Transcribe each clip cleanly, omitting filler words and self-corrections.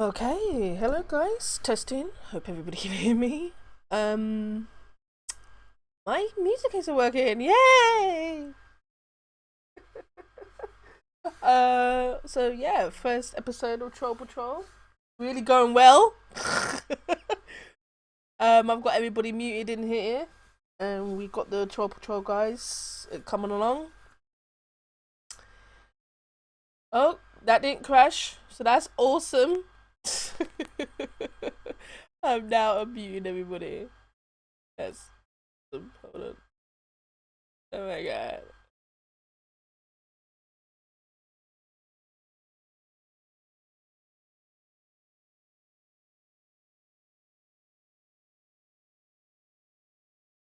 Okay, hello guys, testing. Hope everybody can hear me. My music isn't working. Yay! So yeah, first episode of Troll Patrol, really going well. I've got everybody muted in here, and we got the Troll Patrol guys coming along. Oh, that didn't crash, so that's awesome. I'm now unmuting everybody. That's awesome. Hold on. Oh my god.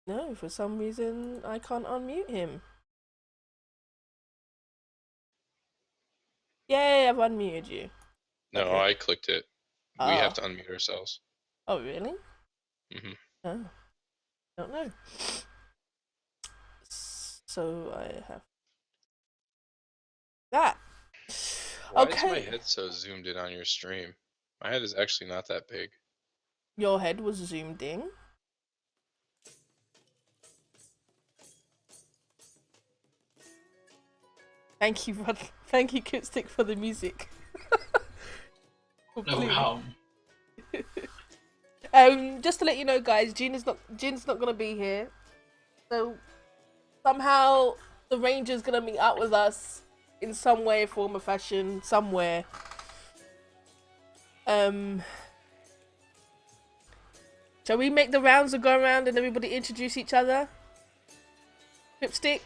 No, for some reason I can't unmute him. Yay, I've unmuted you. No, Okay. I clicked it. We have to unmute ourselves. Oh, really? Mm-hmm. Oh, don't know. So I have that. Why Okay. is my head so zoomed in on your stream? My head is actually not that big. Your head was zoomed in. Thank you, thank you, Cryptstick, for the music. No how. Just to let you know, guys, Jin's not gonna be here. So somehow the Ranger's gonna meet up with us in some way, form, or fashion, somewhere. Shall we make the rounds and go around and everybody introduce each other? Cryptstick?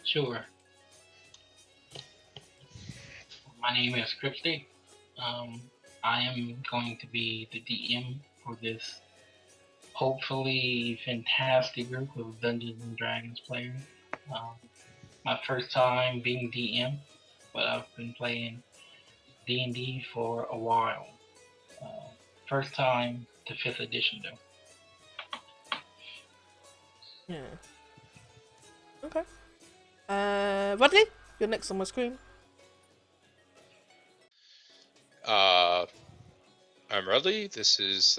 Sure. My name is Cryptstick. I am going to be the DM for this hopefully fantastic group of Dungeons and Dragons players. My first time being DM, but I've been playing D&D for a while. First time to 5th edition though. Yeah. Okay. Ruddley, you're next on my screen. I'm Ruddley. This is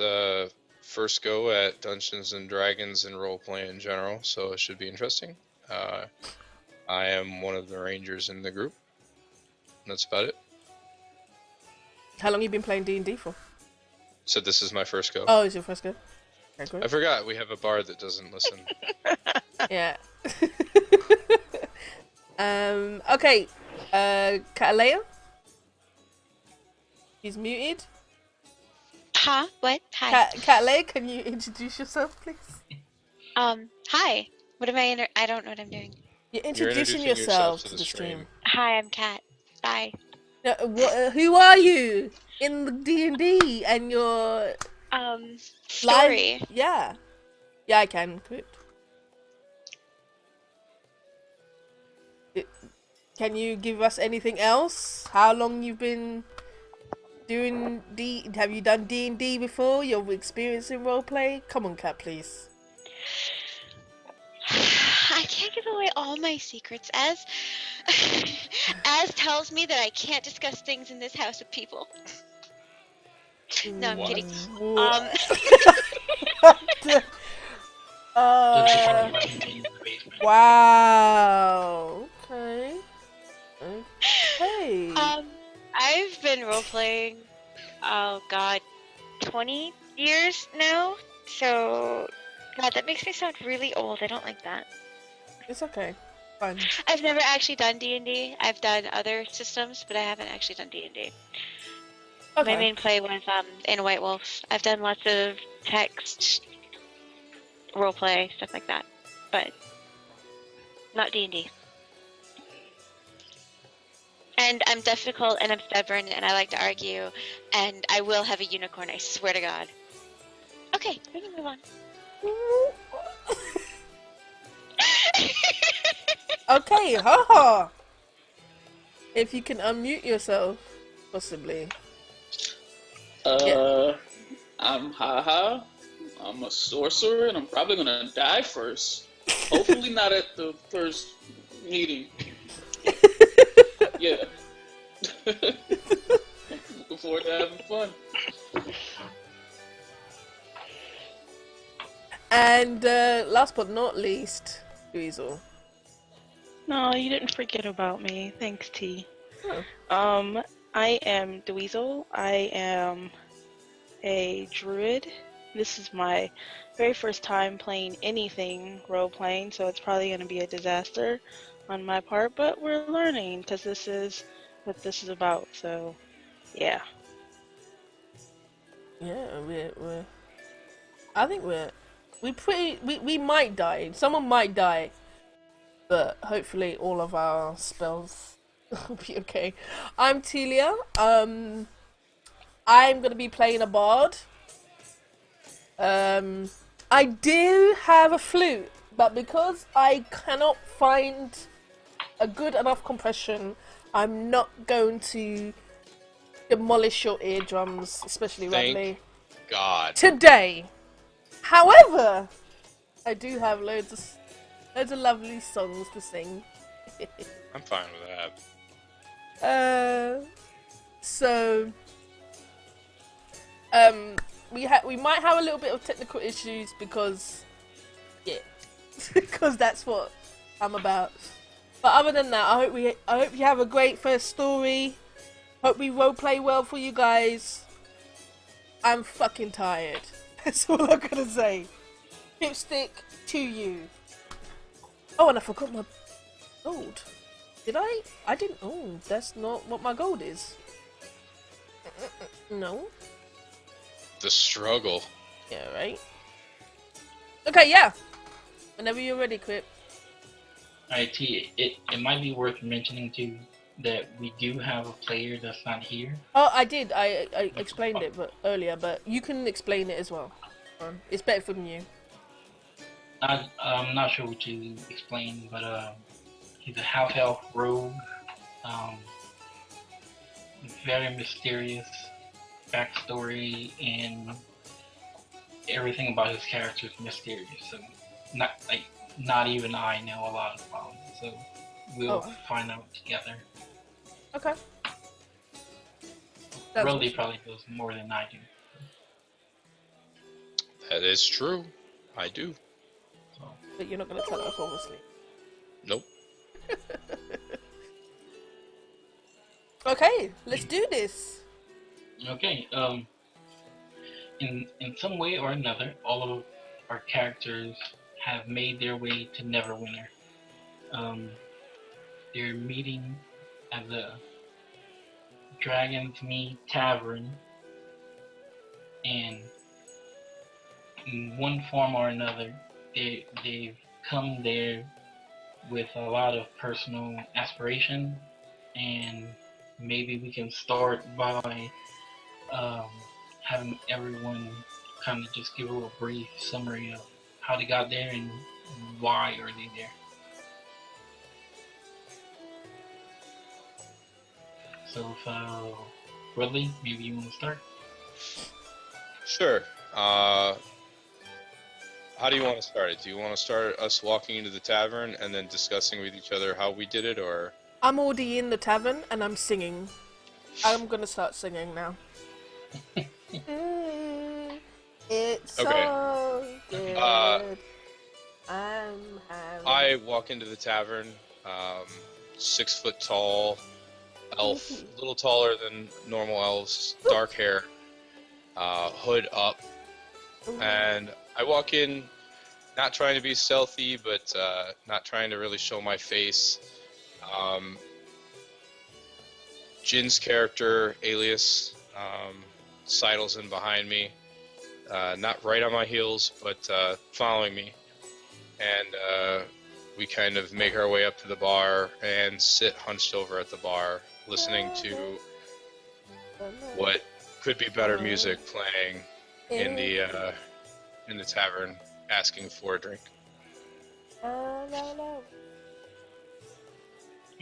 first go at Dungeons and Dragons and roleplay in general, so it should be interesting. I am one of the rangers in the group. That's about it. How long you been playing D&D for? So this is my first go. Oh, it's your first go. Okay, great. I forgot we have a bard that doesn't listen. Yeah. Okay. Cataleiya? He's muted. Huh? What? Hi. Cataleiya, can you introduce yourself, please? Hi. What am I I don't know what I'm doing. You're introducing yourself to the stream. Hi, I'm Kat. Bye. Now, who are you in the D&D and your Story. live? Yeah. Yeah, I can. Crypt. Can you give us anything else? How long you've been doing Have you done D&D before? Your experience in roleplay? Come on, Kat, please. I can't give away all my secrets, as as tells me that I can't discuss things in this house with people. No, I'm kidding. Wow. Okay. Okay. I've been role-playing, oh god, 20 years now, so, god, that makes me sound really old. I don't like that. It's okay. Fine. I've never actually done D&D. I've done other systems, but I haven't actually done D&D. Okay. My main play was in White Wolf. I've done lots of text, roleplay, stuff like that, but not D&D. And I'm difficult, and I'm stubborn, and I like to argue, and I will have a unicorn, I swear to God. Okay, we can move on. Okay, haha. If you can unmute yourself, possibly. Yeah. I'm Haha. I'm a sorcerer, and I'm probably gonna die first. Hopefully not at the first meeting. Yeah. Looking forward to having fun. And last but not least, Dwezel. No, you didn't forget about me. Thanks, T. Oh. I am Dwezel. I am a druid. This is my very first time playing anything role-playing, so it's probably going to be a disaster on my part, but we're learning, because this is what this is about, so yeah. Yeah, I think we might die. Someone might die, but hopefully all of our spells will be okay. I'm Teelia. I'm gonna be playing a bard. I do have a flute, but because I cannot find a good enough compression, I'm not going to demolish your eardrums, especially Ruddley. Thank God. Today. However, I do have loads of lovely songs to sing. I'm fine with that. So we might have a little bit of technical issues because because that's what I'm about. But other than that, I hope you have a great first story. Hope we roleplay well for you guys. I'm fucking tired. That's all I'm gonna say. Cryptstick to you. Oh, and I forgot my gold. Did I? I didn't. Oh, that's not what my gold is. No. The struggle. Yeah, right. Okay, yeah. Whenever you're ready, Crypt. Alright, T, it might be worth mentioning too that we do have a player that's not here. Oh, I did. I explained it earlier, but you can explain it as well. It's better from you. I'm not sure what you explained, but he's a half elf rogue. Very mysterious backstory, and everything about his character is mysterious. So not even I know a lot about him. So we'll find out together. Okay. Ruddley probably knows more than I do. That is true. I do. So. But you're not going to tell us, obviously. Nope. Okay, let's do this. Okay. In some way or another, all of our characters have made their way to Neverwinter. They're meeting at the Dragon's Mead Tavern, and in one form or another, they've come there with a lot of personal aspiration, and maybe we can start by having everyone kind of just give a little brief summary of how they got there and why are they there. So, Ruddley, maybe you want to start? Sure. How do you want to start it? Do you want to start us walking into the tavern and then discussing with each other how we did it, or? I'm already in the tavern and I'm singing. I'm gonna start singing now. It's so good. I walk into the tavern, 6 foot tall, elf, a little taller than normal elves, dark hair, hood up, and I walk in, not trying to be stealthy, but not trying to really show my face. Jin's character, Alias, sidles in behind me, not right on my heels, but following me, and we kind of make our way up to the bar and sit hunched over at the bar, listening to what could be better music playing in the tavern, asking for a drink.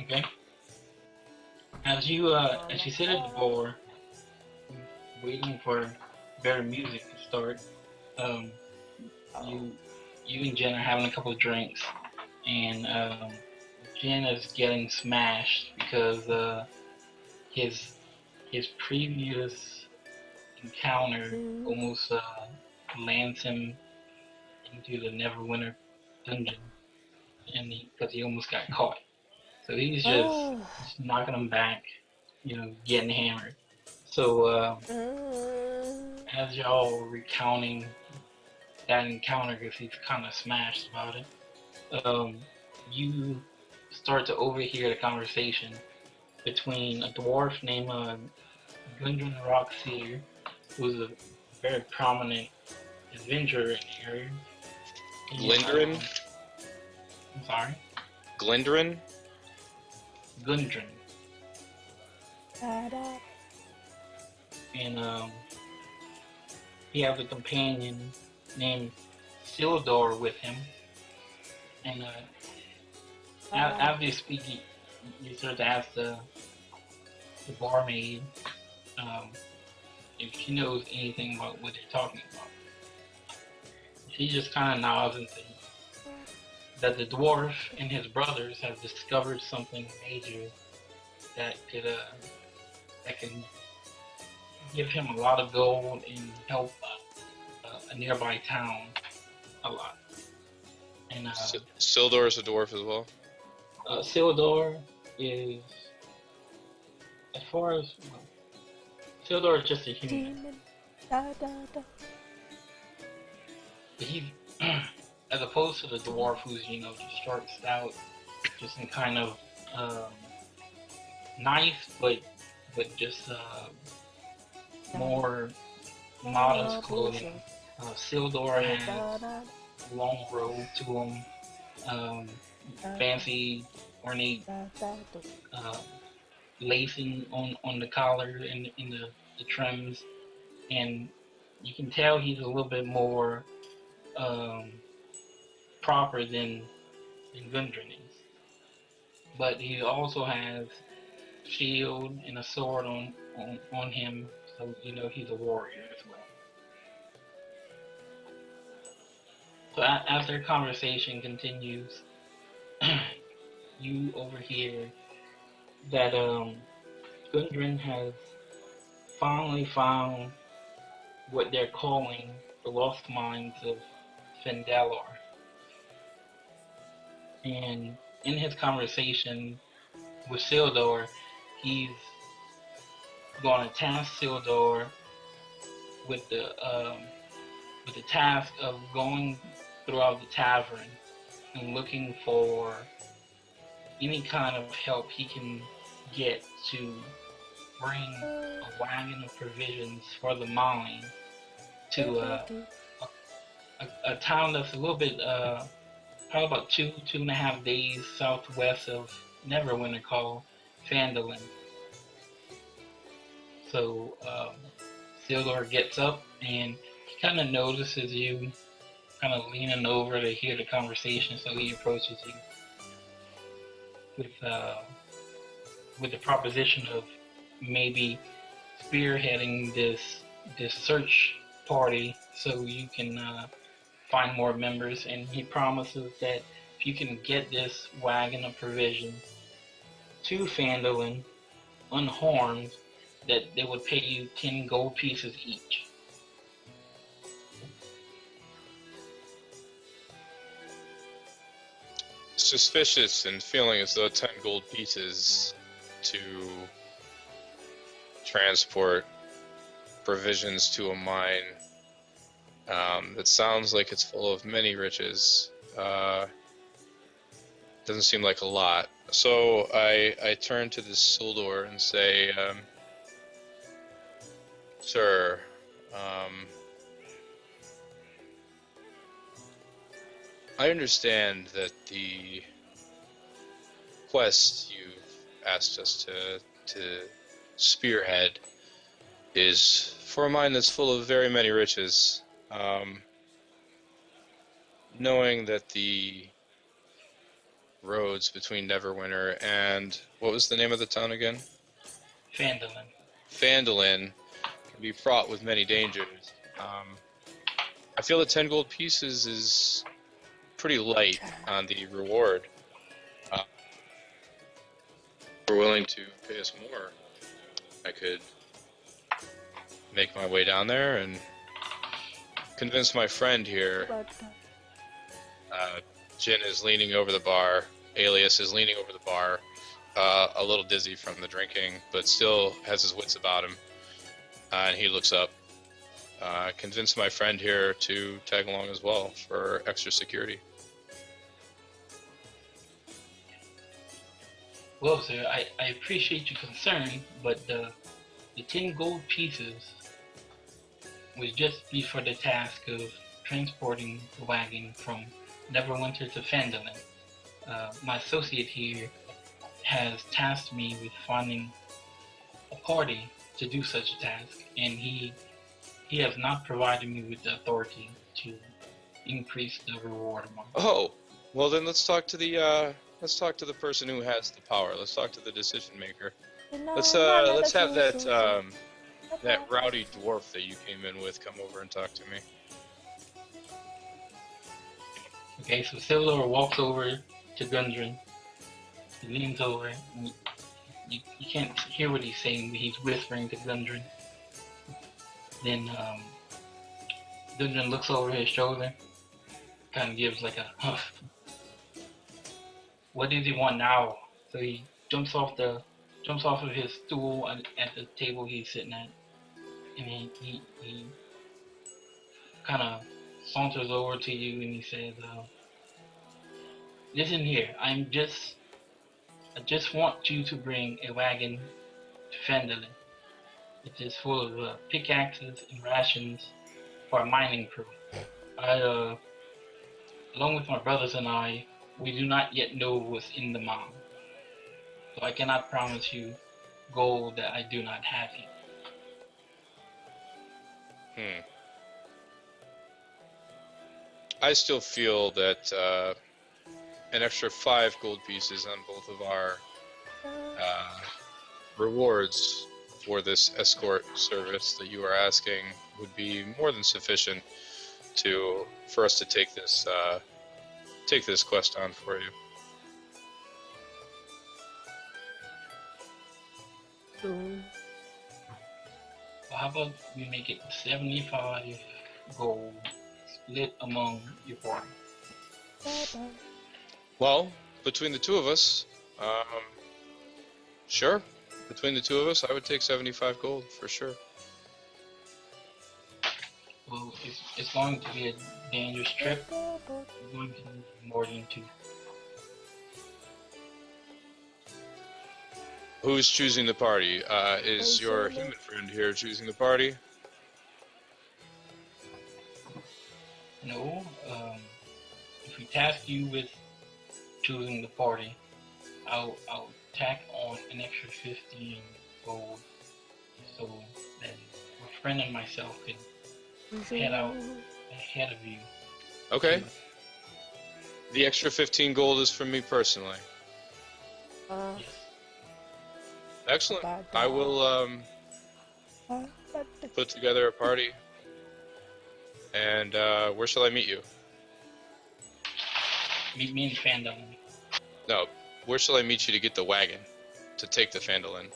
Okay. As you sit at the bar, waiting for better music to start, you and Jen are having a couple of drinks, and Jen is getting smashed because his previous encounter almost lands him into the Neverwinter dungeon, and because he almost got caught. So he's just knocking him back, getting hammered. So as y'all recounting that encounter, because he's kind of smashed about it, you start to overhear the conversation between a dwarf named Gundren Rockseer, who's a very prominent adventurer in the area. Glindrin? I'm sorry? Glindrin? Gundren. And he has a companion named Sildor with him. And as you speak, you start to ask the barmaid if she knows anything about what they're talking about. She just kind of nods and says that the dwarf and his brothers have discovered something major that can give him a lot of gold and help a nearby town a lot. And Sildor is a dwarf as well. Sildor is, as far as Sildor is just a human. But he's as opposed to the dwarf who's just short, stout, just in kind of nice, but just more modest clothing. Sildor has a long robe to him, fancy, ornate lacing on the collar and in the trims, and you can tell he's a little bit more proper than Gundren is. But he also has shield and a sword on him, so he's a warrior as well. So as their conversation continues, you overhear that Gundren has finally found what they're calling the lost mines of Fendalor. And in his conversation with Sildor, he's going to task Sildor with the task of going throughout the tavern and looking for any kind of help he can get to bring a wagon of provisions for the mine to a town that's a little bit, probably about 2.5 days southwest of Neverwinter called Phandalin. So Sildor gets up and he kind of notices you kind of leaning over to hear the conversation, so he approaches you with the proposition of maybe spearheading this search party so you can find more members, and he promises that if you can get this wagon of provisions to Phandalin unharmed, that they would pay you 10 gold pieces each. Suspicious and feeling as though 10 gold pieces to transport provisions to a mine that sounds like it's full of many riches. Doesn't seem like a lot. So I turn to this Sildor and say, Sir, I understand that the quest you've asked us to spearhead is for a mine that's full of very many riches. Knowing that the roads between Neverwinter and what was the name of the town again? Phandalin. Phandalin can be fraught with many dangers. I feel that 10 gold pieces is pretty light on the reward. We're willing to pay us more I could make my way down there and convince my friend here. Jin is leaning over the bar. Alias is leaning over the bar, a little dizzy from the drinking, but still has his wits about him. And he looks up. Convince my friend here to tag along as well for extra security. Well, sir, I appreciate your concern, but the 10 gold pieces would just be for the task of transporting the wagon from Neverwinter to Phandalin. My associate here has tasked me with finding a party to do such a task, and he has not provided me with the authority to increase the reward amount. Oh, well then let's talk to the person who has the power. Let's talk to the decision maker. Let's have that rowdy dwarf that you came in with come over and talk to me. Okay, so Silver walks over to Gundren. He leans over. And you can't hear what he's saying, but he's whispering to Gundren. Then Gundren looks over his shoulder, kind of gives like a huff. What does he want now? So he jumps off of his stool at the table he's sitting at, and he kind of saunters over to you and he says, "Listen here, I just want you to bring a wagon to Phandalin. It is full of pickaxes and rations for a mining crew. Along with my brothers and I, we do not yet know what's in the mine, so I cannot promise you gold that I do not have here." I still feel that an extra 5 gold pieces on both of our rewards for this escort service that you are asking would be more than sufficient for us to take this quest on for you. Well, how about we make it 75 gold split among your party? Well, between the two of us, sure. Between the two of us, I would take 75 gold for sure. Well, it's going to be a dangerous trip. We're going to need more than 2. Who's choosing the party? Is your human friend here choosing the party? No, if we task you with choosing the party, I'll tack on an extra 15 gold so that my friend and myself can head out ahead of you. Okay. The extra 15 gold is from me personally. Yes. Excellent. I will put together a party. And where shall I meet you? Meet me in Phandalin. No, where shall I meet you to get the wagon to take the Phandalin?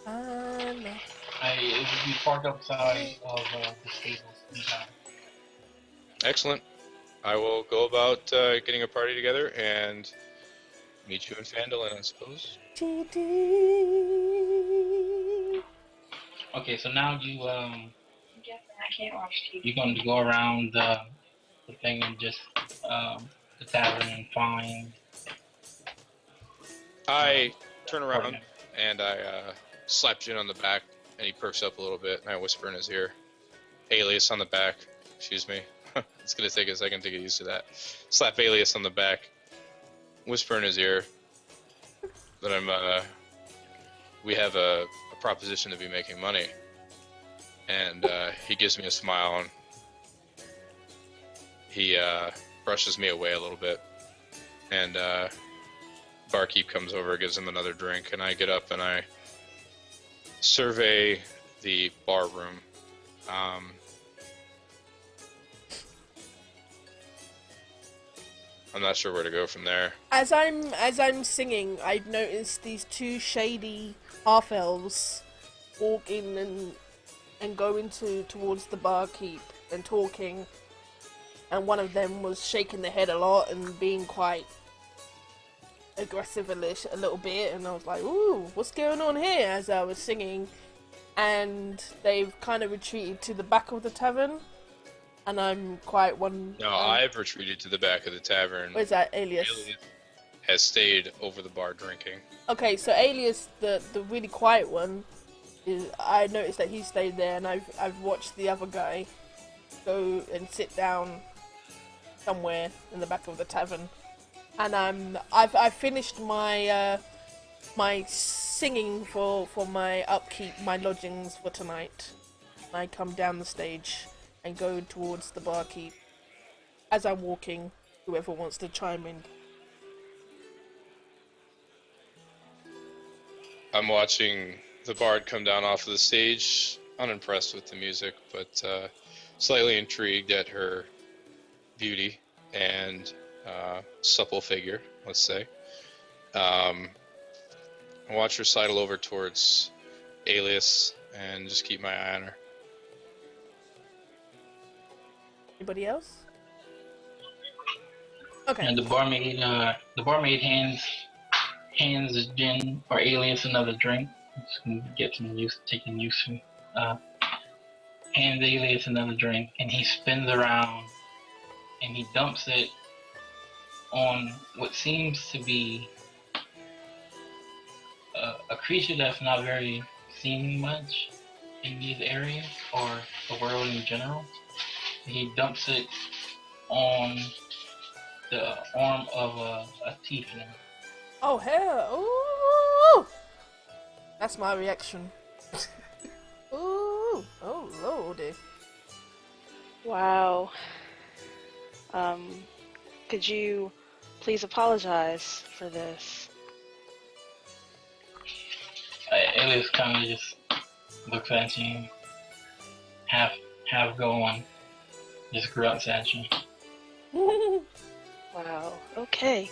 It will be parked outside of the stables inside. Excellent. I will go about getting a party together and meet you in Phandalin, I suppose. Okay, so now you're going to go around the thing and just the tavern and find. I turn around and I slap Jin on the back, and he perks up a little bit, and I whisper in his ear, "Alias on the back." Excuse me. It's gonna take a second to get used to that. Slap Alias on the back, whisper in his ear that we have a proposition to be making money. And he gives me a smile, and he brushes me away a little bit. And barkeep comes over, gives him another drink, and I get up and I survey the bar room. I'm not sure where to go from there. As I'm singing, I've noticed these two shady half elves walking and going towards the barkeep and talking, and one of them was shaking their head a lot and being quite aggressive a little bit, and I was like, ooh, what's going on here, as I was singing. And they've kind of retreated to the back of the tavern, and I'm quite No, I've retreated to the back of the tavern. Where's that, Alias? Alias has stayed over the bar drinking. Okay, so Alias, the really quiet one, I noticed that he stayed there, and I've watched the other guy go and sit down somewhere in the back of the tavern, and I've finished my my singing for my upkeep, my lodgings for tonight. I come down the stage and go towards the barkeep. As I'm walking, whoever wants to chime in. I'm watching the bard come down off of the stage, unimpressed with the music, but slightly intrigued at her beauty and supple figure, let's say. I watch her sidle over towards Alias and just keep my eye on her. Anybody else? Okay. And the barmaid hands Jin or Alias another drink. Just gonna get some taking use from. Hands Alias another drink, and he spins around, and he dumps it on what seems to be a creature that's not very seen much in these areas or the world in general. He dumps it on the arm of a Tiefling. Oh hell! Ooh! That's my reaction. Ooh! Oh lordy! Wow. Could you please apologize for this? Alias kind of just looks at you, half going, just grunts at you. Wow. Okay.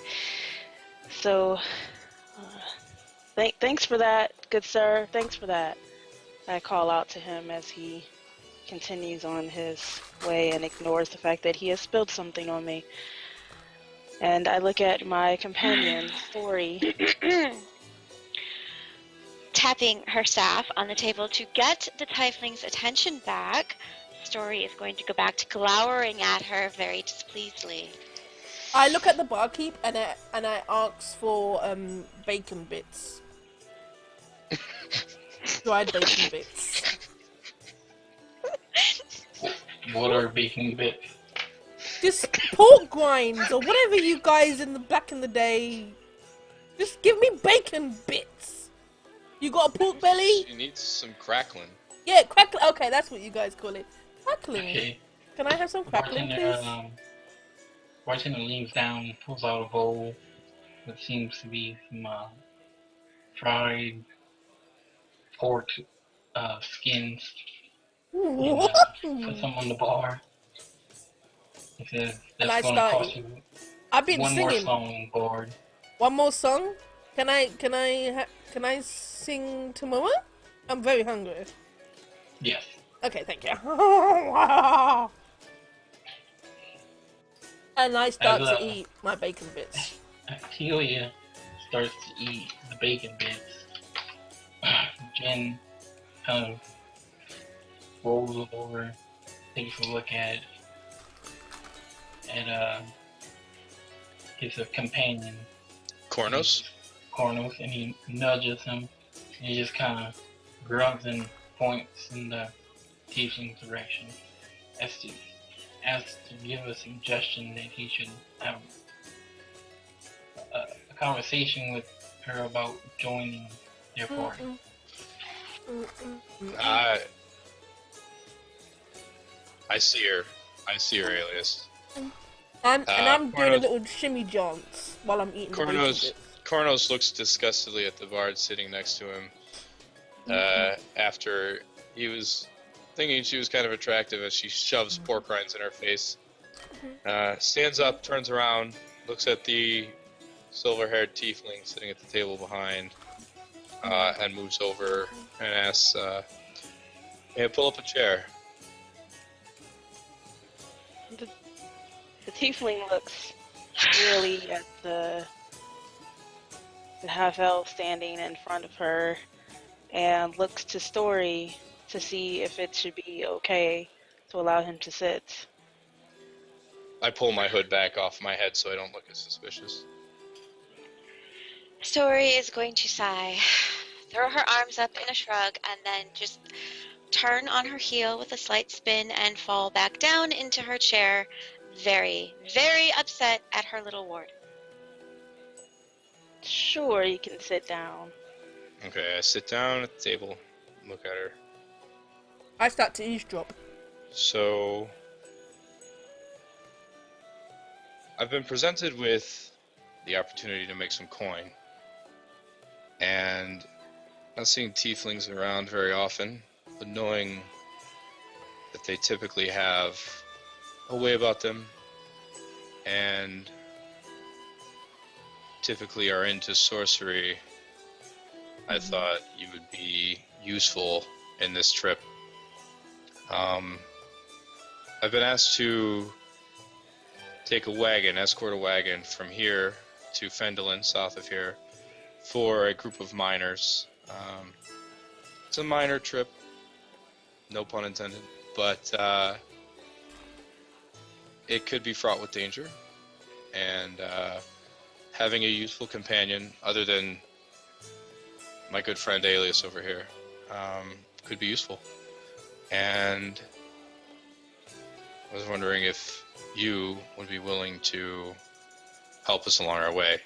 So, thanks for that, good sir. Thanks for that. I call out to him as he continues on his way and ignores the fact that he has spilled something on me. And I look at my companion, Story. Tapping her staff on the table to get the Tiefling's attention back, Story is going to go back to glowering at her very displeasedly. I look at the barkeep and I ask for bacon bits. Dried bacon bits. What are bacon bits? Just pork grinds or whatever you guys back in the day. Just give me bacon bits. You got a pork belly? She needs some crackling. Yeah, crackling. Okay, that's what you guys call it. Crackling. Okay. Can I have some crackling, please? Bartender leans down and pulls out a bowl that seems to be some fried pork skins. And, puts them on the bar. He says, And I that's going to start cost you I've been one singing. more song, board. One more song? Can I sing tomorrow? I'm very hungry. Yes. Okay, thank you. And I start to eat my bacon bits. Teelia starts to eat the bacon bits. Jen kind of rolls over, takes a look at his companion, Kuornos? Kuornos, and he nudges him. And he just kind of grunts and points in the Tiefling's direction as to give a suggestion that he should have a conversation with her about joining their party. I see her. Alias. And I'm doing a Kuornos- little shimmy jaunt while I'm eating the bacon bits. Kuornos looks disgustedly at the bard sitting next to him. After he was thinking she was kind of attractive as she shoves pork rinds in her face. Stands up, turns around, looks at the silver-haired tiefling sitting at the table behind, and moves over and asks, "May I pull up a chair?" The tiefling looks really at the half-elf standing in front of her and looks to Story to see if it should be okay to allow him to sit. I pull my hood back off my head so I don't look as suspicious. Story is going to sigh, throw her arms up in a shrug, and then just turn on her heel with a slight spin and fall back down into her chair, very, very upset at her little ward. Sure, you can sit down. Okay, I sit down at the table, look at her. I start to eavesdrop. So, I've been presented with the opportunity to make some coin, and not seeing tieflings around very often, but knowing that they typically have a way about them, and typically are into sorcery, I thought you would be useful in this trip. I've been asked to take a wagon, escort a wagon from here to Fendelin, south of here, for a group of miners. It's a minor trip, no pun intended, but it could be fraught with danger, and having a useful companion, other than my good friend Alias over here, could be useful. And I was wondering if you would be willing to help us along our way.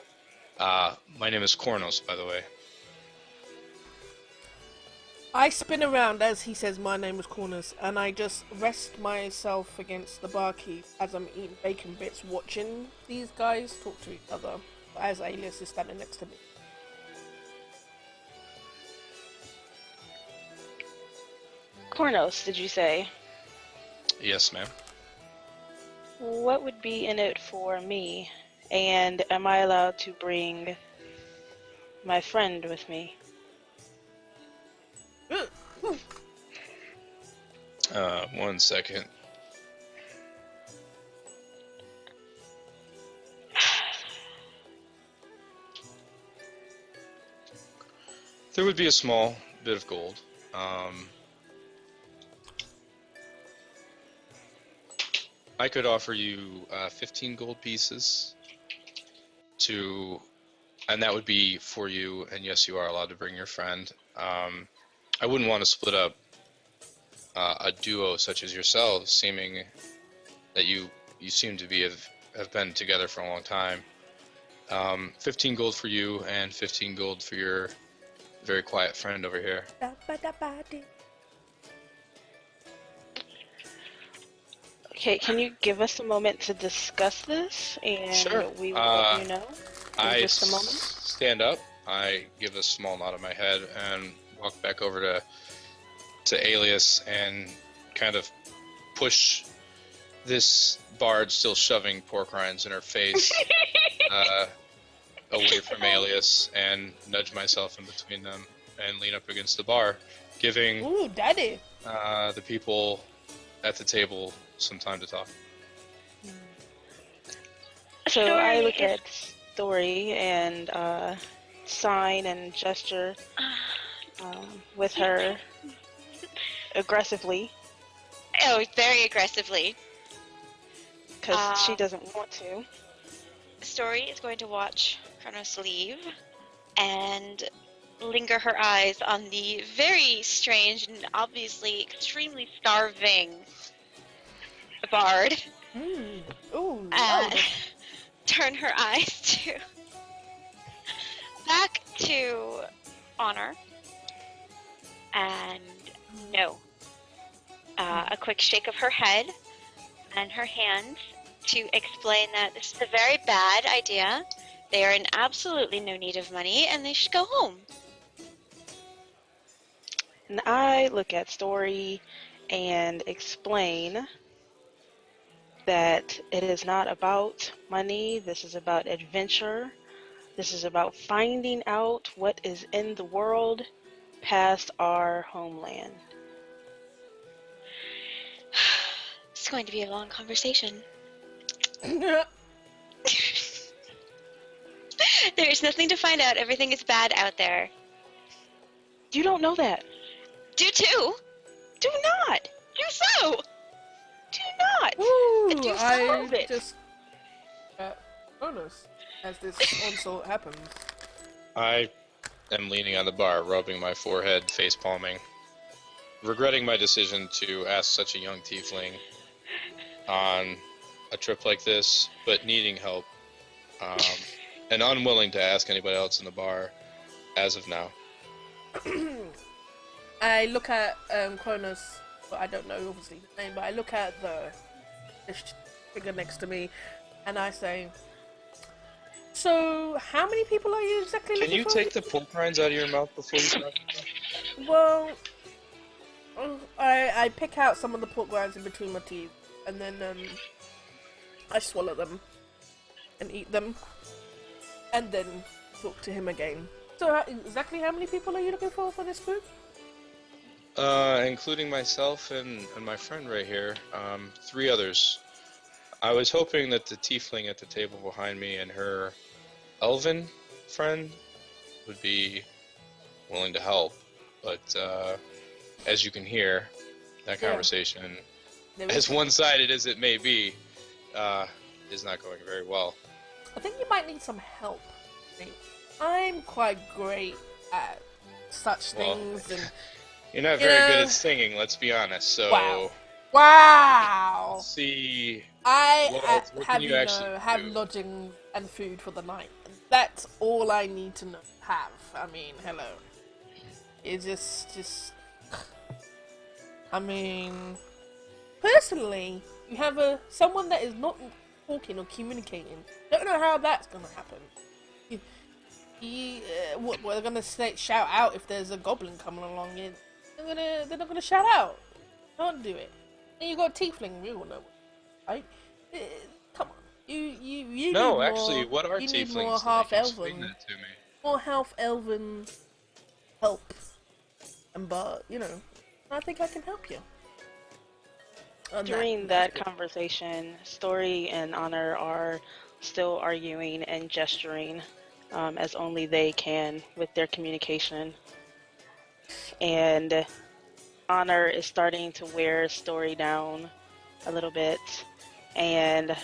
My name is Kuornos, by the way. I spin around as he says my name was Kuornos, and I just rest myself against the barkeep as I'm eating bacon bits, watching these guys talk to each other as Alias is standing next to me. Kuornos, did you say? Yes, ma'am. What would be in it for me? And am I allowed to bring my friend with me? One second. There would be a small bit of gold. I could offer you 15 gold pieces and that would be for you, and yes, you are allowed to bring your friend. I wouldn't want to split up a duo such as yourselves, seeming that you seem to have been together for a long time. 15 gold for you, and 15 gold for your very quiet friend over here. Okay, can you give us a moment to discuss this, and Sure. we will let you know in I just a moment? stand up, I give a small nod of my head, and walk back over to Alias and kind of push this bard still shoving pork rinds in her face away from Alias, and nudge myself in between them and lean up against the bar, giving Ooh, daddy! the people at the table some time to talk. So Story I look is- at Story and sign and gesture with her aggressively Oh, very aggressively. because she doesn't want to. Story is going to watch Kronos leave and linger her eyes on the very strange and obviously extremely starving bard. Ooh, And turn her eyes back to Honor, and no. A quick shake of her head and her hands to explain that this is a very bad idea. They are in absolutely no need of money, and they should go home. And I look at Story and explain that it is not about money. This is about adventure. This is about finding out what is in the world past our homeland. It's going to be a long conversation. There's nothing to find out. Everything is bad out there. You don't know that. Do too. Do not. Do so. Do not. Woo! Do I solve it. just bonus as this onslaught happens. I am leaning on the bar, rubbing my forehead, face palming, regretting my decision to ask such a young tiefling on a trip like this, but needing help, and unwilling to ask anybody else in the bar as of now. I look at Kuornos, but I don't know obviously his name, but I look at the figure next to me, and I say, "So, how many people are you exactly Can looking you for?" take the pork rinds out of your mouth before you start? Well, I pick out some of the pork rinds in between my teeth, and then I swallow them and eat them, and then talk to him again. So, exactly how many people are you looking for this group? Including myself and my friend right here, 3 others. I was hoping that the tiefling at the table behind me and her elven friend would be willing to help, but as you can hear, that conversation, as one-sided as it may be, is not going very well. I think you might need some help. I'm quite great at such things, and You're not very good at singing, let's be honest, so... Wow! Let's see... I what have, can you actually have do? lodging and food for the night. That's all I need to have. I mean, hello. It's just... I mean... Personally, you have someone that is not talking or communicating. Don't know how that's gonna happen. What they're gonna shout out if there's a goblin coming along? They're not gonna shout out. Can't do it. And you got Tiefling, we all know, right? Come on, you No, need actually, more, what are you tieflings? need more Like, half explain elven, that to me. more half elven help, but I think I can help you. On During that conversation, Story and Honor are still arguing and gesturing as only they can with their communication. And Honor is starting to wear Story down a little bit, and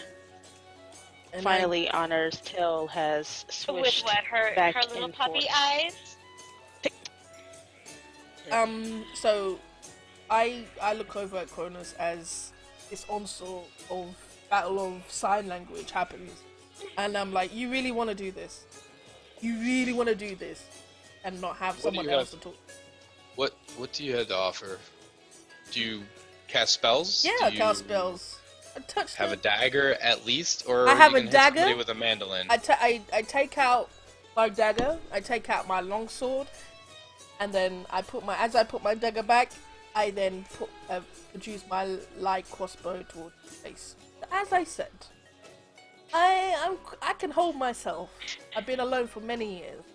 finally Honor's tail has swished With what? Her back little and puppy forth. eyes? So I look over at Kuornos as this onslaught of battle of sign language happens, and I'm like, you really want to do this? You really want to do this and not have someone else to talk? What do you have to offer? Do you cast spells? Yeah, I cast spells. I touch have a dagger at least, or I have you a can hit dagger. somebody with a mandolin. I take out my dagger. I take out my longsword, and then as I put my dagger back, I then produce my light crossbow towards the face. As I said, I can hold myself. I've been alone for many years,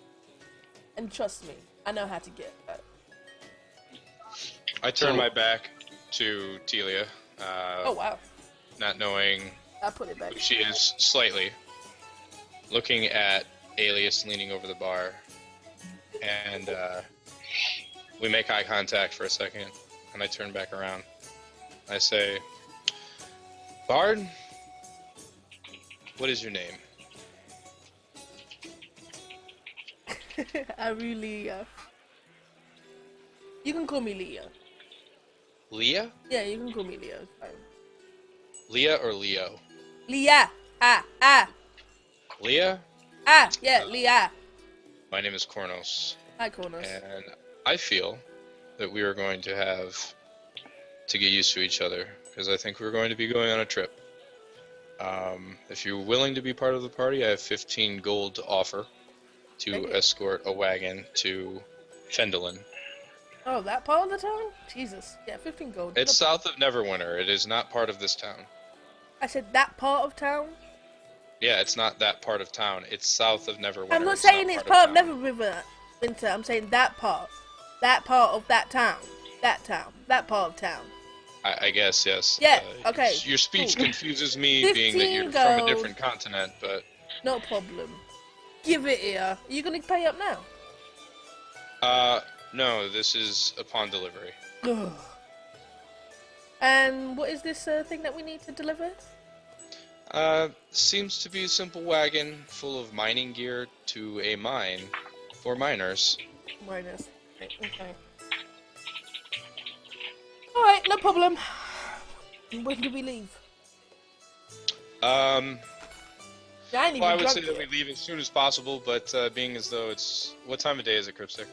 and trust me, I know how to get that. I turn my back to Teelia. Oh wow! Not knowing I put it back. who she is slightly, looking at Alias leaning over the bar, and we make eye contact for a second, and I turn back around. I say, Bard, what is your name? Aru'Lia. You can call me Leah. Leah? Yeah, you can call me Leah. It's fine. Leah or Leo? Leah. Leah? Yeah, Leah. My name is Kuornos, Hi, Kuornos. and I feel that we are going to have to get used to each other, because I think we're going to be going on a trip. If you're willing to be part of the party, I have 15 gold to offer to escort a wagon to Fendelin. Oh, that part of the town? Jesus. Yeah, 15 gold. It's south of Neverwinter. It is not part of this town. I said that part of town. Yeah, it's not that part of town. It's south of Neverwinter. I'm not It's saying it's part of town. Neverwinter. I'm saying that part. That part of that town. That town. That part of town. I guess, yes. Yeah, okay, Your speech cool. confuses me, being that you're 15 from a gold. different continent, but... No problem. Give it here. Are you gonna pay up now? No, this is upon delivery. Ugh. And what is this thing that we need to deliver? Seems to be a simple wagon full of mining gear to a mine for miners. Minus. Okay. Alright, no problem. When do we leave? Well, Yeah, I ain't even I would drunk say that we yet. leave as soon as possible, but being as though it's... What time of day is it, Cryptstick?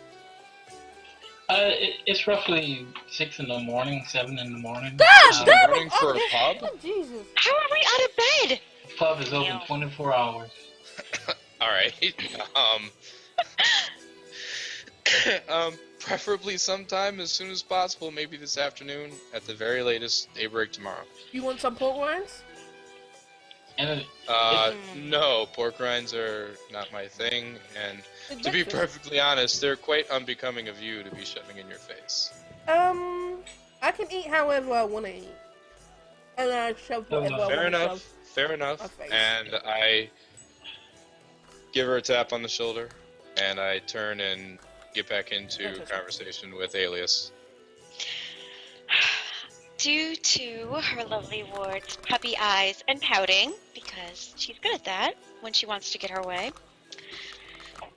It's roughly 6 in the morning, 7 in the morning. God damn morning it! for a Oh, pub? Jesus. How are we out of bed? Pub is open Damn. 24 hours. Alright, preferably sometime as soon as possible, maybe this afternoon, at the very latest, daybreak tomorrow. You want some pork rinds? And No, pork rinds are not my thing, and It's to be breakfast. perfectly honest, they're quite unbecoming of you to be shoving in your face. I can eat however I want to eat. And then I shove whatever I want Fair to enough, shove. fair enough. Okay. And I give her a tap on the shoulder, and I turn and get back into Interesting. conversation with Alias. Due to her lovely ward's puppy eyes and pouting, because she's good at that when she wants to get her way,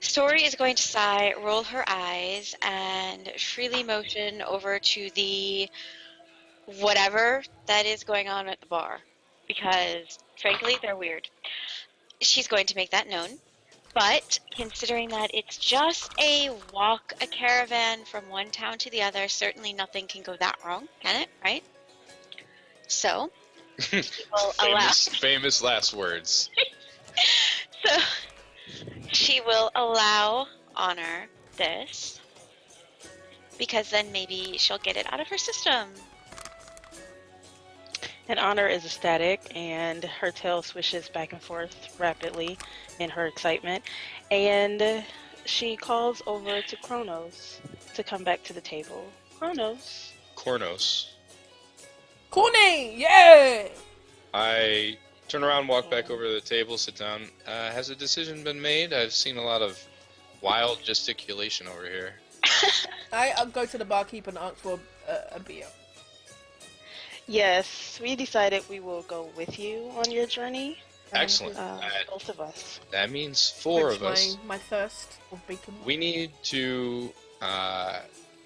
Story is going to sigh, roll her eyes, and freely motion over to the whatever that is going on at the bar. Because, frankly, they're weird. She's going to make that known. But, considering that it's just a walk, a caravan from one town to the other, certainly nothing can go that wrong, can it? Right? So, will allow... famous last words. So, she will allow Honor this, because then maybe she'll get it out of her system. And Honor is ecstatic, and her tail swishes back and forth rapidly in her excitement. And she calls over to Kuornos to come back to the table. Kuornos. Kuornos. Corny! Yeah! I turn around, walk back over to the table, sit down. Has a decision been made? I've seen a lot of wild gesticulation over here. I'll go to the barkeep and ask for a beer. Yes, we decided we will go with you on your journey. Excellent. Both of us. That means four Quench of us. My thirst of bacon. We need to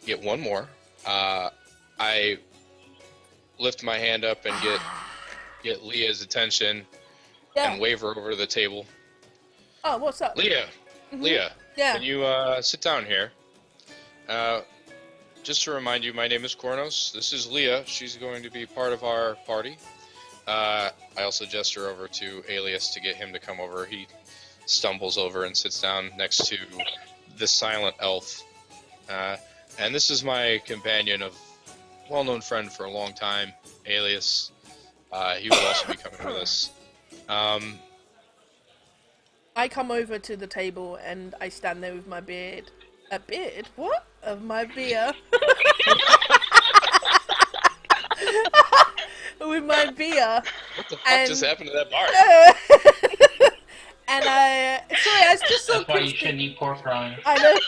get one more. I lift my hand up and get Leah's attention Yeah. and wave her over to the table. Oh, what's up? Leah, Mhm. Leah, Yeah. can you sit down here? Just to remind you, my name is Kuornos. This is Leah. She's going to be part of our party. I also gesture over to Alias to get him to come over. He stumbles over and sits down next to the silent elf. And this is my companion of well-known friend for a long time, Alias. He will also be coming with us. I come over to the table and I stand there with my beard. A beard? What? Of my beer. With my beer. What the fuck And- just happened to that bar? And sorry, I was just so That's why you confused. shouldn't eat pork rinds. I know.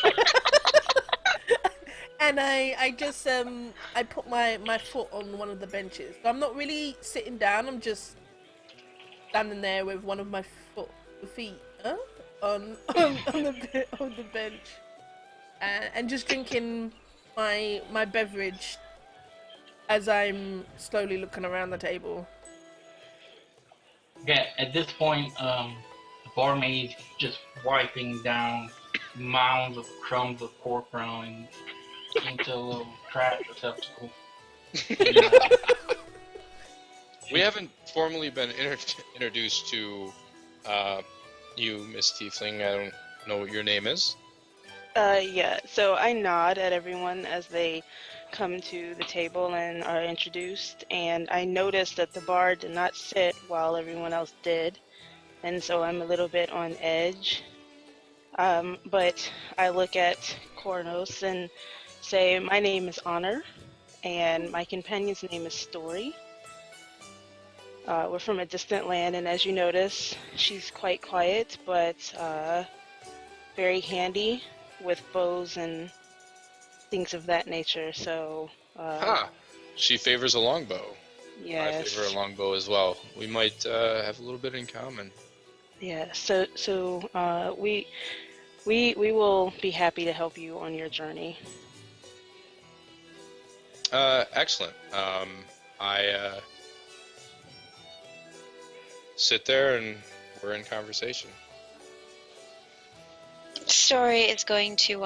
And I just I put my foot on one of the benches. So I'm not really sitting down. I'm just standing there with one of my feet on the bench, and just drinking my beverage as I'm slowly looking around the table. Yeah, at this point, the barmaid's just wiping down mounds of crumbs of pork rind into a little trash receptacle. We haven't formally been introduced to you, Miss Tiefling. I don't know what your name is. Yeah, so I nod at everyone as they come to the table and are introduced, and I noticed that the bar did not sit while everyone else did, and so I'm a little bit on edge. But I look at Kuornos and say, my name is Honor, and my companion's name is Story. We're from a distant land, and as you notice, she's quite quiet, but very handy with bows and things of that nature. So, She favors a longbow. yes. I favor a longbow as well. We might have a little bit in common. Yeah. So we will be happy to help you on your journey. Excellent. I sit there and we're in conversation. Story is going to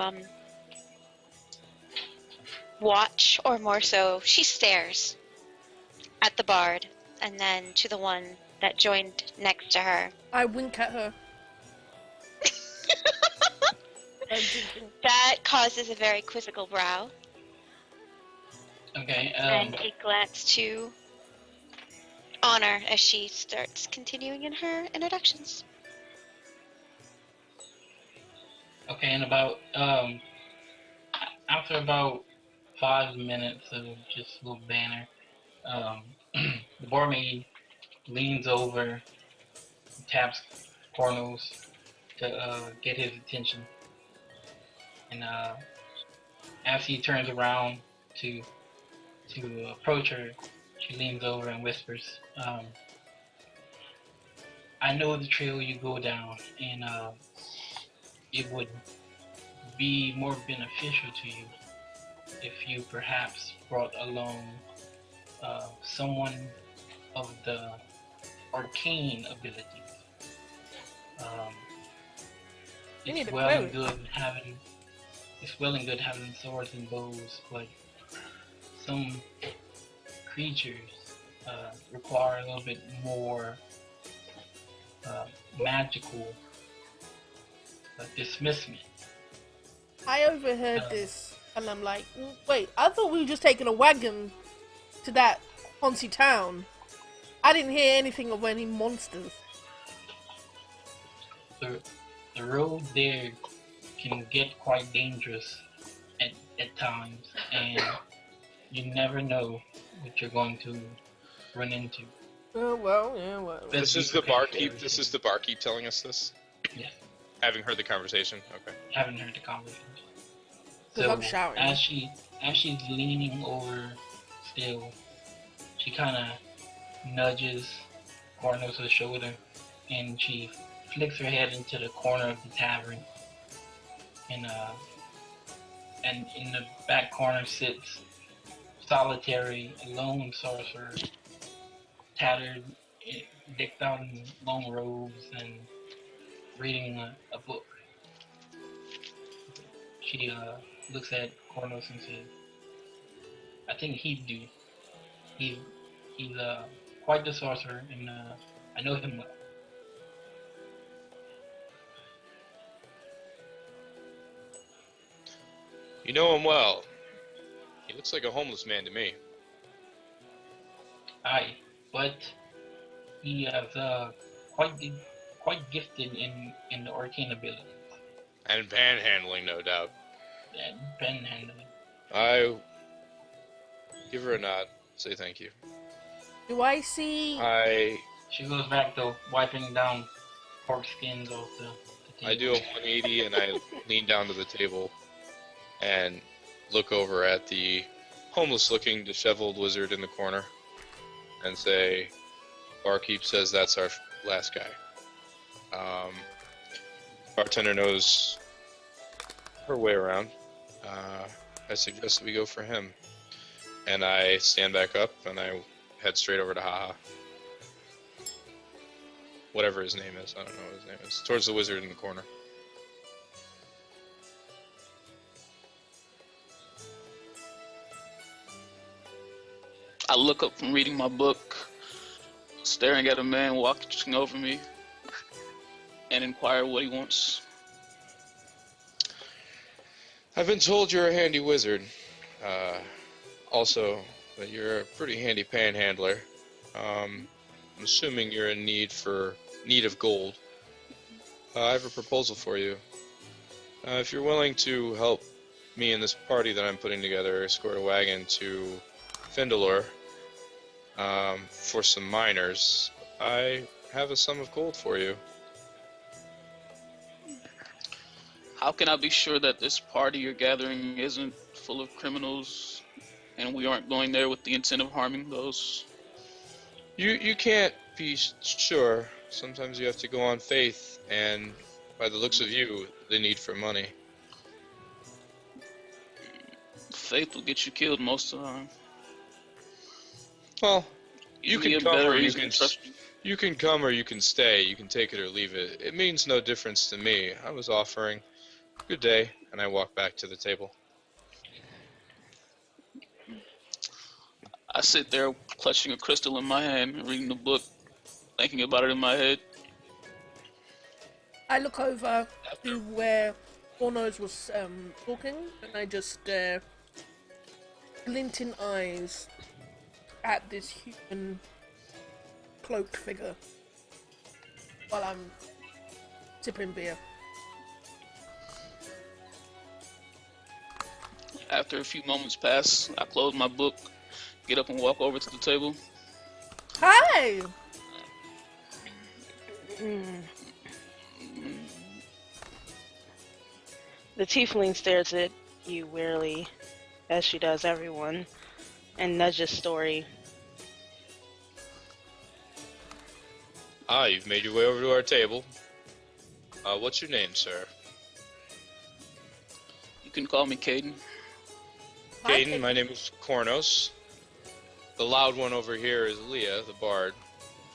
watch, or more so, she stares at the bard and then to the one that joined next to her. I wink at her. That causes a very quizzical brow. Okay. And a glance to Honor as she starts continuing in her introductions. Okay, and about after about 5 minutes of just a little banter, the barmaid leans over, taps Kuornos to get his attention, and as he turns around to approach her, she leans over and whispers, "I know the trail you go down, and it would be more beneficial to you if you perhaps brought along someone of the arcane abilities. It's well and good having swords and bows, but some creatures require a little bit more magical dismissment." I overheard this, and I'm like, wait, I thought we were just taking a wagon to that Ponzi town. I didn't hear anything of any monsters. The road there can get quite dangerous at times, and you never know what you're going to run into. Well. This is the barkeep. This is the barkeep telling us this. Yes. Having heard the conversation. Okay. Haven't heard the conversation. Because I'm showering. As she's leaning over still, she kind of nudges Kuornos' shoulder, and she flicks her head into the corner of the tavern, and in the back corner sits solitary, lone sorcerer, tattered, decked out in long robes and reading a book. She looks at Kuornos and says, "I think he'd do. He's quite the sorcerer, and I know him well." You know him well. He looks like a homeless man to me. Aye, but he has quite gifted in the arcane abilities. And panhandling, no doubt. And panhandling. I give her a nod. Say thank you. Do I see... She goes back to wiping down pork skins off the table. I do a 180 and I lean down to the table and look over at the homeless-looking, disheveled wizard in the corner and say, "Barkeep says that's our last guy. Bartender knows her way around. I suggest we go for him." And I stand back up and I head straight over to Haha. Whatever his name is, I don't know what his name is. Towards the wizard in the corner. I look up from reading my book, staring at a man walking over me, and inquire what he wants. I've been told you're a handy wizard. also that you're a pretty handy panhandler. I'm assuming you're in need of gold. I have a proposal for you. If you're willing to help me and this party that I'm putting together escort a wagon to Findalore for some miners, I have a sum of gold for you. How can I be sure that this party you're gathering isn't full of criminals and we aren't going there with the intent of harming those? You can't be sure. Sometimes you have to go on faith, and by the looks of you, the need for money. Faith will get you killed most of the time. Well, you Give me can a come better or you reason can to trust you. you can come or you can stay. You can take it or leave it. It means no difference to me. I was offering good day, and I walk back to the table. I sit there clutching a crystal in my hand, reading the book, thinking about it in my head. I look over to where Kuornos was talking, and I just glinting eyes at this human cloaked figure while I'm sipping beer. After a few moments pass, I close my book, get up and walk over to the table. Hi! The tiefling stares at you wearily, as she does everyone, and nudges Story. You've made your way over to our table. What's your name, sir? You can call me Kaiden. Kaiden, my name is Kuornos. The loud one over here is Leah, the bard.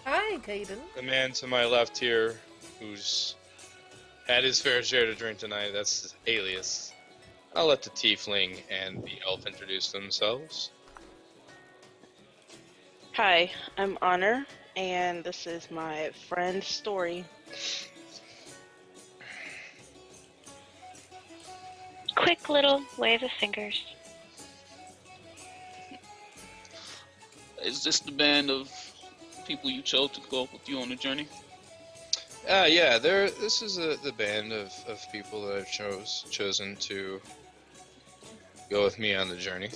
Hi, Kaiden. The man to my left here, who's had his fair share to drink tonight, that's Alias. I'll let the Tiefling and the Elf introduce themselves. Hi, I'm Honor, and this is my friend Story. Quick little wave of fingers. Is this the band of people you chose to go with you on the journey? Yeah, this is the band of people that I've chosen to go with me on the journey.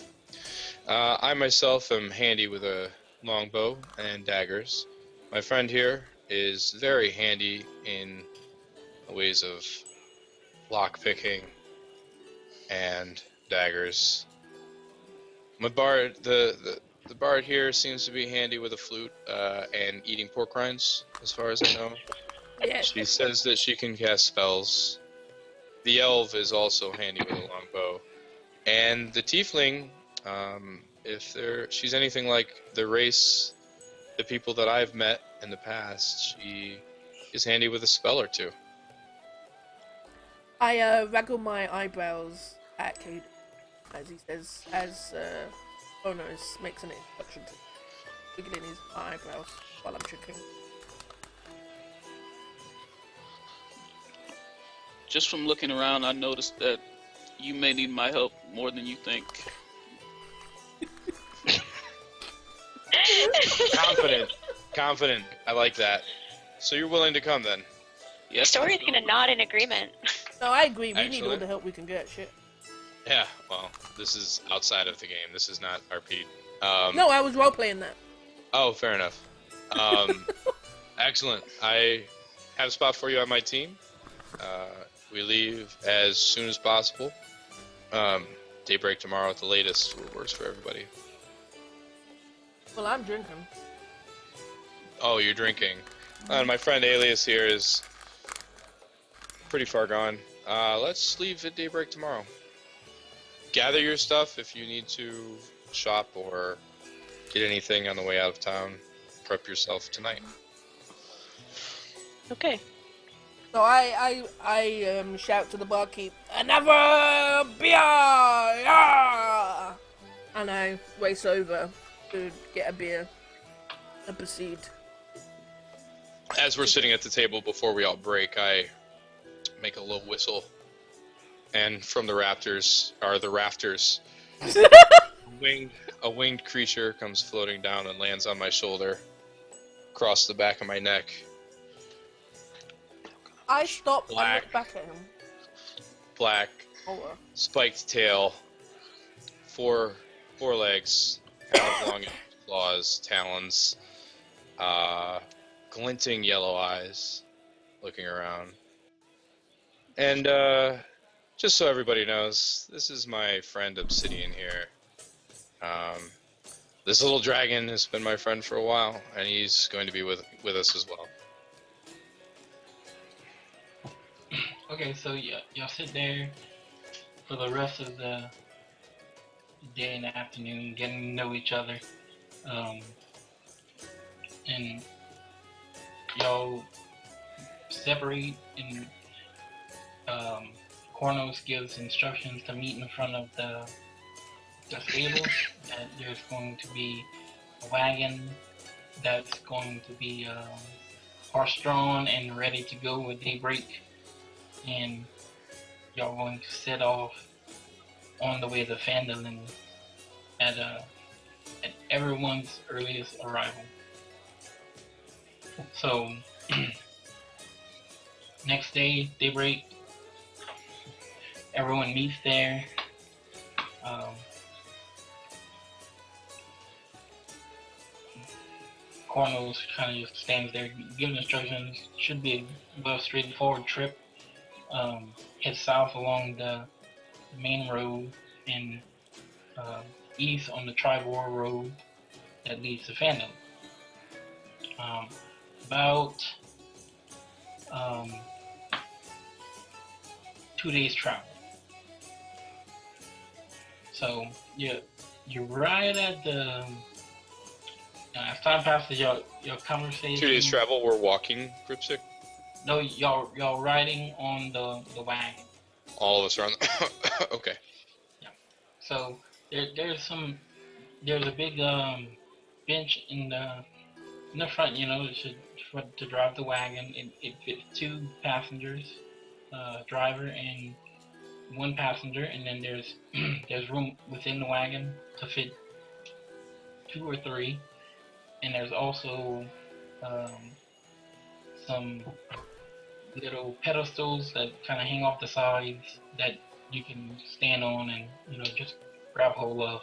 I myself am handy with a longbow and daggers. My friend here is very handy in the ways of lock picking and daggers. My bard, the bard here seems to be handy with a flute and eating pork rinds, as far as I know. Yeah. She says that she can cast spells. The elf is also handy with a longbow. And the tiefling, she's anything like the race, the people that I've met in the past, she is handy with a spell or two. I waggle my eyebrows at Kaiden as he says, Kuornos makes an introduction to wiggling his eyebrows while I'm drinking. Just from looking around, I noticed that you may need my help more than you think. Confident. I like that. So you're willing to come then? Yes. Story's gonna nod in agreement. No, I agree. We need all Excellent. the help we can get. Shit. Yeah. Well, this is outside of the game. This is not RP. No, I was role playing that. Oh, fair enough. Excellent. I have a spot for you on my team. We leave as soon as possible. Daybreak tomorrow at the latest. What works for everybody. Well, I'm drinking. Oh, you're drinking. My friend Alias here is pretty far gone. Let's leave at daybreak tomorrow. Gather your stuff if you need to shop or get anything on the way out of town. Prep yourself tonight. Okay. So I shout to the barkeep, "Another beer!" Yeah! And I race over to get a beer and proceed. As we're sitting at the table before we all break, I make a little whistle, and from the rafters, a winged creature comes floating down and lands on my shoulder, across the back of my neck. I stop and Black. look back at him. Black, Horror. spiked tail, four legs, kind of long claws, talons, glinting yellow eyes, looking around. And just so everybody knows, this is my friend Obsidian here. This little dragon has been my friend for a while, and he's going to be with us as well. Okay, so y'all sit there for the rest of the day and the afternoon, getting to know each other, and y'all separate. And Kuornos gives instructions to meet in front of the stable. That there's going to be a wagon that's going to be horse-drawn and ready to go at daybreak. And y'all going to set off on the way to Phandalin at everyone's earliest arrival. So next day, daybreak, everyone meets there. Kuornos kind of just stands there, giving instructions. Should be a straightforward trip. Head south along the main road and east on the Tribor road that leads to Phandalin. About 2 days travel. So you ride at the as time passes, your conversation. 2 days travel. We're walking, Cryptstick. No, y'all riding on the wagon. All of us are on. Okay. Yeah. So there's a big bench in the front. You know, to drive the wagon. It fits 2 passengers, driver and 1 passenger, and then there's room within the wagon to fit 2 or 3, and there's also some little pedestals that kind of hang off the sides that you can stand on and just grab hold of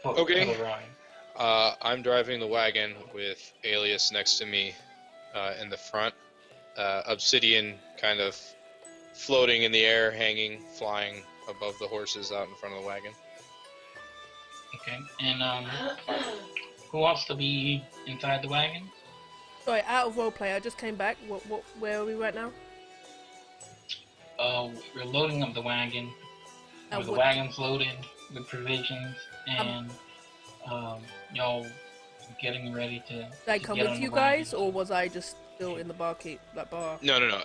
for the ride. I'm driving the wagon with Alias next to me in the front. Obsidian kind of floating in the air, hanging, flying above the horses out in front of the wagon. Okay, and who wants to be inside the wagon? Sorry, out of roleplay, I just came back. Where are we right now? We're loading up the wagon. The wagon's loaded with provisions, and y'all getting ready to. Did I come with you guys, or was I just still in the bar? No.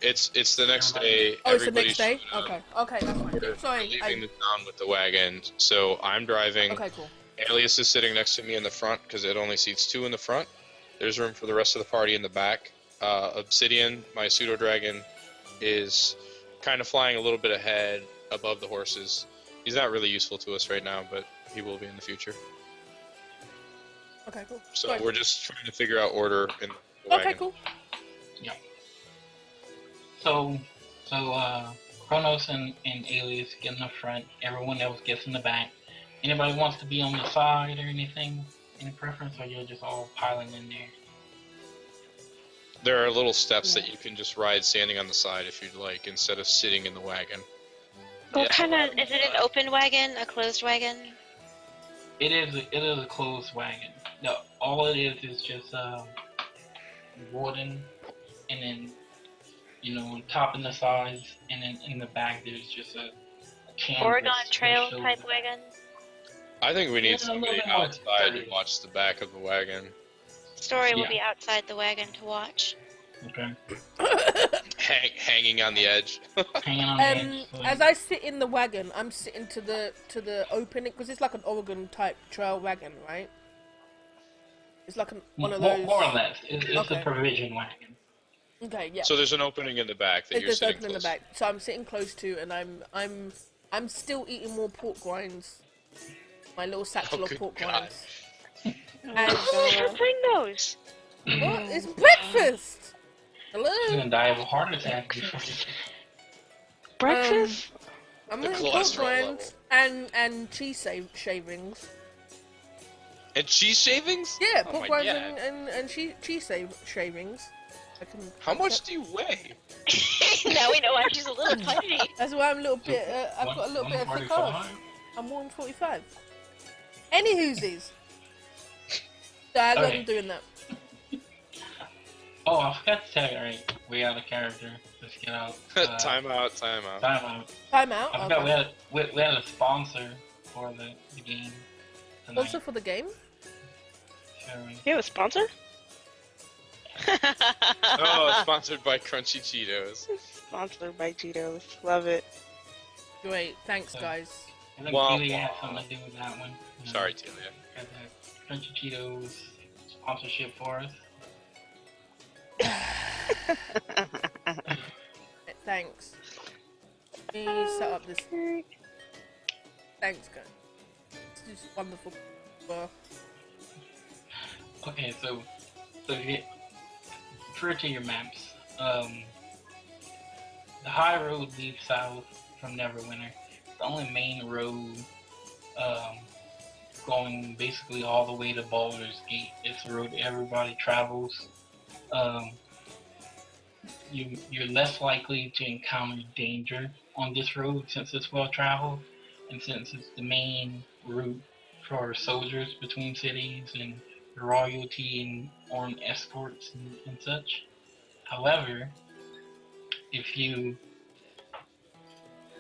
It's the next day. Oh, it's the next day. Okay, that's fine. We're Sorry, leaving the town with the wagon, so I'm driving. Okay, cool. Alias is sitting next to me in the front because it only seats 2 in the front. There's room for the rest of the party in the back. Obsidian, my pseudo dragon, is kind of flying a little bit ahead above the horses. He's not really useful to us right now, but he will be in the future. Okay, cool. So Sorry. we're just trying to figure out order in the wagon. Okay, cool. Yeah. So Kuornos and Alias get in the front. Everyone else gets in the back. Anybody wants to be on the side or anything? Any preference, or you're just all piling in there? There are little steps that you can just ride standing on the side if you'd like, instead of sitting in the wagon. What kind of, is it an open wagon, a closed wagon? It is a closed wagon. No, all it is just wooden, and then on top and the sides, and then in the back there's just a canvas. Oregon Trail type wagon? I think we need somebody outside to watch the back of the wagon. Story will be outside the wagon to watch. Okay. Hanging on the edge. Hanging on the edge. As I sit in the wagon, I'm sitting to the opening, because it's like an Oregon type trail wagon, right? It's like one of those. More or less. It's Okay. a provision wagon. Okay, yeah. So there's an opening in the back that you're There's sitting opening in the close. back, so I'm sitting close to, and I'm still eating more pork rinds my little satchel of good pork God. rinds. Oh, she'll bring those. What? It's breakfast! She's Hello? gonna die of a heart attack before she... Breakfast? I'm The gonna pork cholesterol rinds and cheese shavings. And cheese shavings? Yeah, Oh pork my rinds God. and cheese shavings. I can. How much do you weigh? Now we know why she's a little pudgy. That's why I'm a little bit. I've got a little bit of thick arms. I'm 145. Any whoosies. So I love Okay. doing that. Oh, I forgot to tell you, right? Way out of character. Let's get out. Time out. Time out. Time out. I forgot Okay. we had a sponsor for the game tonight. Also for the game. Shavings. You have a sponsor? Oh, sponsored by Crunchy Cheetos. Sponsored by Cheetos. Love it. Great. Thanks, guys. I think Womp Teelia had womp. something to do with that one. Sorry, Teelia. Got that Crunchy Cheetos sponsorship for us. Thanks. Let me set up this. Thanks, guys. This is wonderful. Well, Okay, so you refer to your maps. The high road leads south from Neverwinter. The only main road going basically all the way to Baldur's Gate. It's the road everybody travels. You're less likely to encounter danger on this road since it's well traveled, and since it's the main route for soldiers between cities and royalty and on escorts and such. However,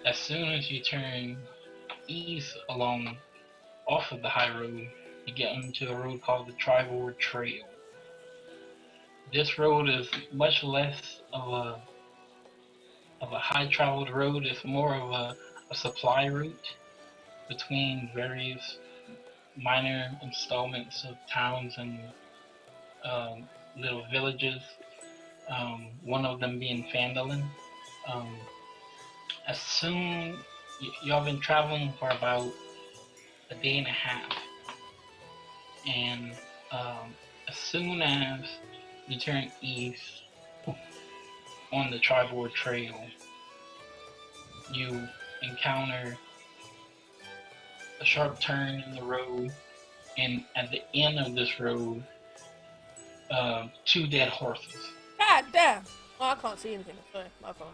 as soon as you turn east off of the high road, you get onto a road called the Tribal Trail. This road is much less of a high traveled road. It's more of a supply route between various minor installments of towns and little villages. One of them being Phandalin. As soon y'all been traveling for about a day and a half, and as soon as you turn east on the Tribal Trail, you encounter a sharp turn in the road, and at the end of this road, 2 dead horses. God damn! Oh, I can't see anything. Sorry, my fault.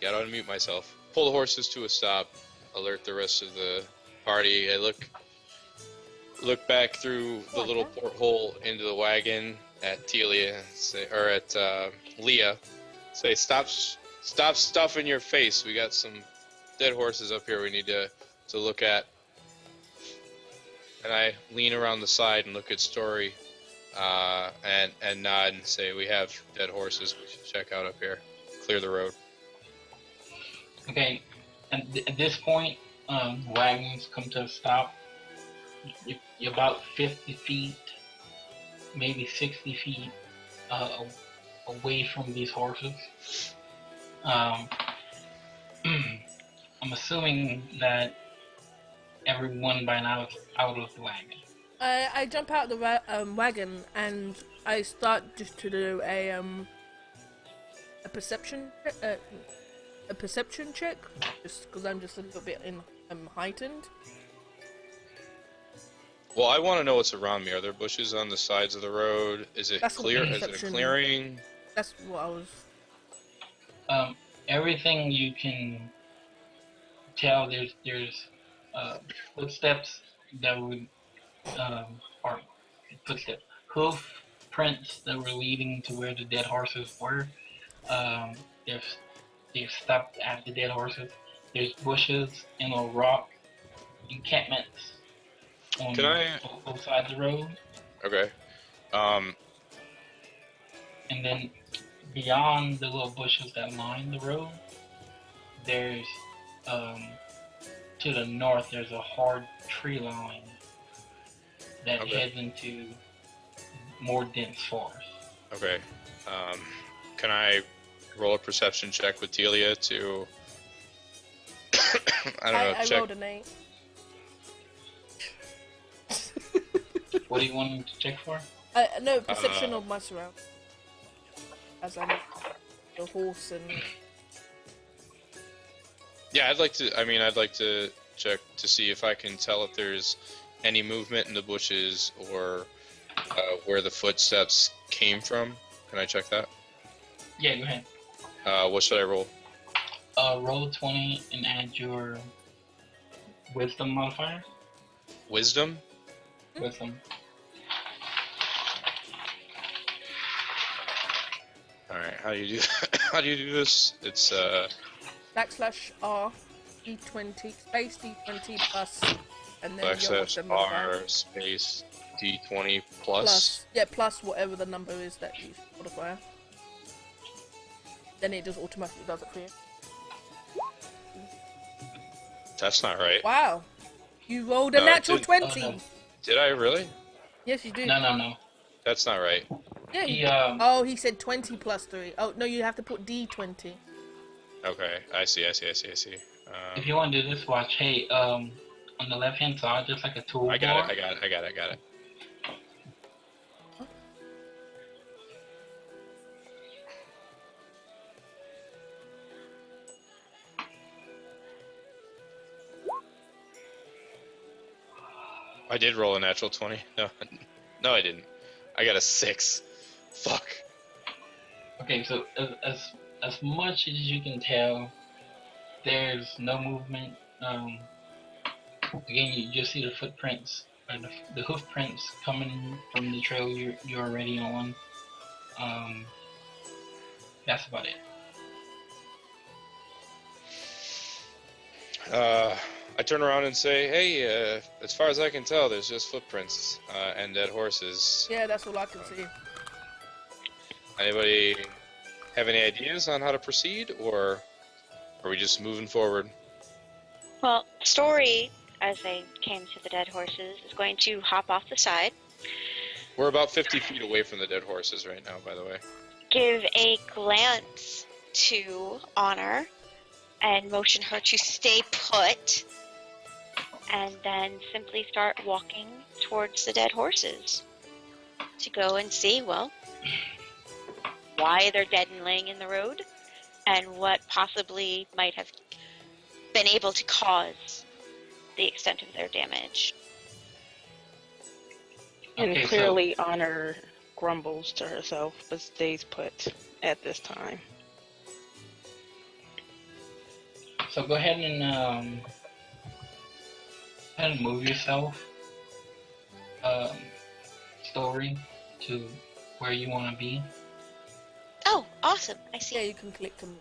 Gotta unmute myself. Pull the horses to a stop. Alert the rest of the party. I look back through the little porthole into the wagon at Teelia, or at Leah. Say, stop stuffing your face. We got some dead horses up here we need to look at. And I lean around the side and look at Story, and nod and say, we have dead horses. We should check out up here. Clear the road. Okay, at this point, wagons come to a stop. You're about 50 feet, maybe 60 feet away from these horses. I'm assuming that everyone by now is out of the wagon. I jump out the wagon and I start just to do a perception check, just because I'm just a little bit heightened. Well, I want to know what's around me. Are there bushes on the sides of the road? Is it That's clear? what Is it a perception- clearing? That's what I was. Everything you can tell, there's footsteps that would or footsteps, hoof prints that were leading to where the dead horses were. They've stopped at the dead horses. There's bushes and a rock encampments on both sides of the road. Okay. And then beyond the little bushes that line the road, there's to the north there's a hard tree line that heads into more dense forest. Okay. Can I roll a perception check with Teelia to I don't know. I Check. rolled an 8. What do you want to check for? No, perception of my surroundings. As I'm the horse and... Yeah, I'd like to check to see if I can tell if there's any movement in the bushes or where the footsteps came from. Can I check that? Yeah, go ahead. What should I roll? Roll 20 and add your wisdom modifier. Wisdom? Wisdom. Alright, how do you do how do you do this? It's /R D20 space D20 plus and then your backslash wisdom modifier. R space D20 Plus plus whatever the number is that you modify. Then it just automatically does it for you. That's not right. Wow. You rolled a No, I natural didn't. 20. Oh, no. Did I really? Yes, you do. No. That's not right. Yeah. He, Oh, he said 20 plus 3. Oh, no, you have to put D20. Okay, I see. if you want to do this, watch. Hey, on the left-hand side, there's like a toolbar. I got it. I did roll a natural 20. No, I didn't. I got a 6. Fuck. Okay, so as much as you can tell, there's no movement. Again, you just see the footprints, or the hoof prints coming from the trail you're already on. That's about it. I turn around and say, hey, as far as I can tell, there's just footprints and dead horses. Yeah, that's all I can see. Anybody have any ideas on how to proceed, or are we just moving forward? Well, Story, as they came to the dead horses, is going to hop off the side, We're about 50 feet away from the dead horses right now, by the way. give a glance to Honor, and motion her to stay put, and then simply start walking towards the dead horses to go and see, well, why they're dead and laying in the road, and what possibly might have been able to cause the extent of their damage. And Okay, clearly Honor grumbles to herself, but stays put at this time. So go ahead and move yourself, Story, to where you want to be. Oh, awesome! I see. Yeah, you can click them.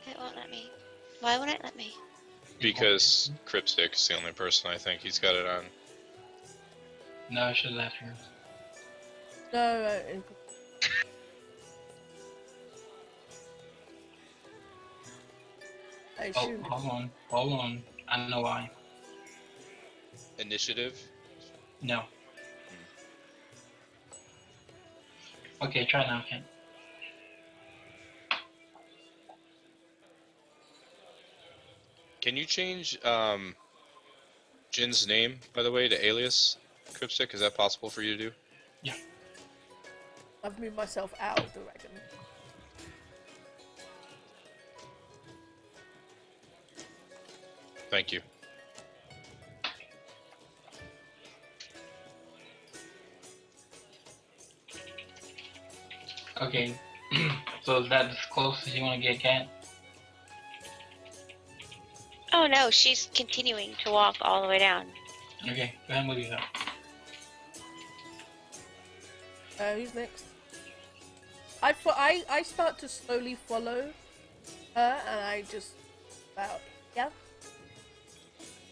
It won't let me. Why won't it let me? Because Cryptstick is the only person I think he's got it on. No, I should have left her. No, I Oh, assume. hold on. I know why. Initiative? No. Okay, try now, Ken. Can you change Jin's name, by the way, to alias Cryptstick? Is that possible for you to do? Yeah. I've moved myself out of the wagon. Thank you. Okay. So is that as close as you want to get, Kat? Oh no, she's continuing to walk all the way down. Okay, go ahead and move yourself. Who's next? I start to slowly follow her, and I just about yeah.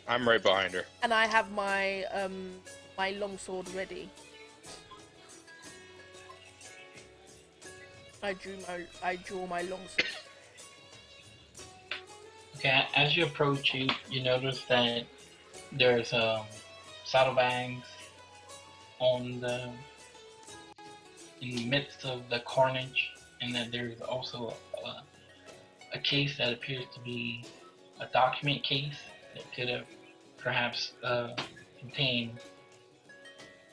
I'm right behind her. And I have my my longsword ready. I draw my longsword. Okay, as you approach, you notice that there's saddlebags in the midst of the carnage, and that there's also a case that appears to be a document case that could have perhaps contained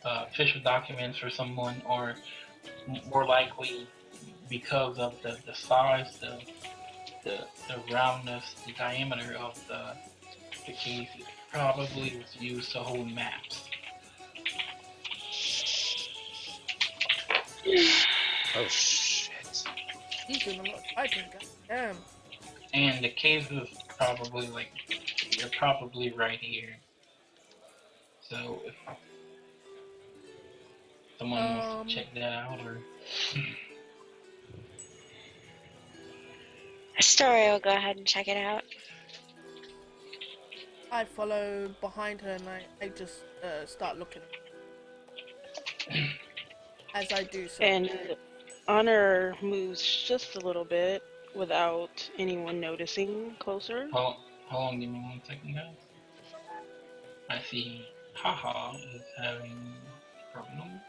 official documents for someone, or more likely because of the size, the roundness, the diameter of the case, it probably was used to hold maps. Oh shit. He's doing a lot of typing, goddamn. And the case is probably you're probably right here. So if someone wants to check that out, or Story will go ahead and check it out. I follow behind her and I just start looking. As I do so. And Honor moves just a little bit without anyone noticing closer. hold on, give me 1 second, guys. I see Haha is having a problem.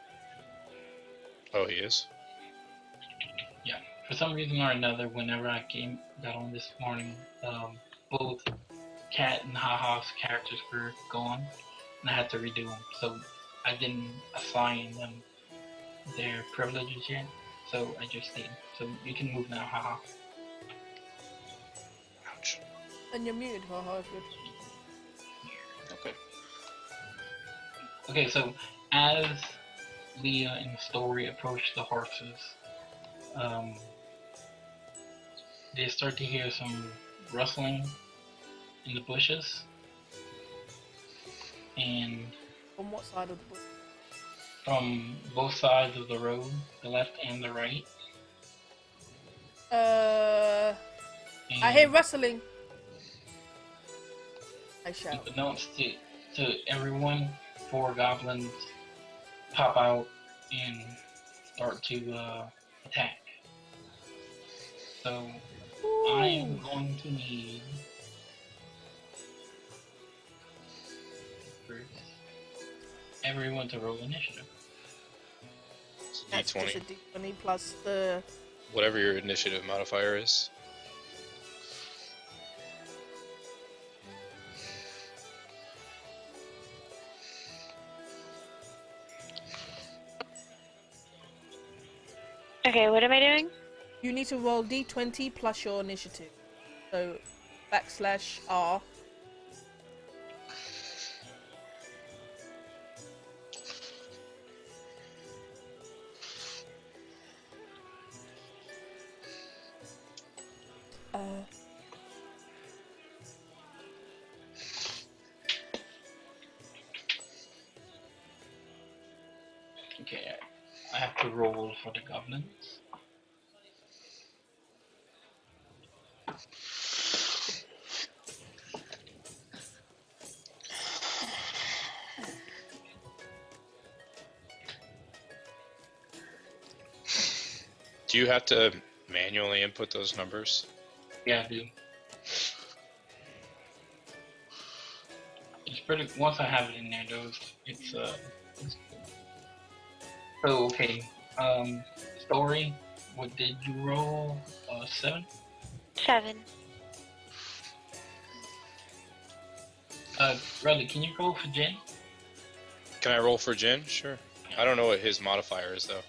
Oh, he is? Yeah, for some reason or another, whenever I got on this morning, both Cat and Haha's characters were gone, and I had to redo them. So I didn't assign them their privileges yet, so I just did. So you can move now, Haha. Ouch. And you're muted, haha, good. Okay. Okay, so as Leah and the story approach the horses, they start to hear some rustling in the bushes, and On what side of the book? from both sides of the road, the left and the right. I And hear rustling. I shout. announce to everyone, 4 goblins pop out and start to attack. So I am going to need first everyone to roll initiative. It's a That's just a D20. D20 plus the... Whatever your initiative modifier is. Okay, what am I doing? You need to roll D20 plus your initiative. So, /R. Okay, I have to roll for the goblins. Do you have to manually input those numbers? Yeah, I do. It's pretty. Once I have it in there, though, it's good. So okay, story. What did you roll? 7. 7. Ruddley, can you roll for Jen? Can I roll for Jin? Sure. I don't know what his modifier is, though.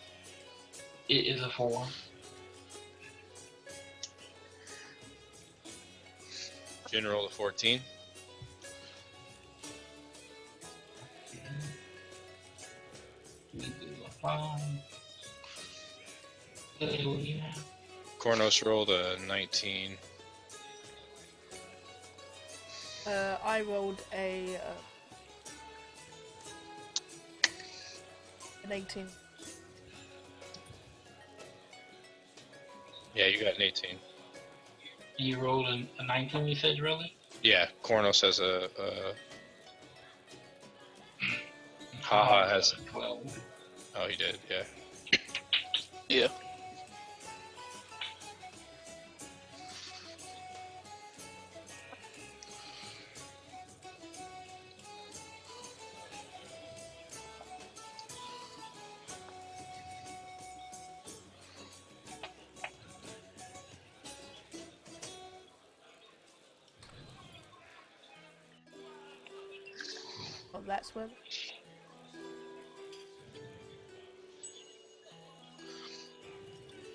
It is a 4. Jin rolled a 14. We do a 5. Teelia, what do you have? Kuornos rolled a 19. I rolled an 18. Yeah, you got an 18. You rolled a 19, you said, really? Yeah, Kuornos has a Haha has... 12. Oh, he did, yeah. Yeah. that's where.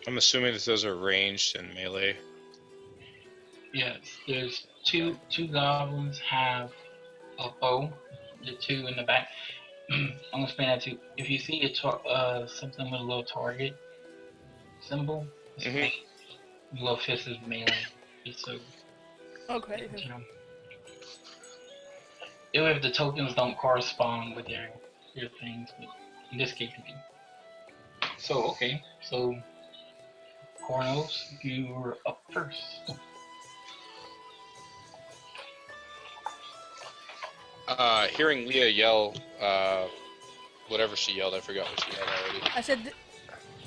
I'm assuming that those are ranged and melee. Yes, there's two goblins have a bow. The two in the back. I'm gonna explain that too. If you see something with a little target symbol, it's Mhm. the little fist is melee. Just so Okay. you know. Even if the tokens don't correspond with their things, but in this case they do. So okay, so Kuornos, you're up first. Hearing Leah yell, whatever she yelled, I forgot what she yelled already. I said,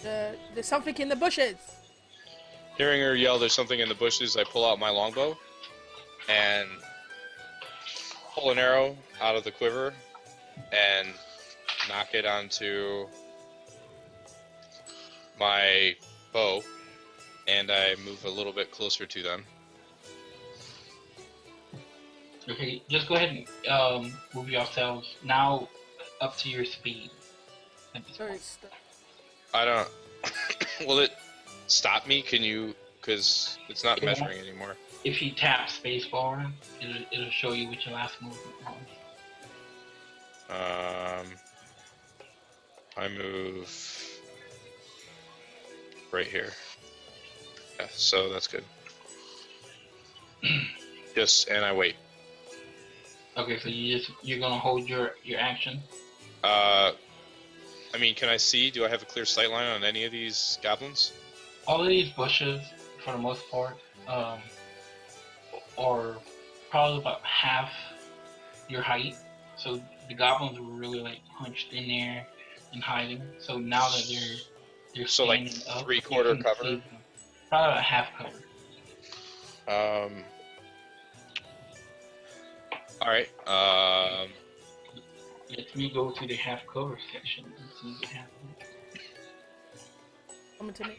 there's something in the bushes. Hearing her yell, "There's something in the bushes," I pull out my longbow and pull an arrow out of the quiver and knock it onto my bow, and I move a little bit closer to them. Okay, just go ahead and move yourselves now up to your speed. Sorry, I don't. Will it stop me? Can you? Because it's not Yeah. measuring anymore. If you tap spacebar, it'll show you what your last movement was. I move right here. Yeah, so that's good. And I wait. Okay, so you're gonna hold your action. I mean, can I see? Do I have a clear sight line on any of these goblins? All of these bushes, for the most part, are probably about half your height. So the goblins were really like hunched in there and hiding. So now that they're So, like, standing up, three-quarter you can cover? see them. Probably about half cover. All right. Let me go to the half cover section and see what happens. coming to me.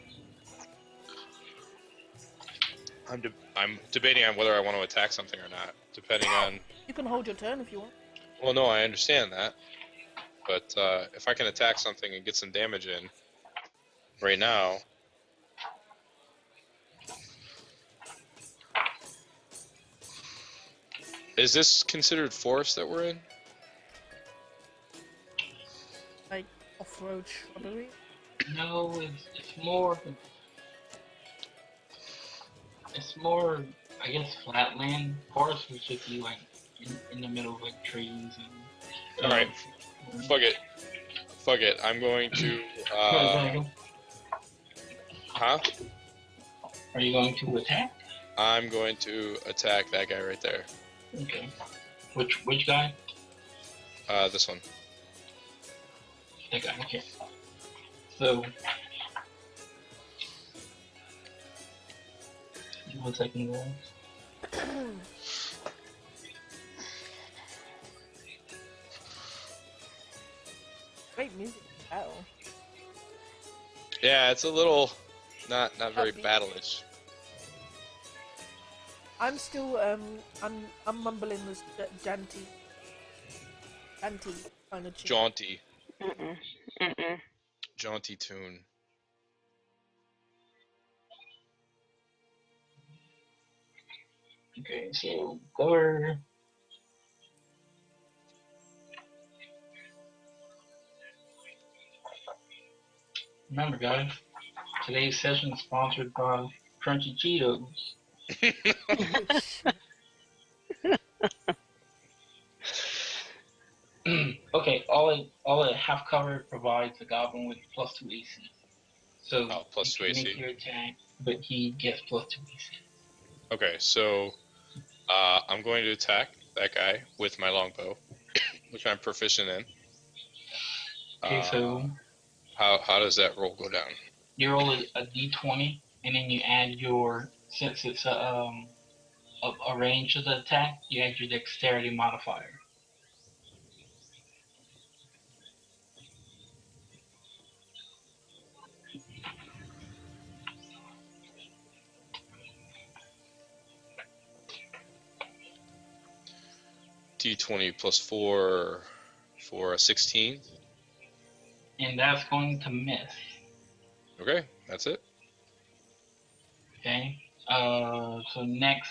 I'm debating on whether I want to attack something or not, depending on. You can hold your turn if you want. Well, no, I understand that, but if I can attack something and get some damage in right now. Is this considered forest that we're in? Like off-road shrubbery. No, it's more. It's more, I guess, flatland. Forest would just be like in the middle of like trees and. Alright. Fuck it. I'm going to. Huh? Are you going to attack? I'm going to attack that guy right there. Okay. Which guy? This one. That guy. Okay. So. 1 second, guys. Great music. Battle. Yeah, it's a little not very Upbeat. battle-ish. I'm still I'm mumbling this janty kind of tune. Jaunty. Mm-mm. Jaunty tune. Okay, so cover. Remember, guys, today's session is sponsored by Crunchy Cheetos. Okay, all a half cover provides the goblin with +2 AC. So plus you 2 can make AC. your attack, but he gets +2 AC. Okay, so I'm going to attack that guy with my longbow, which I'm proficient in. Okay, so how does that roll go down? you roll a d20, and then you add your, since it's a range of the attack, you add your dexterity modifier. D20 plus 4. for a 16. And that's going to miss. Okay, that's it. Okay. So next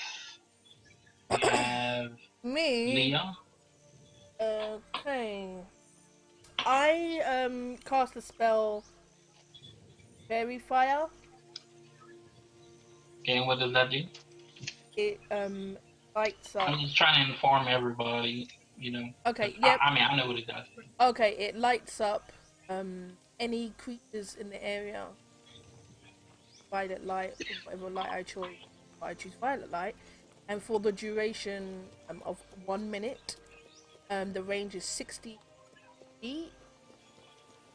we have Me? Leah. Okay. I cast a spell Fairy Fire. Okay, and what does that do? It lights up. I'm just trying to inform everybody, you know. Okay, yep. I mean, I know what it does. But... Okay, it lights up any creatures in the area. Violet light, whatever light I choose. I choose violet light, and for the duration of 1 minute, the range is 60 feet.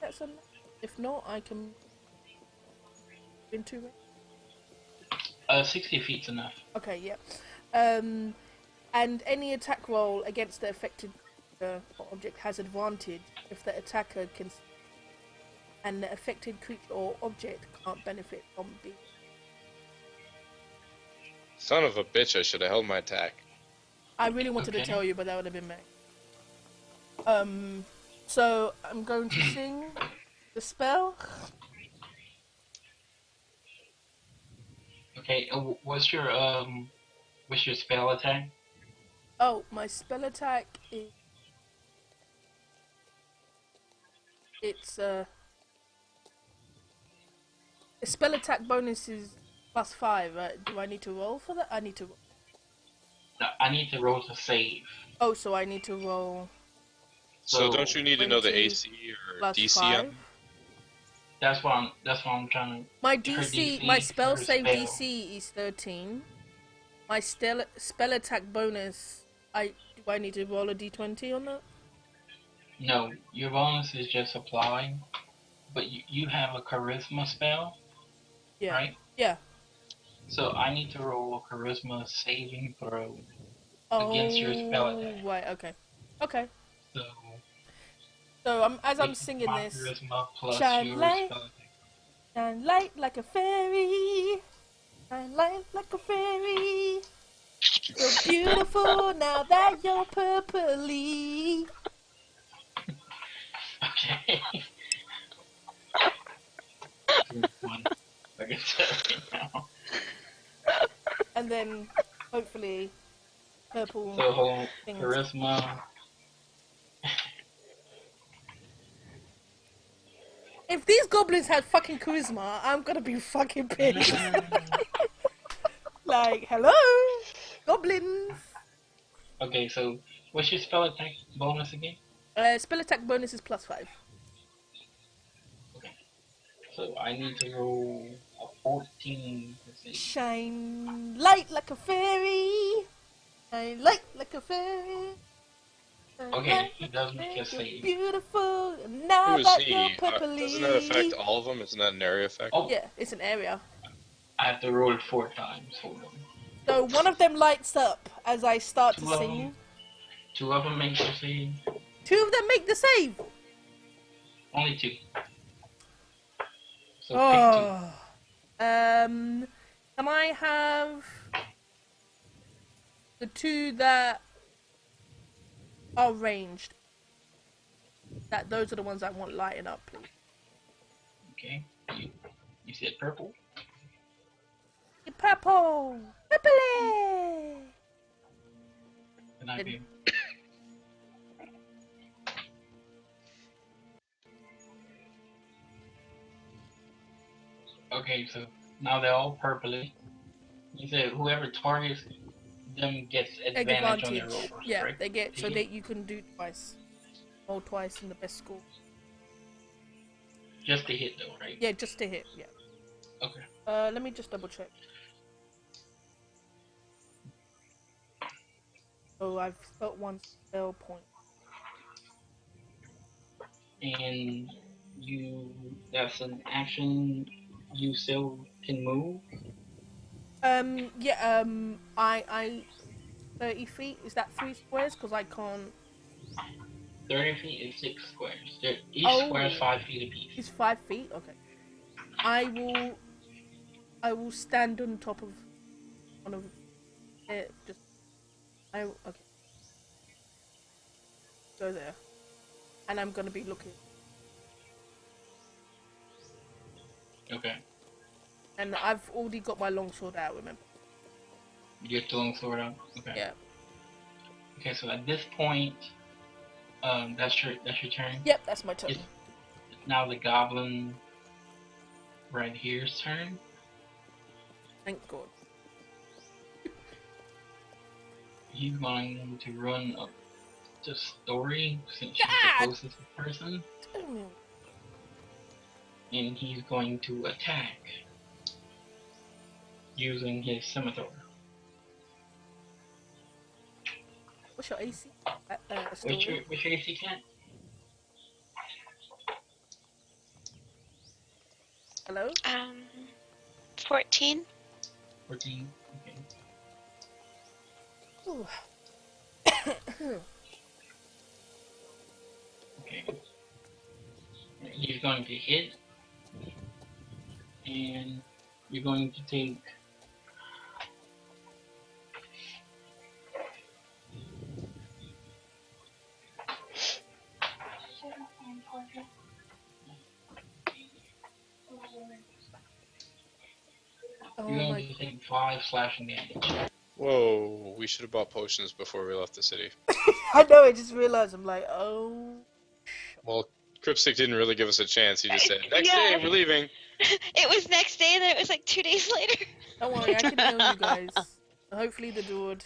That's enough. If not, I can into it. 60 feet's enough. Okay, yeah. And any attack roll against the affected object has advantage if the attacker can, and the affected creature or object can't benefit from being. Son of a bitch! I should have held my attack. I really wanted to tell you, but that would have been me. So I'm going to sing the spell. Okay, what's your spell attack? Oh, my spell attack is. It's the spell attack bonus is +5, right? Do I need to roll for that? I need to. No, I need to roll to save. Oh, so I need to roll. So don't you need to know the 20 AC or DC +5. on? That's what I'm trying to. My her DC, DC, my spell her save spell. DC is 13. My spell attack bonus, do I need to roll a d20 on that? No, your bonus is just applying, but you have a charisma spell, Yeah. right? Yeah. So I need to roll a charisma saving throw Oh, against your spell attack. right. Okay. Okay. So So as I'm it's singing my this, charisma plus shine your light. spell attack. shine light like a fairy, shine light like a fairy. You're beautiful now that you're purpley. Okay. One. I can tell right now. And then hopefully purple. So hold things. charisma. If these goblins had fucking charisma, I'm gonna be fucking pissed. Like, hello, goblins. Okay, so what's your spell attack bonus again? Spell attack bonus is +5. So I need to roll a 14 to save. Shine light like a fairy. Shine light like a fairy. Shine Okay, light he does like make a you're save. beautiful. Now Who is that he? you're purpley. Doesn't that affect all of them? Isn't that an area effect? Oh, Yeah, it's an area. I have to roll it 4 times. Hold on. So one of them lights up as I start to Two of sing. them. 2 of them make the save. 2 of them make the save. Only 2. So Oh. Can I have the 2 that are ranged? Those are the ones I want lighting up, please. pick 2. Okay. You said purple? Purple! Purple! Can I be? Okay, so now they're all purpley. You said whoever targets them gets advantage on their rolls, Yeah, right? they get, so that you can do twice. Roll twice in the best score. Just to hit though, right? Yeah, just to hit, yeah. Okay. Let me just double check. Oh, I've got 1 spell point. And that's an action you still can move? Yeah, I 30 feet, is that 3 squares? Because I can't... 30 feet is 6 squares. Each Oh. square is 5 feet apiece. It's 5 feet? Okay. I will stand on top of one of it, okay. Go there. and I'm gonna be looking. Okay. And I've already got my longsword out. Remember? You get the long sword out. Okay. Yeah. Okay. So at this point, that's your turn. Yep, that's my turn. It's now the goblin right here's turn. Thank God. He's going to run up to Story since she's God! the closest person, and he's going to attack using his scimitar. What's your AC? Which your AC can't? Hello? 14. 14. Okay. Ooh. Okay. He's going to hit, and you're going to take Oh you're going my. to take 5 slashing damage. Whoa, we should have bought potions before we left the city. I know, I just realized. I'm like, oh. Well, Cryptstick didn't really give us a chance. He just said, next Yeah. day, we're leaving. It was next day, and then it was like 2 days later. Don't worry, I can heal you guys. Hopefully the Druid.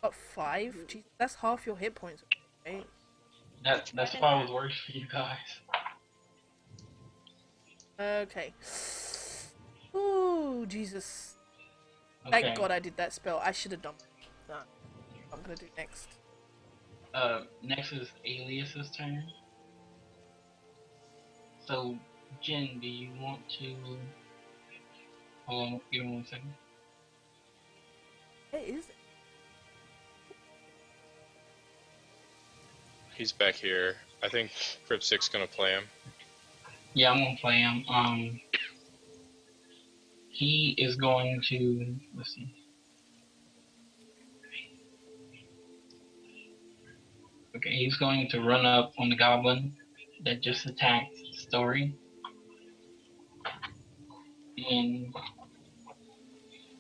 Got 5? Jeez, that's half your hit points. Right? That's why it was worse for you guys. Okay. Ooh, Jesus. Okay. Thank God I did that spell. I should have done that. I'm gonna do next. Next is Alias's turn. So, Jen, do you want to... Hold on, give me 1 second. Hey, is it? He's back here. I think Cryptstick's gonna play him. Yeah, I'm gonna play him. He is going to... Let's see. Okay, he's going to run up on the goblin that just attacked Story. And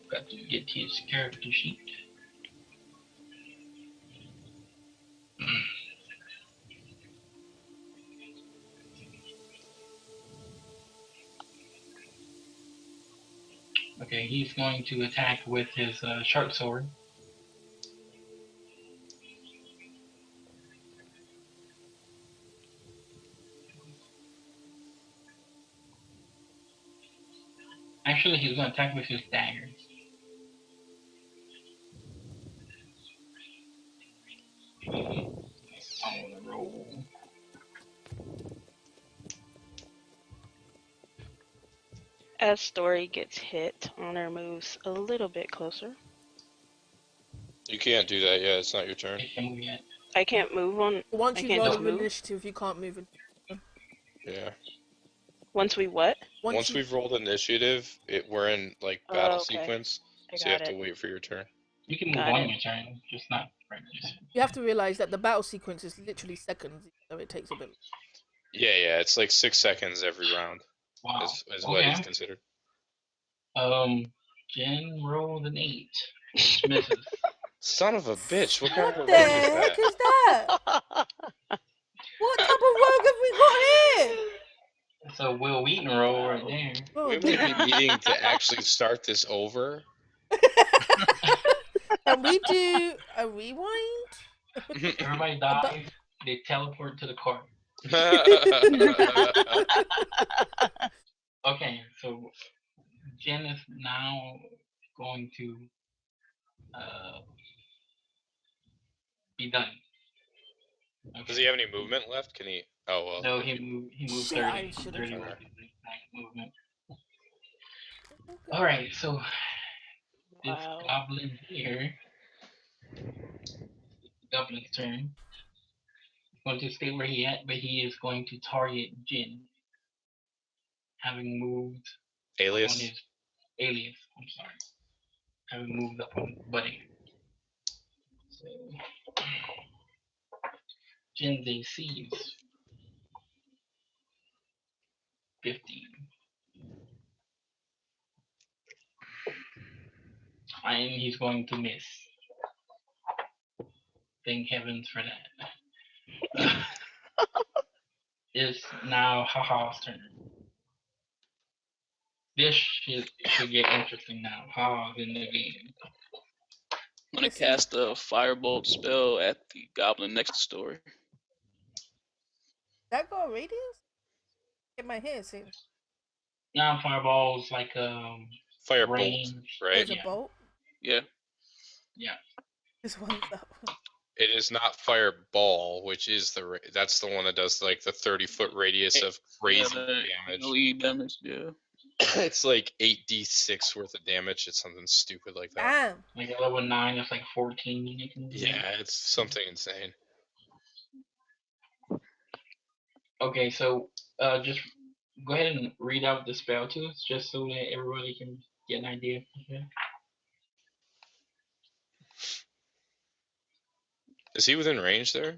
got to get his character sheet. Okay, he's going to attack with his sharp sword. Actually, he's going to attack with his dagger. I'm going to roll. As Story gets hit, Honor moves a little bit closer. You can't do that yet. It's not your turn. I can't move yet. I can't move on. Once I you can't roll just with move? initiative, you can't move it. Yeah. Once we what? Once we've rolled initiative, we're in like battle okay. sequence, I so you got have it. to wait for your turn. You can move Got on it. your turn, just not right this. You have to realize that the battle sequence is literally seconds, so it takes a bit. Yeah, it's like 6 seconds every round. Wow. Is what Okay. he's considered. Jen rolled an 8. Which misses. Son of a bitch! What kind What of the range is heck that? is that? What type of rogue have we got here? It's a Will Wheaton roll right there. Oh, We might be needing to actually start this over. Can we do a rewind? Everybody dies, they teleport to the cart. Okay, so Jen is now going to be done. Okay. Does he have any movement left? Can he? Oh well. No, he moved Shit, I 30. should've 30 done was that. his exact movement. Alright, so this Wow. goblin here, goblin's turn. He's going to stay where he at, but he is going to target Jin, having moved on Alias. his alias. I'm sorry, having moved up on Buddy. So Jinze sees 15. And he's going to miss. Thank heavens for that. It's now Haha's turn. This should get interesting now. Haha's in the game. I'm gonna cast a firebolt spell at the goblin next to Story. That got a radius? Get my hand seen. Now fireball's like Firebolt, range. right? There's Yeah. a bolt. Yeah. This one's that one. It is not fireball, which is that's the one that does like the 30-foot radius of crazy damage. AoE damage, yeah. It's like 8d6 worth of damage. It's something stupid like that. Damn. Like a level 9, it's like 14 you can do. Yeah, it's something insane. Okay, so just go ahead and read out the spell to us, just so that everybody can get an idea. Okay. Is he within range there?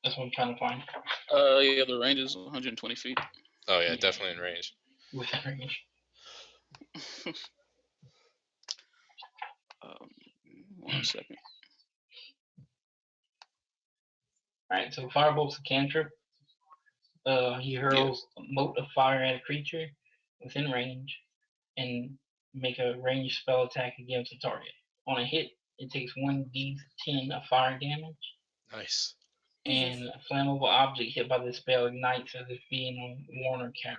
That's what I'm trying to find. Yeah, the range is 120 feet. Oh yeah, definitely in range. Within range. 1 second. Alright, so Firebolt's a cantrip. He hurls a mote of fire at a creature within range and make a ranged spell attack against a target. On a hit, it takes 1d10 of fire damage. Nice. And a flammable object hit by the spell ignites as if being on worn or carried.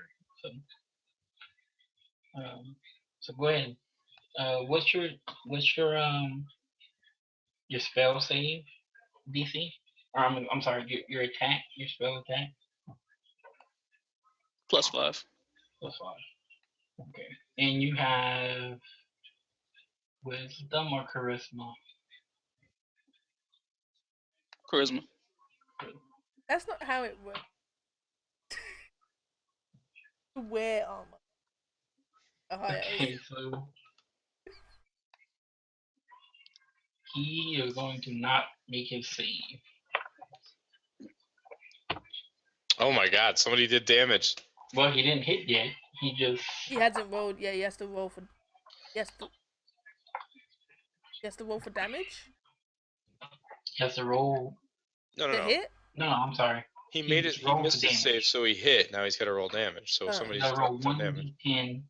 So go ahead. What's your spell save DC? Or I'm sorry, your attack, your spell attack. +5. +5. Okay. And you have wisdom or charisma? Charisma. That's not how it works. Wear armor. Okay, so he is going to not make his save. Oh my god, somebody did damage. Well, he didn't hit yet. He hasn't rolled. Yeah, he has to roll for. He has to roll for damage. He has to roll. No. Hit? No, I'm sorry. He missed his save, so he hit. Now he's got to roll damage. So somebody's roll done damage. 1d10.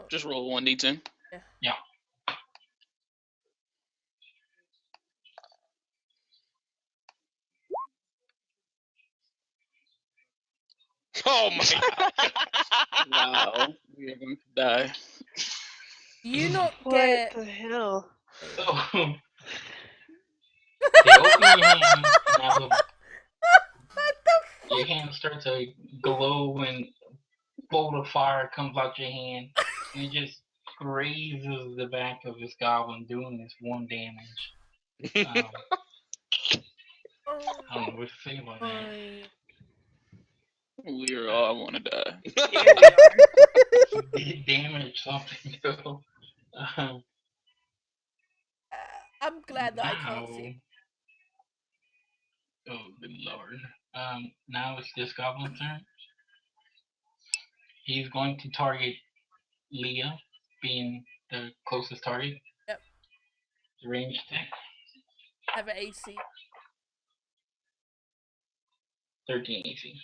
Just roll 1d10. Yeah. Oh my god. Wow. We are going to die. You not What get. the hell? So, they open your hand, and your hand starts to glow, and a bolt of fire comes out your hand, and it just grazes the back of this goblin, doing this 1 damage. I don't know what to say about that. We are all want to die. He did damage something though. I'm glad that I can't see. Oh, good lord. Now it's this goblin's turn. He's going to target Leah, being the closest target. Yep. The range attack. Have an AC. 13 AC.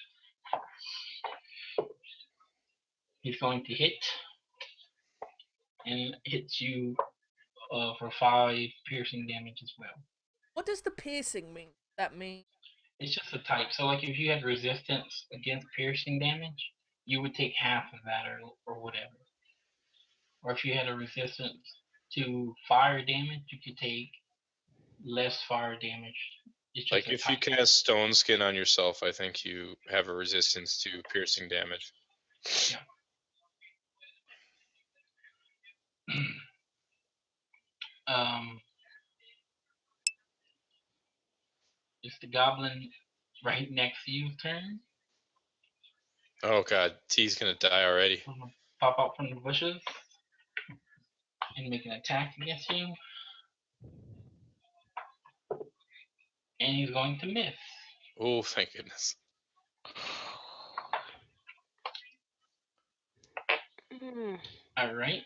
He's going to hit. And hits you for 5 piercing damage as well. What does the piercing mean? That mean? It's just a type. So like if you had resistance against piercing damage, you would take half of that or whatever. Or if you had a resistance to fire damage, you could take less fire damage. It's just like if you cast Stone Skin on yourself, I think you have a resistance to piercing damage. Yeah. It's the goblin right next to you's turn. Oh god, T's gonna die already. I'm gonna pop out from the bushes and make an attack against you. And he's going to miss. Oh, thank goodness. Alright.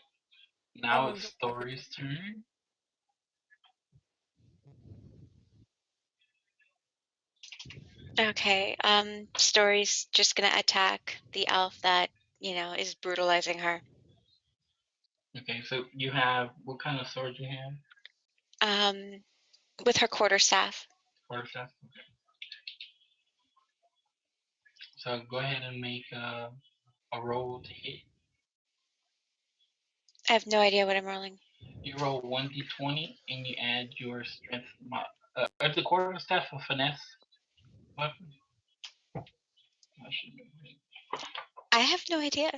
Now Haven't it's got Story's turn. Okay, Story's just gonna attack the elf that, is brutalizing her. Okay, so you have, what kind of sword do you have? With her quarterstaff. Quarterstaff? Okay. So go ahead and make a roll to hit. I have no idea what I'm rolling. You roll 1d20 and you add your strength. Is the quarterstaff a finesse weapon? I should know. I have no idea.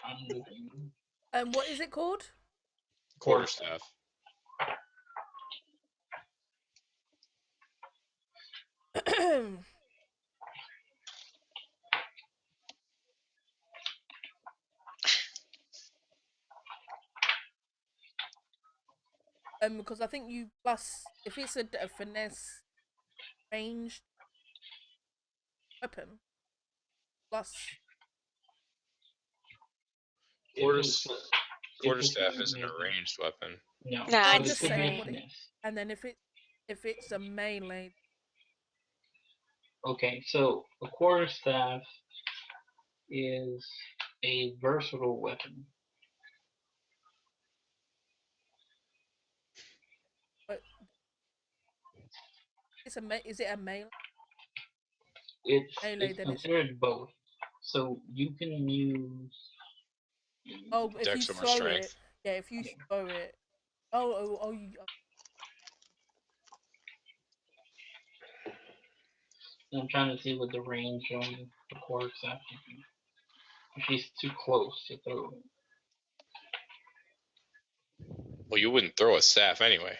I'm looking. What is it called? Quarterstaff. Because I think you plus if it's a finesse ranged weapon plus. Quarterstaff isn't a ranged weapon. No, No, I'm but just it could be saying a what it. finesse. And then if it's a melee. Okay, so a quarterstaff is a versatile weapon. But is it a melee? It's Melee, then it's considered both. So you can use. oh if you Dex or more throw it, strength. yeah, if you throw it. You. I'm trying to see what the range on the quarterstaff would be. If she's too close to throw it. Well, you wouldn't throw a staff anyway.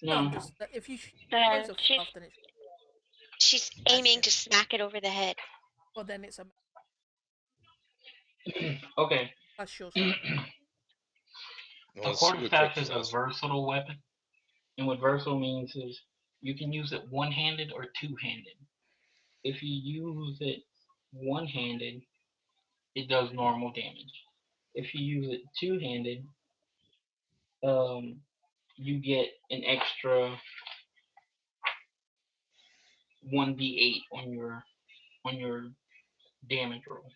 No, I'm No. just if you No, throws a stuff, then it's she's aiming to smack it over the head. well then it's a Okay. plus your Well, A let's see what quarterstaff Crypt is a says. versatile weapon. And what versatile means is you can use it one-handed or two-handed. If you use it one-handed, it does normal damage. If you use it two-handed, you get an extra 1d8 on your damage roll.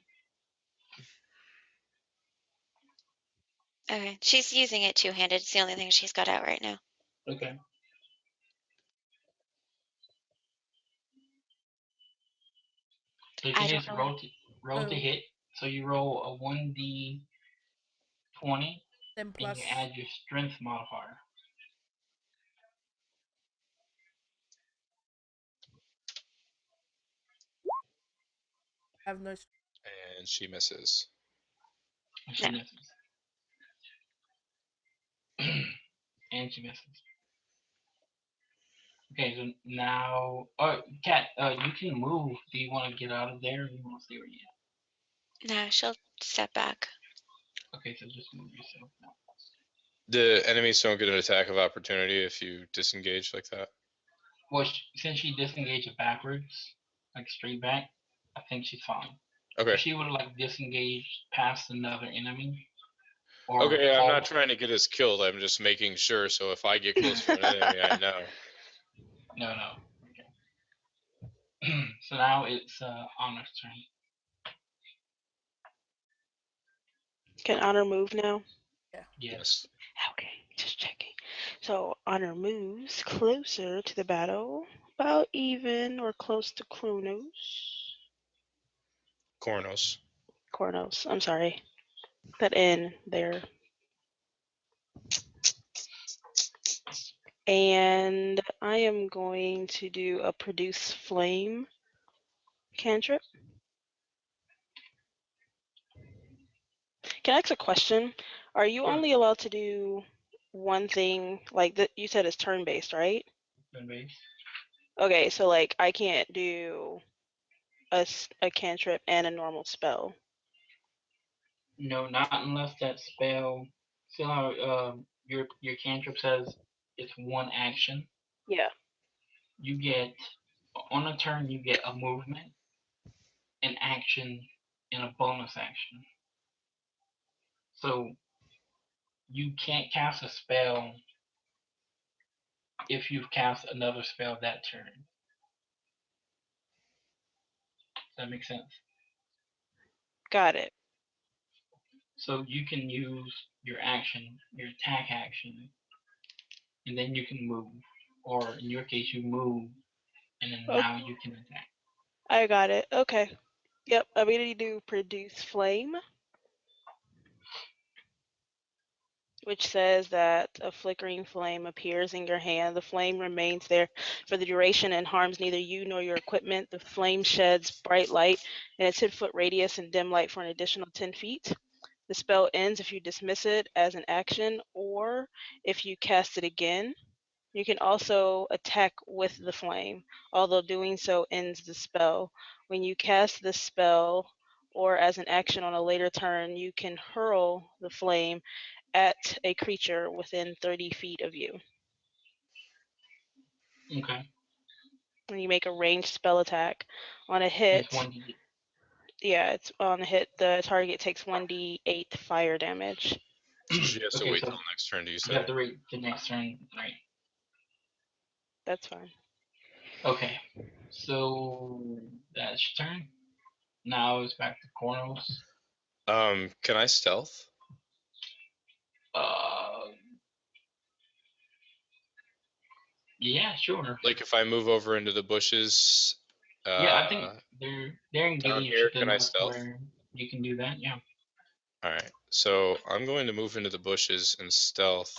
Okay, she's using it two-handed. It's the only thing she's got out right now. Okay. So you I can don't just know. roll to hit. So you roll a 1d20, then and plus you add your strength modifier. have no. And she misses. And she misses. And she misses. Okay, so now, Kat, you can move. Do you want to get out of there, or do you want to stay where you are? No, she'll step back. Okay, so just move yourself now. The enemies don't get an attack of opportunity if you disengage like that. Well, since she disengaged it backwards, like straight back, I think she's fine. Okay. If she would like disengage past another enemy. Or Okay, I'm fall, not trying to get us killed. I'm just making sure. So if I get close to an enemy, I know. No. Okay. So now it's Honor's turn. Can Honor move now? Yes. Okay, just checking. So Honor moves closer to the battle, about even or close to Kuornos. Kuornos, I'm sorry. That N there. And I am going to do a produce flame cantrip. Can I ask a question? Are you only allowed to do one thing? Like you said, it's turn-based, right? Turn-based. Okay, so like I can't do a cantrip and a normal spell. No, not unless that spell. See how your cantrip says it's one action. Yeah. You get on a turn. You get a movement, an action, and a bonus action. So you can't cast a spell if you've cast another spell that turn. Does that make sense? Got it. So you can use your action, your attack action, and then you can move. Or in your case, you move, and then now you can attack. I got it. Okay. Yep. Ability to produce flame, which says that a flickering flame appears in your hand. The flame remains there for the duration and harms neither you nor your equipment. The flame sheds bright light in a 10-foot radius and dim light for an additional 10 feet. The spell ends if you dismiss it as an action or if you cast it again. You can also attack with the flame, although doing so ends the spell. When you cast the spell or as an action on a later turn, you can hurl the flame at a creature within 30 feet of you. Okay. When you make a ranged spell attack on a hit, It's 1d8. yeah, it's on a hit, the target takes 1d8 fire damage. So she has to Okay, wait so till next turn. Do you You say? have to wait the next turn, right? That's fine. Okay. So that's your turn. Now it's back to Kuornos. Can I stealth? Yeah, sure. Like if I move over into the bushes. Yeah, I think they're engaged here, can I enough stealth? where you can do that. Yeah. All right. So I'm going to move into the bushes and stealth.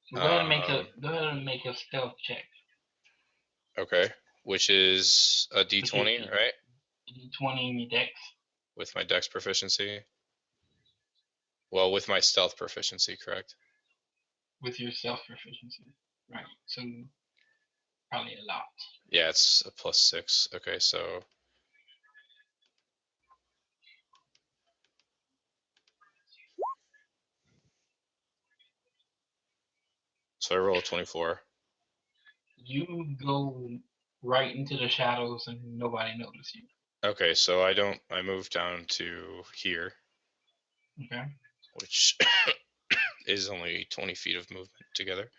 So go ahead and make a stealth check. Okay. Which is a D20, D20. right? D20 in your dex. With my dex proficiency. Well, with my stealth proficiency, correct? With your stealth proficiency. Right. So probably a lot. Yeah, it's a +6. Okay, so I roll a 24. You go right into the shadows and nobody notices you. Okay, so I move down to here. Okay. Which is only 20 feet of movement together.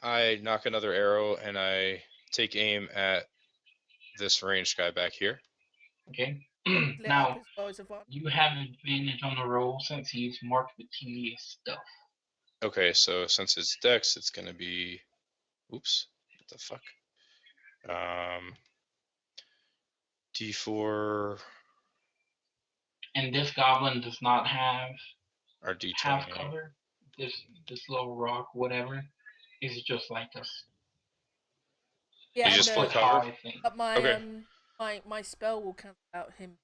I knock another arrow and I take aim at this ranged guy back here. Okay. Lift Now up his bows of honor. you have advantage on the roll since he's marked with Teelia stuff. Okay, so since it's dex, it's gonna be, oops, what the fuck? D4 And this goblin does not have or D20. half cover. This little rock, whatever, is just like us. Yeah, He's just and, full cover? I think. but my Okay. my spell will cancel out him.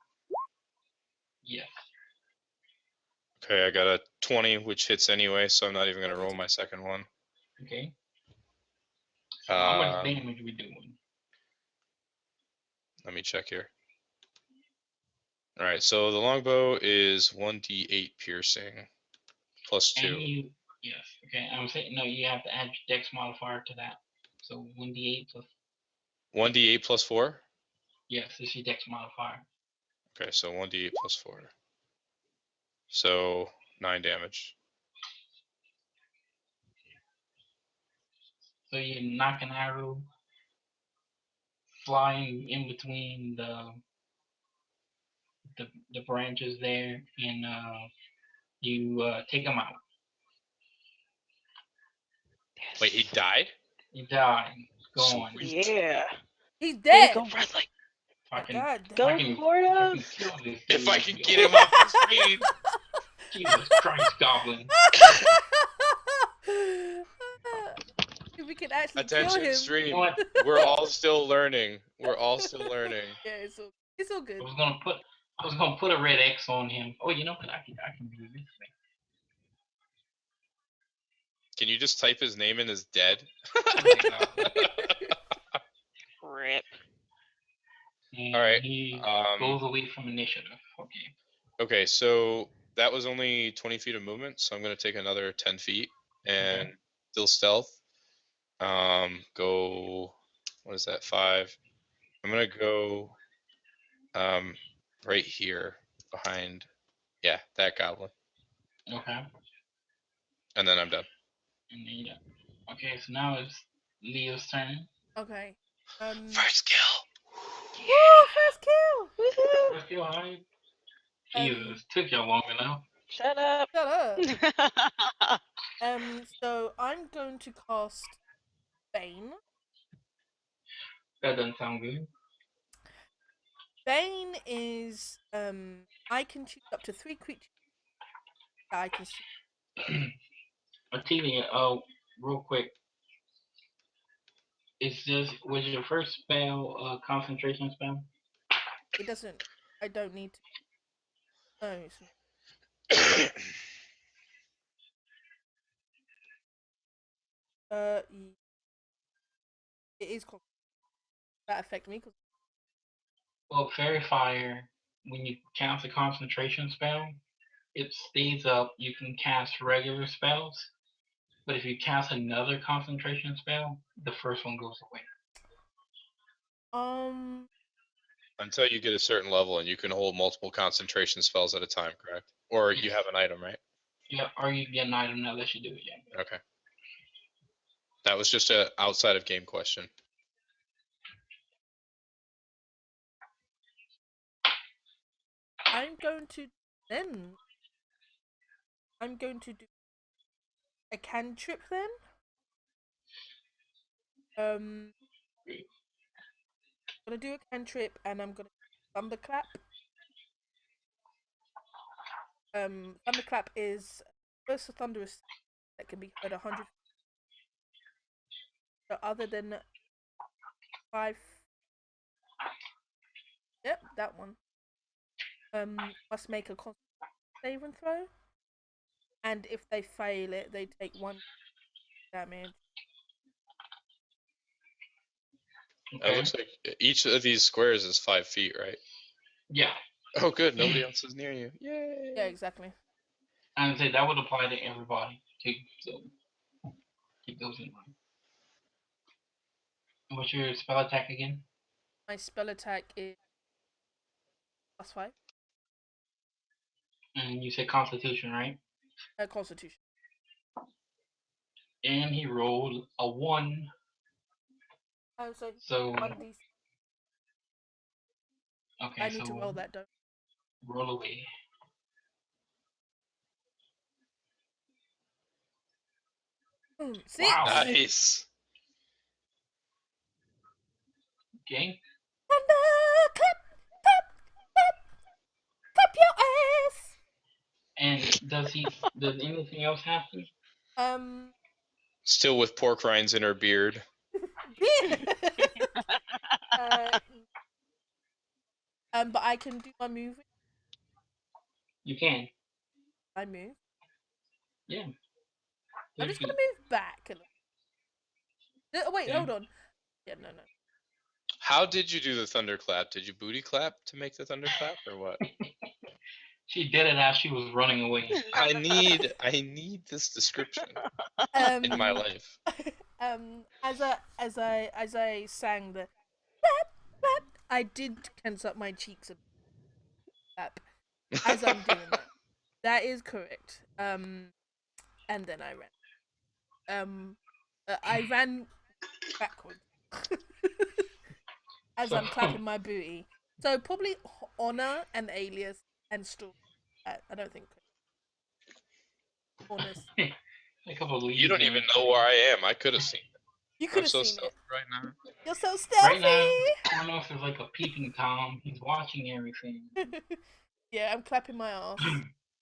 Yes. Okay, I got a 20, which hits anyway, so I'm not even gonna roll my second one. Okay. So how much damage we doing? Let me check here. All right, so the longbow is 1d8 piercing plus 2. And you, yes. Okay, I'm saying no. You have to add your dex modifier to that. So 1d8 plus. 1d8 plus 4. Yes, this is your dex modifier. Okay, so 1d8 plus 4. So 9 damage. So you knock an arrow flying in between the branches there, and you take him out. Yes. Wait, he died? He died. Gone. Sweet. Yeah. He's There you dead. go, Ruddley. If I can, God, if Go, I can Kuornos. kill this If dude, I can get him off the screen. Jesus Christ, Goblin. If we can actually Attention kill him. stream. You know what? We're all still learning. We're all still learning. Yeah, it's all good. I was gonna put a red X on him. Oh, you know what? I can do this thing. Can you just type his name in as dead? Rip. And Alright, he goes away from initiative. Okay. Okay, so that was only 20 feet of movement, so I'm going to take another 10 feet and still stealth. Go, what is that, 5? I'm going to go right here behind, yeah, that goblin. Okay. And then I'm done. And then, yeah. Okay, so now it's Leo's turn. Okay. First kill! Woo! First kill! Woohoo! First kill, alright. Um, Jesus, took y'all long enough. Shut up. Shut up. So I'm going to cast Bane. That doesn't sound good. Bane is I can choose up to 3 creatures that I can see. Teelia, real quick. Was your first spell a concentration spell? It doesn't. I don't need to. No, it's not. It is called. That affect me because Well, Fairy Fire, when you cast a concentration spell, it stays up. You can cast regular spells, but if you cast another concentration spell, the first one goes away. Until you get a certain level and you can hold multiple concentration spells at a time, correct? Or you have an item, right? Yeah, or you get an item that lets you do it, yeah. Okay. That was just a outside of game question. I'm going to do a cantrip then. I'm gonna do a cantrip and I'm gonna thunderclap. Thunderclap is first a thunderous that can be heard 100. So other than 5. Yep, that one. Must make a constant saving throw, and if they fail it, they take 1 damage. Okay. It looks like each of these squares is 5 feet, right? Yeah. Oh, good. Nobody else is near you. Yay! Yeah, exactly. And say that would apply to everybody too. So keep those in mind. What's your spell attack again? My spell attack is +5. And you said Constitution, right? Constitution. And he rolled a 1. Oh, So 1d. okay, I need so to roll that, don't. roll away. Boom. 6. Wow. Nice. Okay. Clap, clap, clap, clap your ass. And does anything else happen? Still with pork rinds in her beard. But I can do my move. You can. I move. Yeah. I'm just gonna move back. Oh, wait, Okay. hold on. Yeah, no. How did you do the thunderclap? Did you booty clap to make the thunderclap, or what? She did it as she was running away. I need this description in my life. As I sang the I did tense up my cheeks a bit as I'm doing that. That is correct. And then I ran. I ran backwards as I'm clapping my booty. So probably honor and alias and story. I don't think. Honest. A couple of leaves You don't there. even know where I am. I could have seen it. You could I'm have so seen stealthy it. right now. You're so stealthy. Right now, Kuornos is like a peeping Tom. He's watching everything. Yeah, I'm clapping my ass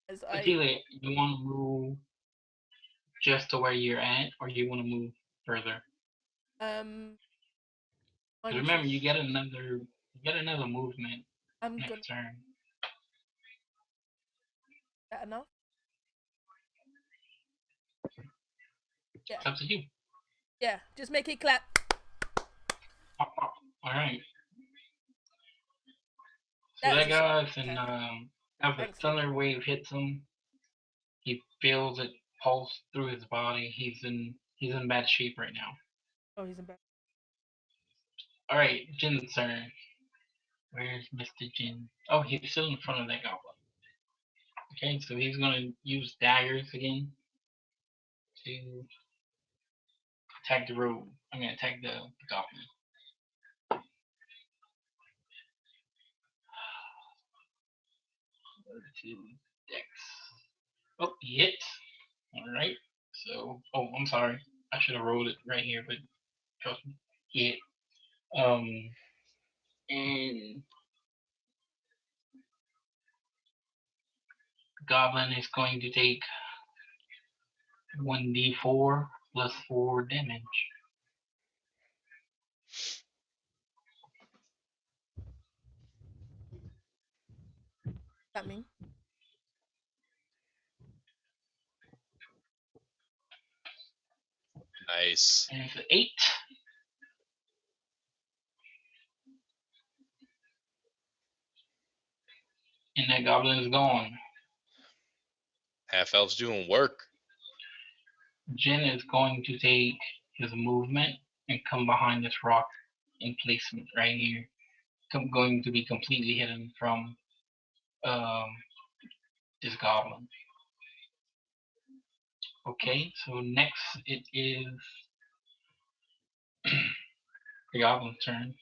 as Teelia, you want to move just to where you're at, or you want to move further? 'Cause remember, you get another movement I'm next gonna. turn. Is that enough? Yeah. It's up to you. Yeah, just make it clap. Pop, pop. All right. So That that was a shot. guy's in as the Thanks, thunder wave hits him, he feels it pulse through his body. He's in bad shape right now. Oh, he's in bed. Alright, Jin's turn. Where's Mr. Jin? Oh, he's still in front of that goblin. Okay, so he's gonna use daggers again to attack the rogue. I'm gonna attack the goblin. Two dex. Oh, he hits. Alright. So I'm sorry. I should have rolled it right here, but trust me. He hit. And goblin is going to take 1d4 plus 4 damage. That mean? Nice. And it's an 8. And that goblin is gone. Half elves doing work. Jin is going to take his movement and come behind this rock emplacement right here. Going to be completely hidden from this goblin. Okay, so next it is the goblin's turn.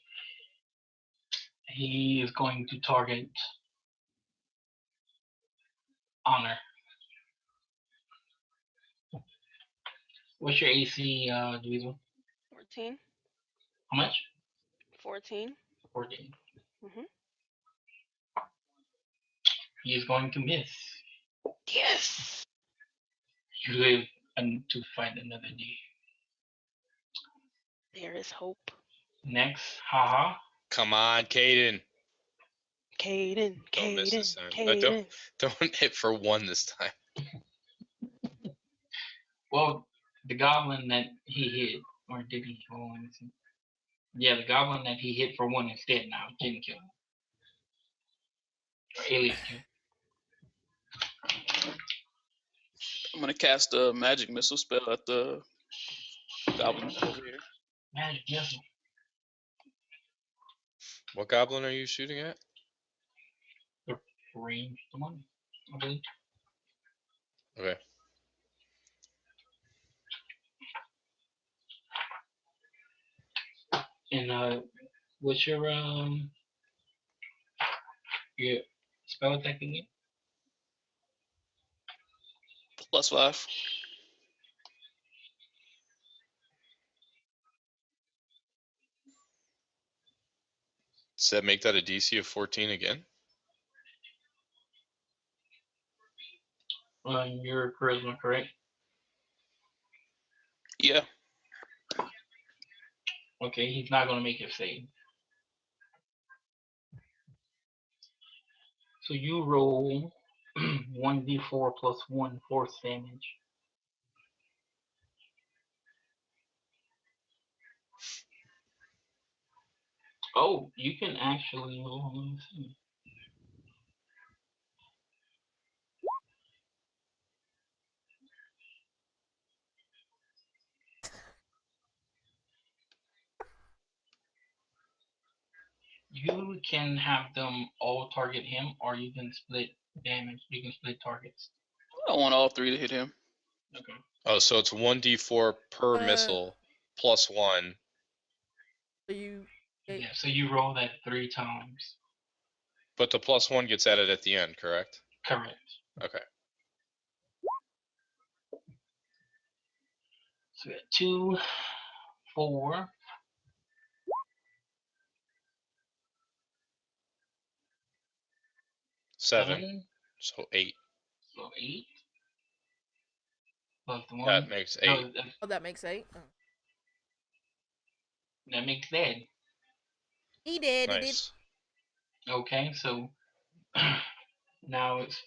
He is going to target Honor. What's your AC, Dwezel? 14. How much? 14. 14. Mhm. He is going to miss. Yes. You live and to fight another day. There is hope. Next, Haha. Come on, Kaiden. Kaiden. Don't miss this Kaiden. time. Kaiden. Don't hit for 1 this time. Well, the goblin that he hit, or did he? Hold on, let me see. Yeah, the goblin that he hit for 1 is dead now. Didn't kill him. Or alias kill. I'm gonna cast a magic missile spell at the goblin over here. Magic missile. What goblin are you shooting at? The range, the one, I believe. Okay. And what's your spell attack again? +5. Does that make that a DC of 14 again? Your charisma, correct? Yeah. Okay, he's not gonna make it save. So you roll 1d4 plus 1 force damage. Oh, you can actually roll. Let me see. You can have them all target him, or you can split damage. You can split targets. I want all 3 to hit him. Okay. Oh, so it's 1d4 per Uh, missile plus 1. So you. Yeah. So you roll that 3 times. But the plus 1 gets added at the end, correct? Correct. Okay. So we got 2, 4. 7. So 8. So 8. Plus the 1. That makes 8. No, Oh, that makes 8. Oh. that makes that. He did. He did. Nice. Okay, so now it's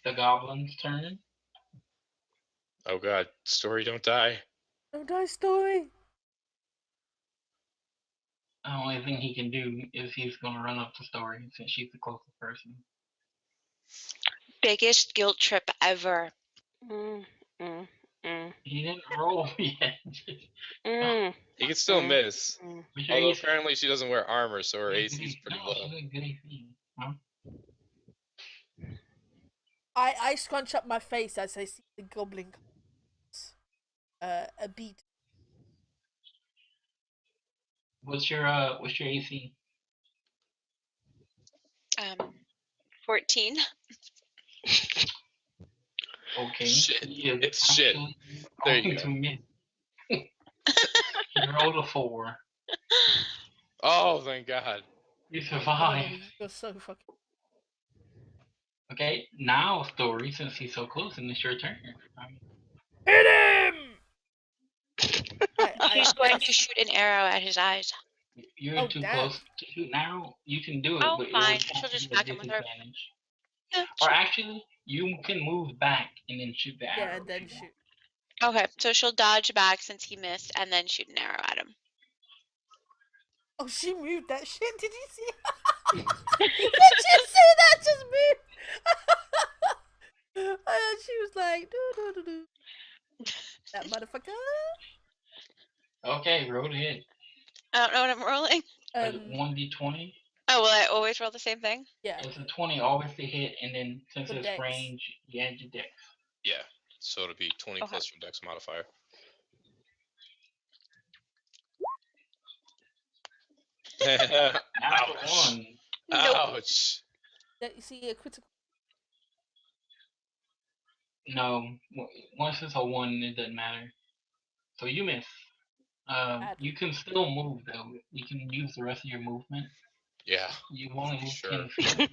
the goblin's turn. Oh god, story don't die. Oh, die story. The only thing he can do is he's gonna run up the story since she's the closest person. Biggest guilt trip ever. Mm, mm, mm, He didn't roll yet. mm, He can still Mm. miss. mm. What's your Although AC? apparently she doesn't wear armor, so her Yeah, AC is pretty no, low. she's a good AC. Huh? I scrunch up my face as I see the goblin. A beat. What's your AC? 14. Okay. Shit. He is It's shit. actually There you going go. to miss. He rolled a 4. Oh, thank God. You Oh, survived. you're so fucking. Okay, now story, since he's so close and it's your turn. Hit him! She's going to shoot an arrow at his eyes. You're Oh, too damn. close to shoot now. You can do it, Oh, but it fine. would She'll have just to be a smack him with her. disadvantage. Yeah, Or actually, you can move back and then shoot the arrow. Yeah, and then if you shoot. Okay, so she'll dodge back since he missed and then shoot an arrow at him. Oh, she moved that shit. Did you see? Did you see that? Just moved. She was like, do. That motherfucker. want. Okay, roll to hit. I don't know what I'm rolling. 1d20. Oh, will I always roll the same thing? Yeah. It's a 20 always to hit, and then since The it's dex. range, you add your dex. Yeah. So it'll be 20 Okay. plus your dex modifier. Natural Ouch. 1. Ouch. That you see a critical. No, once it's a 1, it doesn't matter. So you miss. You can still move though. You can use the rest of your movement. Yeah. You only move Sure. 10 feet.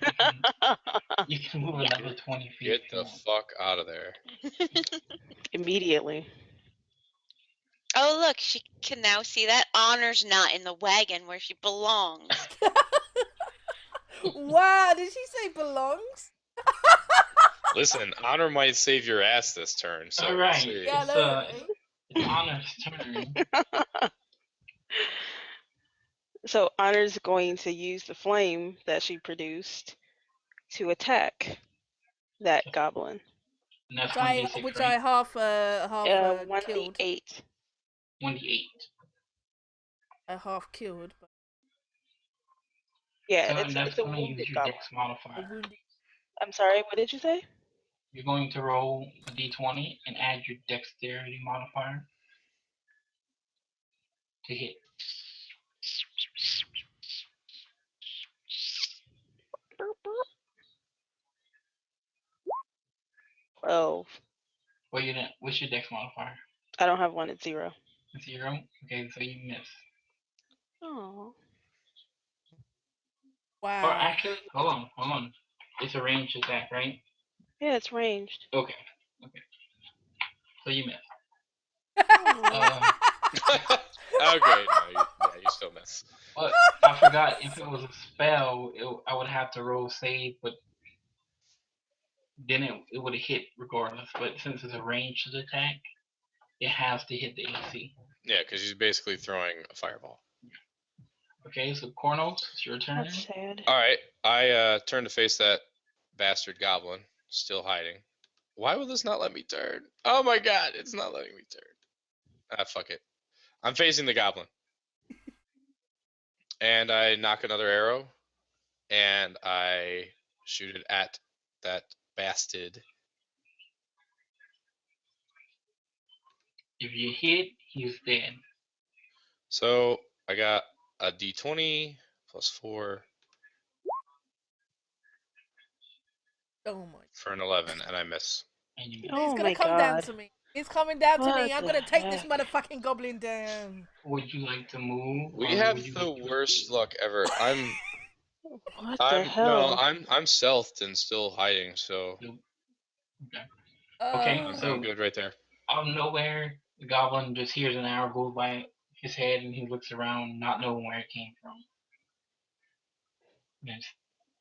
You can move another 20 feet. Get the fuck out of there. Immediately. Oh, look, she can now see that Honor's not in the wagon where she belongs. Wow, did she say belongs? Listen, honor might save your ass this turn. So All right. see. Yeah, It's Honor's turn. So Honor's going to use the flame that she produced to attack that goblin. And that's 1d6, which right? I half killed. 1d8. 1d8. I half killed, but Yeah, So it's that's a going to wounded use your goblin. dex a modifier. wounded. I'm sorry, what did you say? You're going to roll a d20 and add your dexterity modifier to hit. Oh, What's your dex modifier? I don't have one at 0. 0? Okay, so you miss. Oh. Wow. Or actually, hold on. It's a ranged attack, right? Yeah, it's ranged. Okay. So you miss. Oh. Okay, no, you still miss. But I forgot, if it was a spell, I would have to roll save, but then it would have hit regardless. But since it's a ranged attack, it has to hit the AC. Yeah, because she's basically throwing a fireball. Okay, so Kuornos, it's your turn. That's sad. All right, I turn to face that bastard goblin, still hiding. Why will this not let me turn? Oh my god, it's not letting me turn. Ah, fuck it. I'm facing the goblin. And I knock another arrow, and I shoot it at that bastard. If you hit, he's dead. So I got a d20 plus 4 Oh my. for an 11, and I miss. And you miss. He's Oh gonna my come down god. to me. He's coming down to me. What I'm the gonna take this heck? motherfucking goblin down. Would you like to move? We or have would you the like to- worst luck ever. What the hell? I'm stealthed and still hiding, so Okay, Oh. so I'm good right there. out of nowhere, the goblin just hears an arrow go by his head, and he looks around, not knowing where it came from. And it's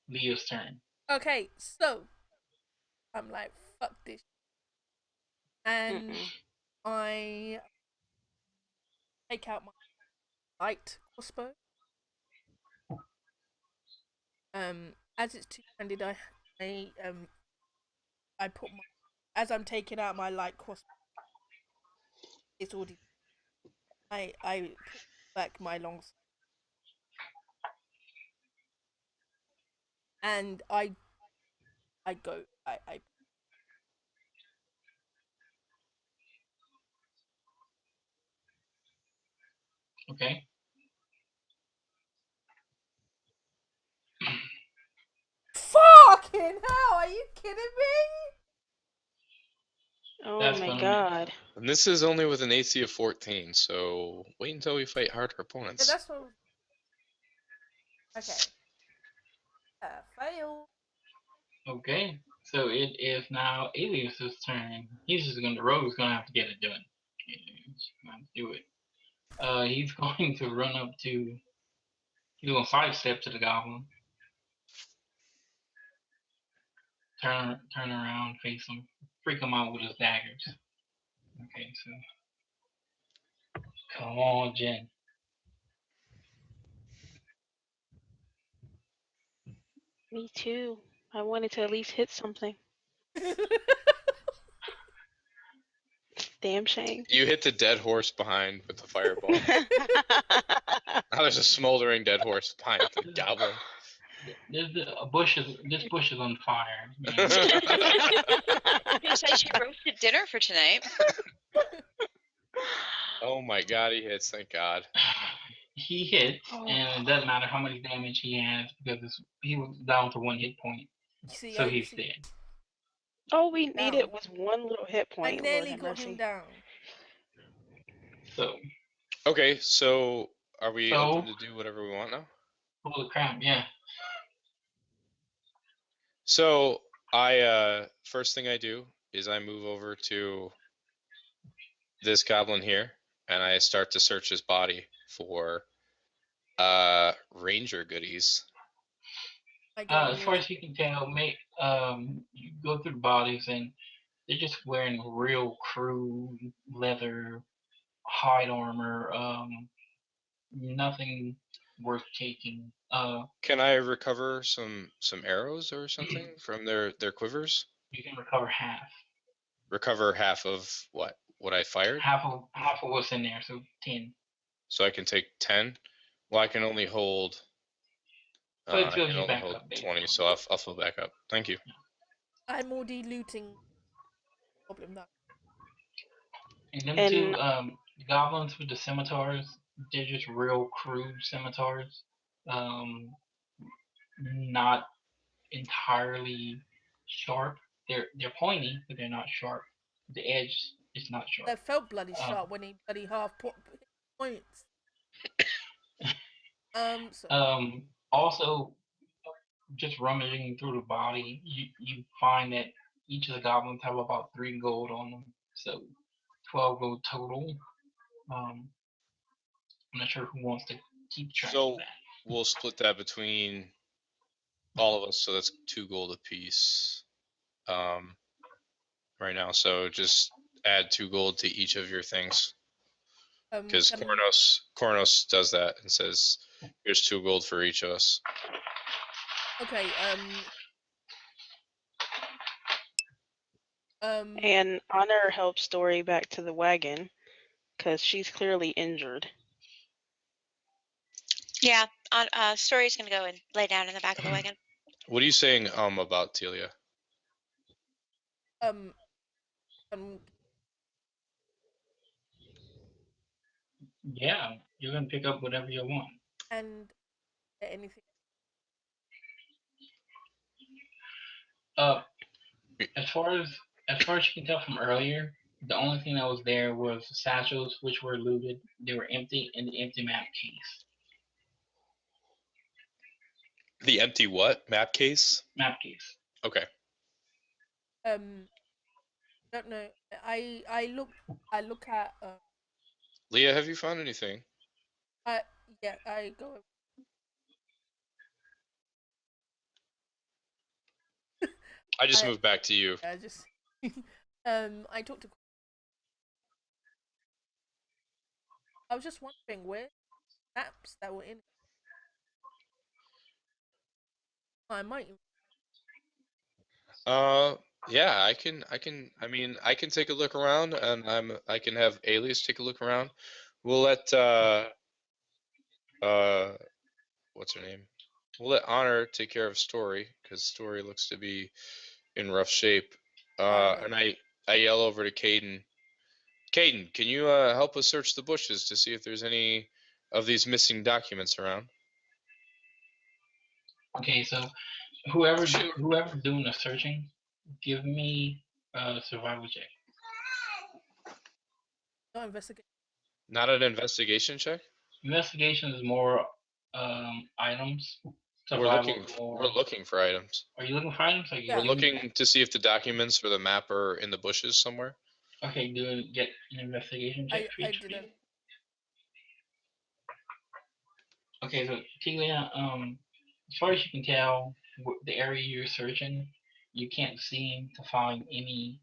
Leah's turn. Okay, so I'm like, fuck this. And Mm-mm. I take out my light crossbow As it's two-handed, I put my, as I'm taking out my light cross, it's already. I put back my long sword, and I go. I Okay. Fucking hell! Are you kidding me? Oh That's my gonna god. And this is only with an AC of 14, so wait until we fight harder Yeah, opponents. that's what. Okay. Fail. Okay, so it is now Alias's turn. He's just gonna. The rogue's gonna have to get it done. He's gonna do it. He's going to run up to. He's gonna sidestep to the goblin. Turn around, face him, freak him out with his daggers. Okay, so come on, Jen. Me too. I wanted to at least hit something. Damn shame. You hit the dead horse behind with the fireball. Now there's a smoldering dead horse behind the goblin. This bush is on fire. You said she roasted dinner for tonight. Oh my god, he hits, thank god. He hits, Oh. and it doesn't matter how much damage he has because he was down to 1 hit point, See, so he's dead. All we Down. needed was one little hit I point. Lord nearly have got him mercy. down. So Okay, so are we So- open to do whatever we want now? holy crap, yeah. So I first thing I do is I move over to this goblin here and I start to search his body for ranger goodies. I go As far as you can tell, you go through the bodies and they're just wearing real crude leather hide armor. Nothing worth taking. Can I recover some arrows or something from their quivers? You can recover half. Recover half of what I fired? Half of what's in there, so 10. So I can take 10. Well, I can only hold. So it I fills can you only back hold up, 20, basically. so I'll fill back up. Thank you. I'm already looting. Problem that. And them And- two goblins with the scimitars, they're just real crude scimitars. Not entirely sharp. They're pointy, but they're not sharp. The edge is not sharp. That felt bloody sharp when he bloody points. So Also, just rummaging through the body, you find that each of the goblins have about 3 gold on them, so 12 gold total. I'm not sure who wants to keep track of So that. we'll split that between all of us, so that's 2 gold apiece. Right now, so just add 2 gold to each of your things. Because Kuornos does that and says, "Here's 2 gold for each of us." Okay. And Honor helps Story back to the wagon because she's clearly injured. Yeah, Story's gonna go and lay down in the back of the wagon. What are you saying about Teelia? Yeah, you can pick up whatever you want. And anything. As far as you can tell from earlier, the only thing that was there was the satchels, which were looted. They were empty, and the empty map case. The empty what? Map case? Map case. Okay. Don't know. I look at. Leah, have you found anything? Yeah. I go. I just moved back to you. I just. I talked to. I was just wondering where maps that were in. I might. Yeah, I mean, I can take a look around, and I can have Alias take a look around. We'll let what's her name? We'll let Honor take care of Story, because Story looks to be in rough shape. Alright. And I yell over to Kaiden. Kaiden, can you help us search the bushes to see if there's any of these missing documents around? Okay, so whoever's doing the searching, give me a survival check. No investigate. Not an investigation check? Investigation is more items. We're Survival looking is more. we're looking for items. Are you looking for items? Or Yeah. We're looking to see if the documents or the map are in the bushes somewhere. Okay, get an investigation check. I didn't. Okay, so Teelia, as far as you can tell, the area you're searching, you can't seem to find any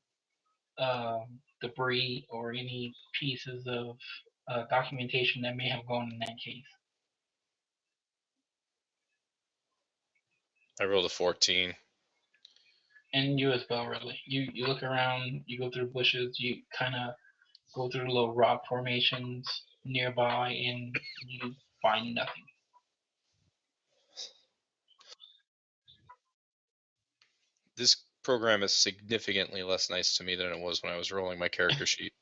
debris or any pieces of documentation that may have gone in that case. I rolled a 14. And you as well, really. You look around, you go through bushes, you kind of go through little rock formations nearby, and you find nothing. This program is significantly less nice to me than it was when I was rolling my character sheet.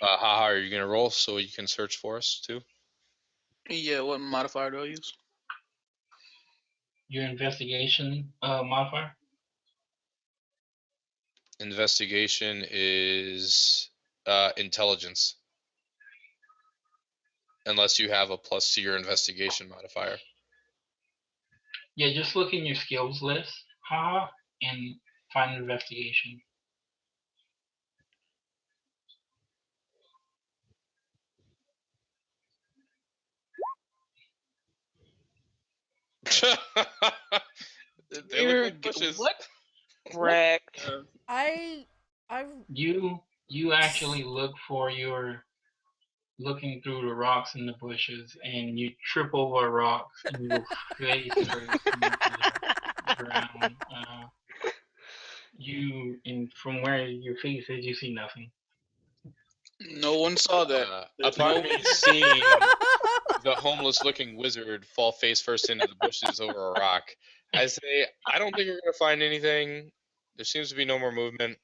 Haha, are you gonna roll so you can search for us too? Yeah, what modifier do I use? Your investigation modifier? Investigation is intelligence. Unless you have a plus to your investigation modifier. Yeah, just look in your skills list, haha, and find investigation. They look like bushes. What? Wrecked. I You actually look for your looking through the rocks and the bushes, and you trip over a rock and you go face first into the ground. From where your face is, you see nothing. No one saw that. There's Upon no. me seeing the homeless-looking wizard fall face first into the bushes over a rock, I say, I don't think we're gonna find anything. There seems to be no more movement.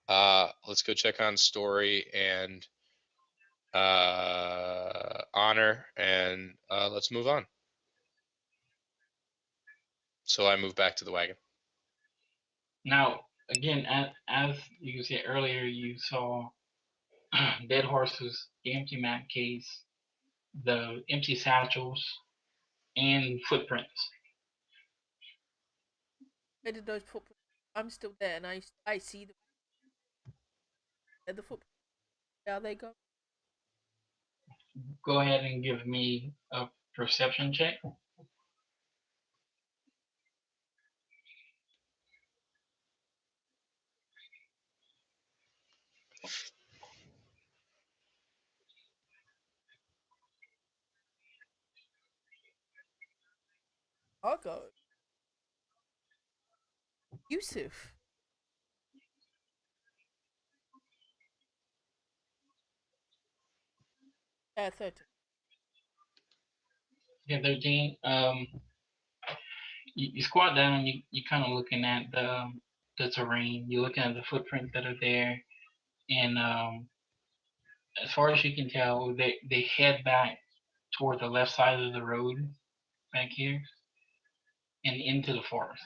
Let's go check on Story and Honor, and let's move on. So I move back to the wagon. Now, again, as you said earlier, you saw dead horses, the empty map case, the empty satchels, and footprints. where did those footprints? I'm still there, and I see them. The footprints. There they go. Go ahead and give me a perception check. I'll go. Yusuf. 13. Okay, 13. You squat down and you kind of looking at the terrain. You're looking at the footprints that are there, and as far as you can tell, they head back toward the left side of the road back here and into the forest.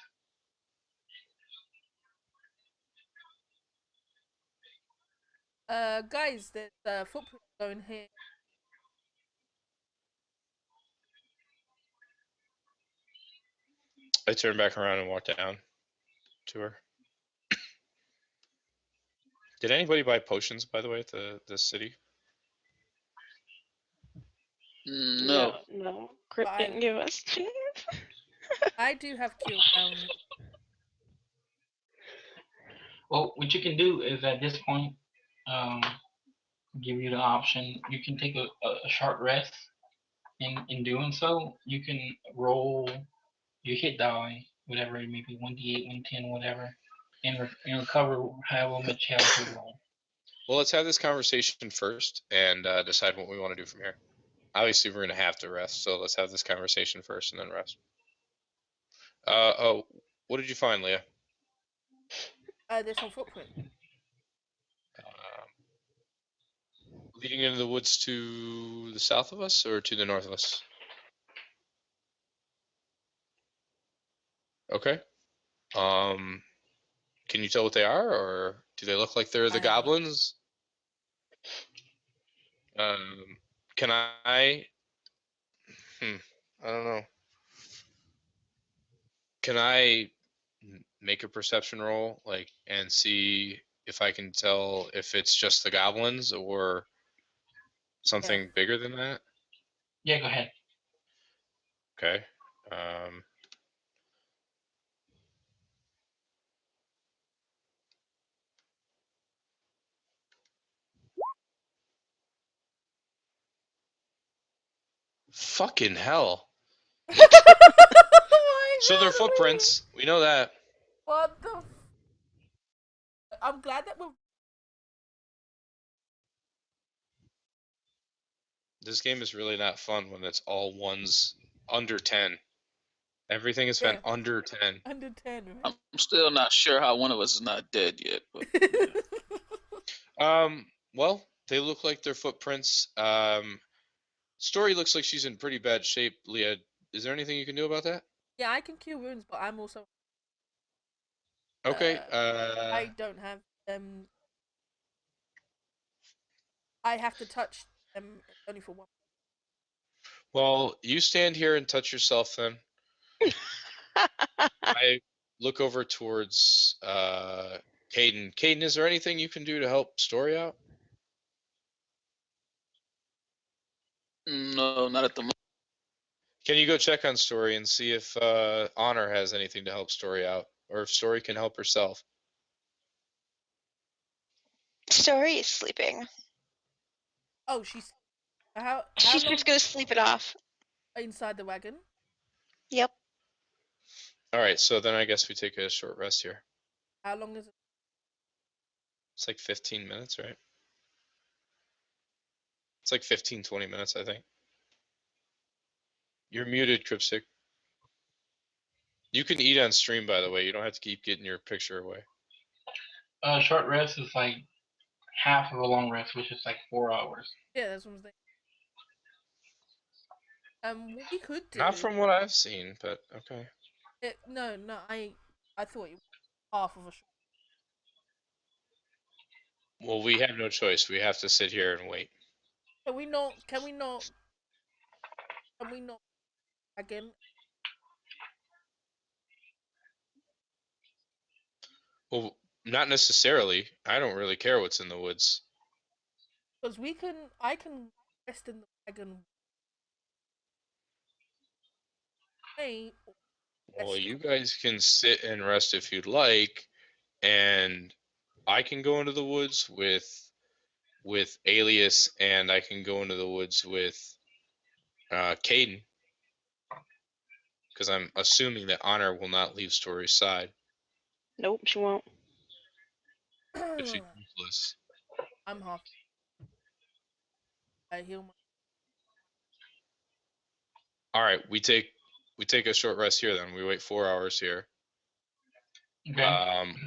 Guys, there's footprints going here. I turn back around and walk down to her. Did anybody buy potions, by the way, at the city? No. No. Crypt But didn't give us. I do have cure down. Well, what you can do is at this point, give you the option. You can take a short rest in doing so, you can roll your hit die, whatever it may be, 1d8, 110, whatever, and recover however much health you roll. Well, let's have this conversation first and decide what we want to do from here. Obviously, we're going to have to rest, so let's have this conversation first and then rest. Oh, what did you find, Leah? There's some footprint. Leading into the woods to the south of us or to the north of us? Okay. Can you tell what they are, or do they look like they're the goblins? Can I? I don't know. Can I make a perception roll, like, and see if I can tell if it's just the goblins or something bigger than that? Yeah, go ahead. Okay. Fucking hell. So they're footprints. We know that. What the? I'm glad that we're. This game is really not fun when it's all ones under 10. Everything has been under 10. Under 10, right? I'm still not sure how one of us is not dead yet. But, yeah. Well, they look like they're footprints. Story looks like she's in pretty bad shape. Leah, is there anything you can do about that? Yeah, I can cure wounds, but I'm also. Okay. I don't have I have to touch them only for one. Well, you stand here and touch yourself then. I look over towards Kaiden. Kaiden, is there anything you can do to help Story out? no, not at the moment. Can you go check on Story and see if Honor has anything to help Story out, or if Story can help herself? Story is sleeping. Oh, she's. She's just gonna sleep it off. Inside the wagon? Yep. Alright, so then I guess we take a short rest here. How long is it? It's like 15 minutes, right? It's like 15, 20 minutes, I think. You're muted, Cryptstick. You can eat on stream, by the way. You don't have to keep getting your picture away. Short rest is like half of a long rest, which is like 4 hours. Yeah, that's what I'm saying. What we could do. Not from what I've seen, but okay. No, I thought it was half of a short. Well, we have no choice. We have to sit here and wait. Can we not again? Well, not necessarily. I don't really care what's in the woods. Because I can rest in the wagon. Well, you guys can sit and rest if you'd like, and I can go into the woods with Alias, and I can go into the woods with Kaiden, because I'm assuming that Honor will not leave Story's side. Nope, she won't. If she's useless. I'm half. I heal my. All right, we take a short rest here. Then we wait 4 hours here. Okay.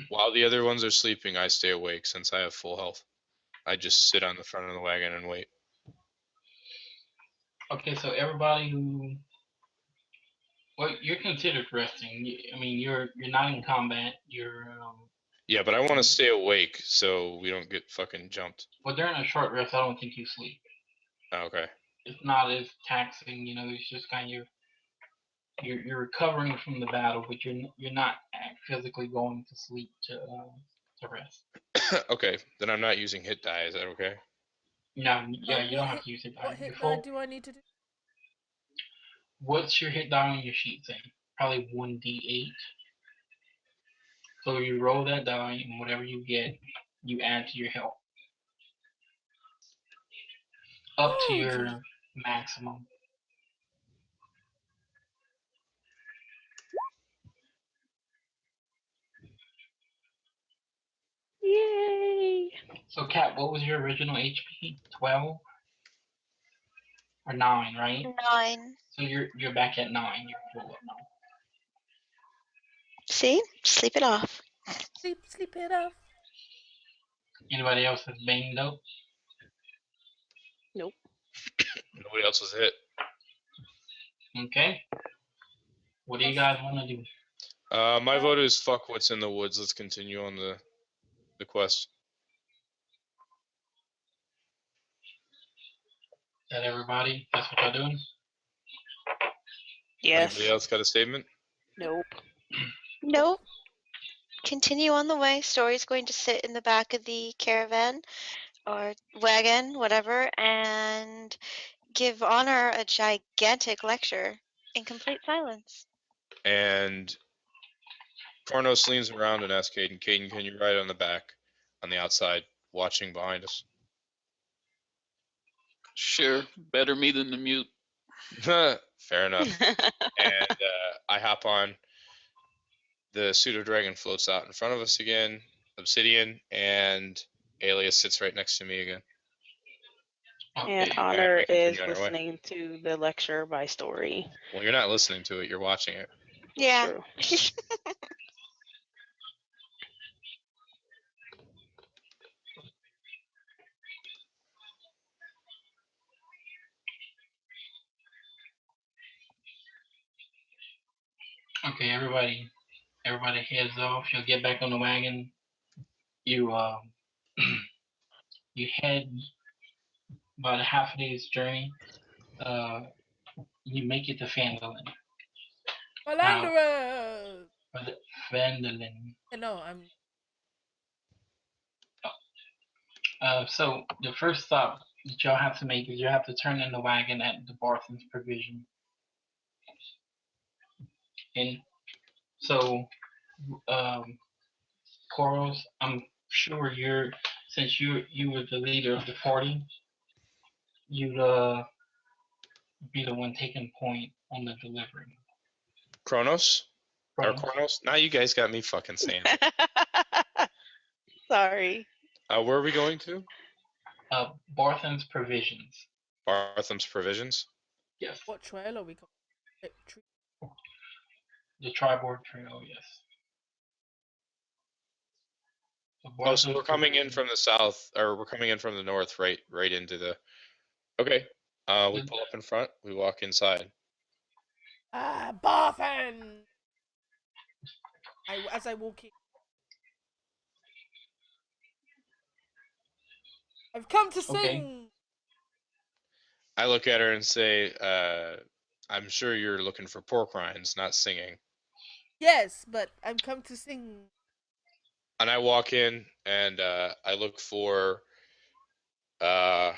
While the other ones are sleeping, I stay awake since I have full health. I just sit on the front of the wagon and wait. Okay, so everybody who, well, you're considered resting. I mean, you're not in combat. You're. Yeah, but I want to stay awake so we don't get fucking jumped. Well, during a short rest, I don't think you sleep. Oh, okay. It's not as taxing, you know. It's just kind of you're recovering from the battle, but you're not physically going to sleep to rest. Okay, then I'm not using hit die. Is that okay? No, yeah, you don't have to use hit die. What hit die do I need to do? What's your hit die on your sheet saying? Probably 1d8. So you roll that die, and whatever you get, you add to your health. Up to your maximum. Yay! So, Kat, what was your original HP? 12 or 9, right? 9. So you're back at 9. You're full up now. See? Sleep it off. Sleep it off. Anybody else that's banged up? Nope. Nobody else was hit. Okay. What do you guys want to do? My vote is fuck what's in the woods. Let's continue on the quest. Is that everybody? That's what y'all doing? Yes. Anybody else got a statement? Nope. Nope. Continue on the way. Story's going to sit in the back of the caravan or wagon, whatever, and give Honor a gigantic lecture in complete silence. And Kuornos leans around and asks Kaiden, Kaiden, can you ride on the back, on the outside, watching behind us? Sure, better me than the mute. Fair enough. And I hop on. The pseudo-dragon floats out in front of us again, Obsidian, and Alia sits right next to me again. And Okay. Honor we continue is on our way. listening to the lecture by Story. Well, you're not listening to it, you're watching it. Yeah. True. Okay, everybody heads off. You'll get back on the wagon. You you head about a half a day's journey. You make it to Fandolin. Malandra! Fandolin. No, I'm. So the first stop that y'all have to make is you have to turn in the wagon at the Barthen's Provision. And so, Koros, I'm sure since you were the leader of the party, you'd be the one taking point on the delivery. Kuornos? Or Kuornos? Now you guys got me fucking saying it. Sorry. Where are we going to? Barthen's Provisions. Bartham's Provisions? Yes. What trail are we going? The Triboard Trail, yes. Oh, so we're coming in from the south, or we're coming in from the north, right into the... Okay. We pull up in front, we walk inside. Barthen! As I walk in. I've come to sing! Okay. I look at her and say, I'm sure you're looking for pork rinds, not singing. Yes, but I've come to sing. And I walk in and I look for... I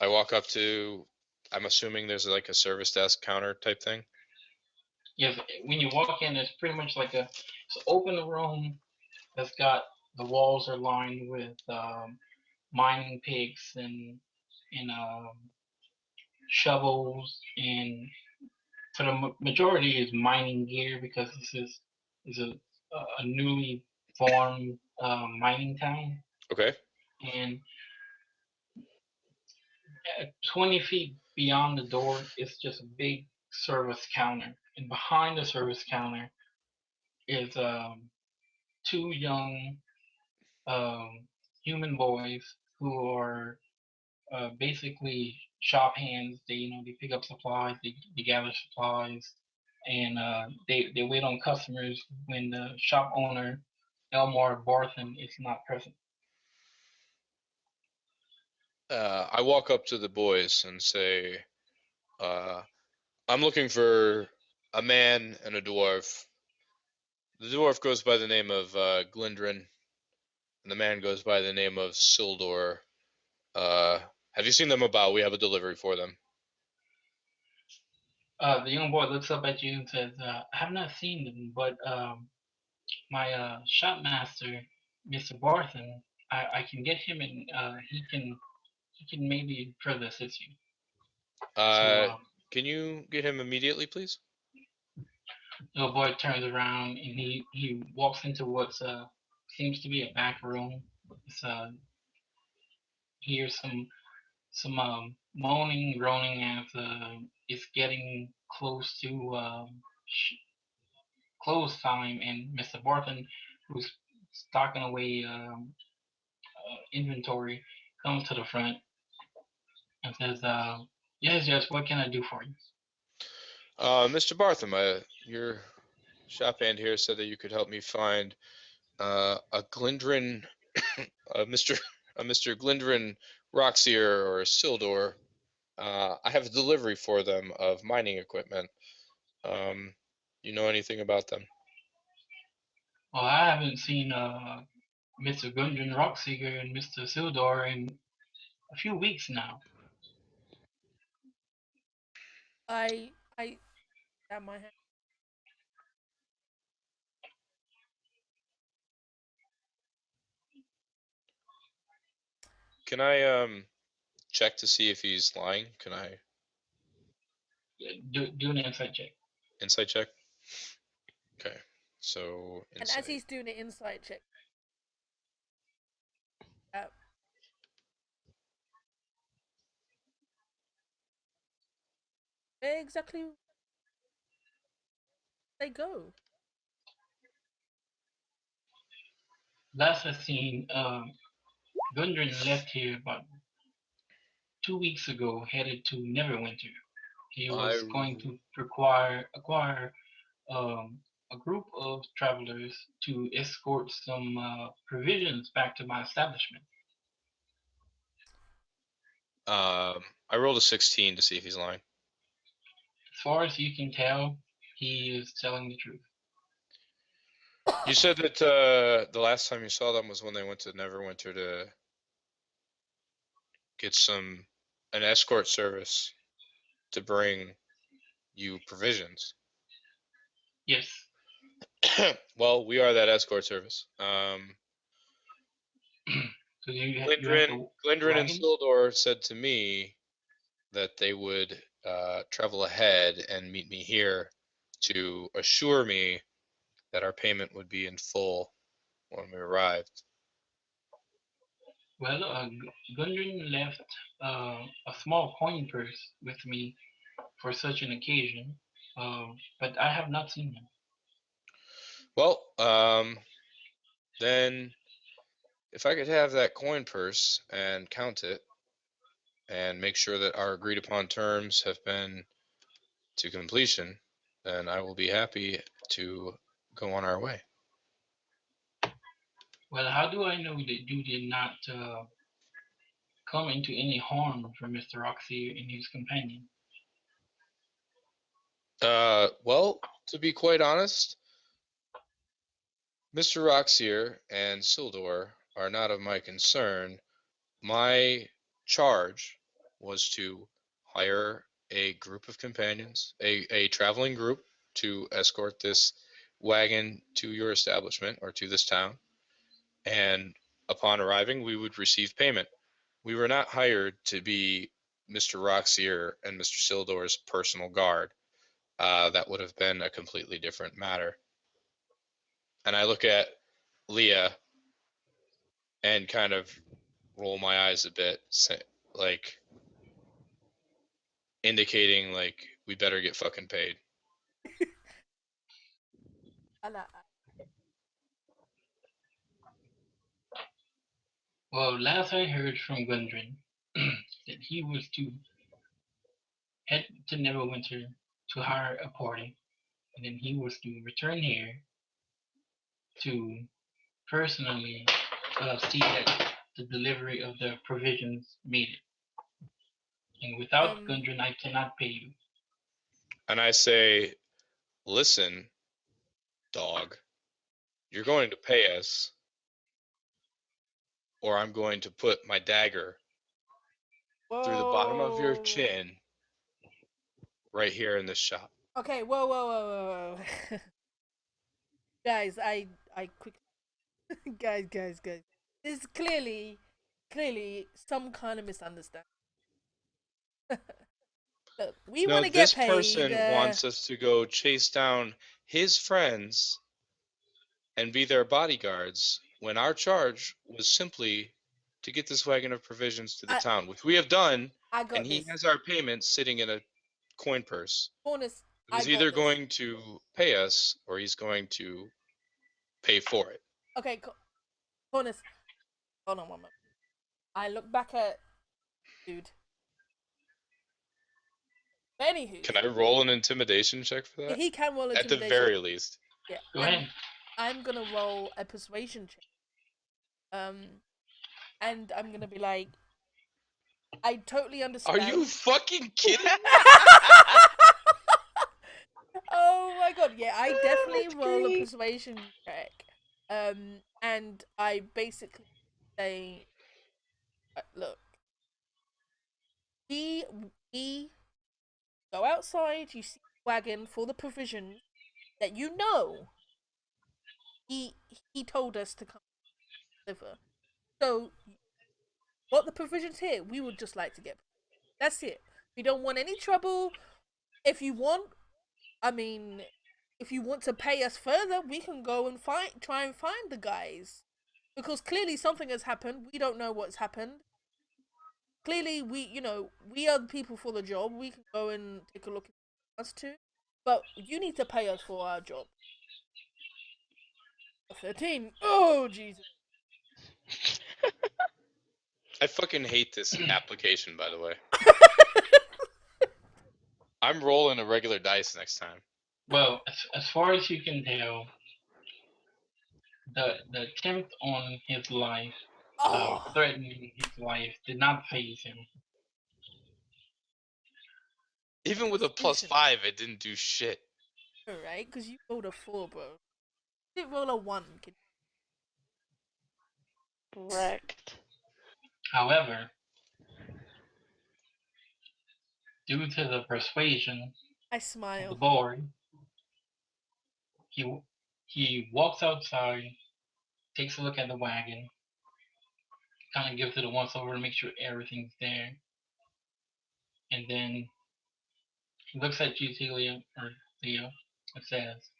walk up to... I'm assuming there's like a service desk counter type thing. Yes, when you walk in, it's pretty much like it's an open room that's got the walls are lined with mining picks and shovels, and for the majority is mining gear because this is a newly formed mining town. Okay. And 20 feet beyond the door is just a big service counter, and behind the service counter is two young human boys who are basically shop hands. They pick up supplies, they gather supplies, and they wait on customers when the shop owner Elmar Barthen is not present. I walk up to the boys and say, I'm looking for a man and a dwarf. The dwarf goes by the name of Glindrin, and the man goes by the name of Sildor. Have you seen them about? We have a delivery for them. The young boy looks up at you and says, I have not seen them, but my shopmaster, Mr. Barthen, I can get him, and he can maybe further assist you. Can you get him immediately, please? The little boy turns around and he walks into what's seems to be a back room. It's hear some moaning, groaning as it's getting close to close time, and Mr. Barton, who's stocking away inventory, comes to the front and says, yes, what can I do for you? Mr. Bartham, your shop hand here said that you could help me find a Glindrin, Mr. Mr. Glindrin Roxier or Sildor. I have a delivery for them of mining equipment. You know anything about them? Well, I haven't seen Mr. Gundren Rockseeker and Mr. Sildor in a few weeks now. I at my hand. Can I check to see if he's lying? Can I Do an insight check. insight check? Okay, so And insight. as he's doing an insight check, where exactly they go? Last I've seen, Gundren left here about 2 weeks ago, headed to Neverwinter. He was going to acquire a group of travelers to escort some provisions back to my establishment. I rolled a 16 to see if he's lying. As far as you can tell, he is telling the truth. You said that the last time you saw them was when they went to Neverwinter to get an escort service to bring you provisions. Yes. Well, we are that escort service. So you Glindrin and Sildor said to me that they would travel ahead and meet me here to assure me that our payment would be in full when we arrived. Well, Gundren left a small coin purse with me for such an occasion, but I have not seen him. Well, then if I could have that coin purse and count it and make sure that our agreed upon terms have been to completion, then I will be happy to go on our way. Well, how do I know that you did not come into any harm from Mr. Roxy and his companion? Well, to be quite honest, Mr. Roxier and Sildor are not of my concern. My charge was to hire a group of companions, a traveling group, to escort this wagon to your establishment or to this town. And upon arriving, we would receive payment. We were not hired to be Mr. Roxier and Mr. Sildor's personal guard. That would have been a completely different matter. And I look at Leah and kind of roll my eyes a bit, like indicating like we better get fucking paid. Well, last I heard from Gundren, that he was to head to Neverwinter to hire a party, and then he was to return here to personally see that the delivery of the provisions made it. And without Gundren, I cannot pay you. And I say, listen, dog, you're going to pay us, or I'm going to put my dagger through the bottom of your chin right here in this shop. Okay, whoa. Guys, I quick guys. This is clearly some kind of misunderstanding. Look, we want to get paid. This person wants us to go chase down his friends and be their bodyguards when our charge was simply to get this wagon of provisions to the I- town, which we have done, I got and he this. has our payments sitting in a coin purse. Cornus, He's either going to pay us or he's going to pay for it. Okay, Cornus, hold on one moment. I look back at dude. But anywho, Can I roll an intimidation check for that? he can roll At intimidation. the very least. Yeah. Go ahead. I'm gonna roll a persuasion check. And I'm gonna be like, I totally understand. Are you fucking kidding? Oh my god, yeah, I definitely That's roll a great. persuasion check. And I basically say, look, we go outside, you see the wagon for the provisions that you know he told us to come deliver. So, what the provisions here, we would just like to get. That's it. We don't want any trouble. If you want, if you want to pay us further, we can go and try and find the guys. Because clearly something has happened. We don't know what's happened. Clearly, we are the people for the job. We can go and take a look at us too. But you need to pay us for our job. 13. Oh, Jesus. I fucking hate this application, by the way. I'm rolling a regular dice next time. Well, as far as you can tell, the attempt on his life, threatening his life, did not phase him. Even with a +5, it didn't do shit. Alright, because you rolled a 4, bro. You didn't roll a 1, kid. Correct. However, due to the persuasion I of the smile. board, he walks outside, takes a look at the wagon, kind of gives it a once over to make sure everything's there, and then he looks at you, Teelia, or Theo, and says,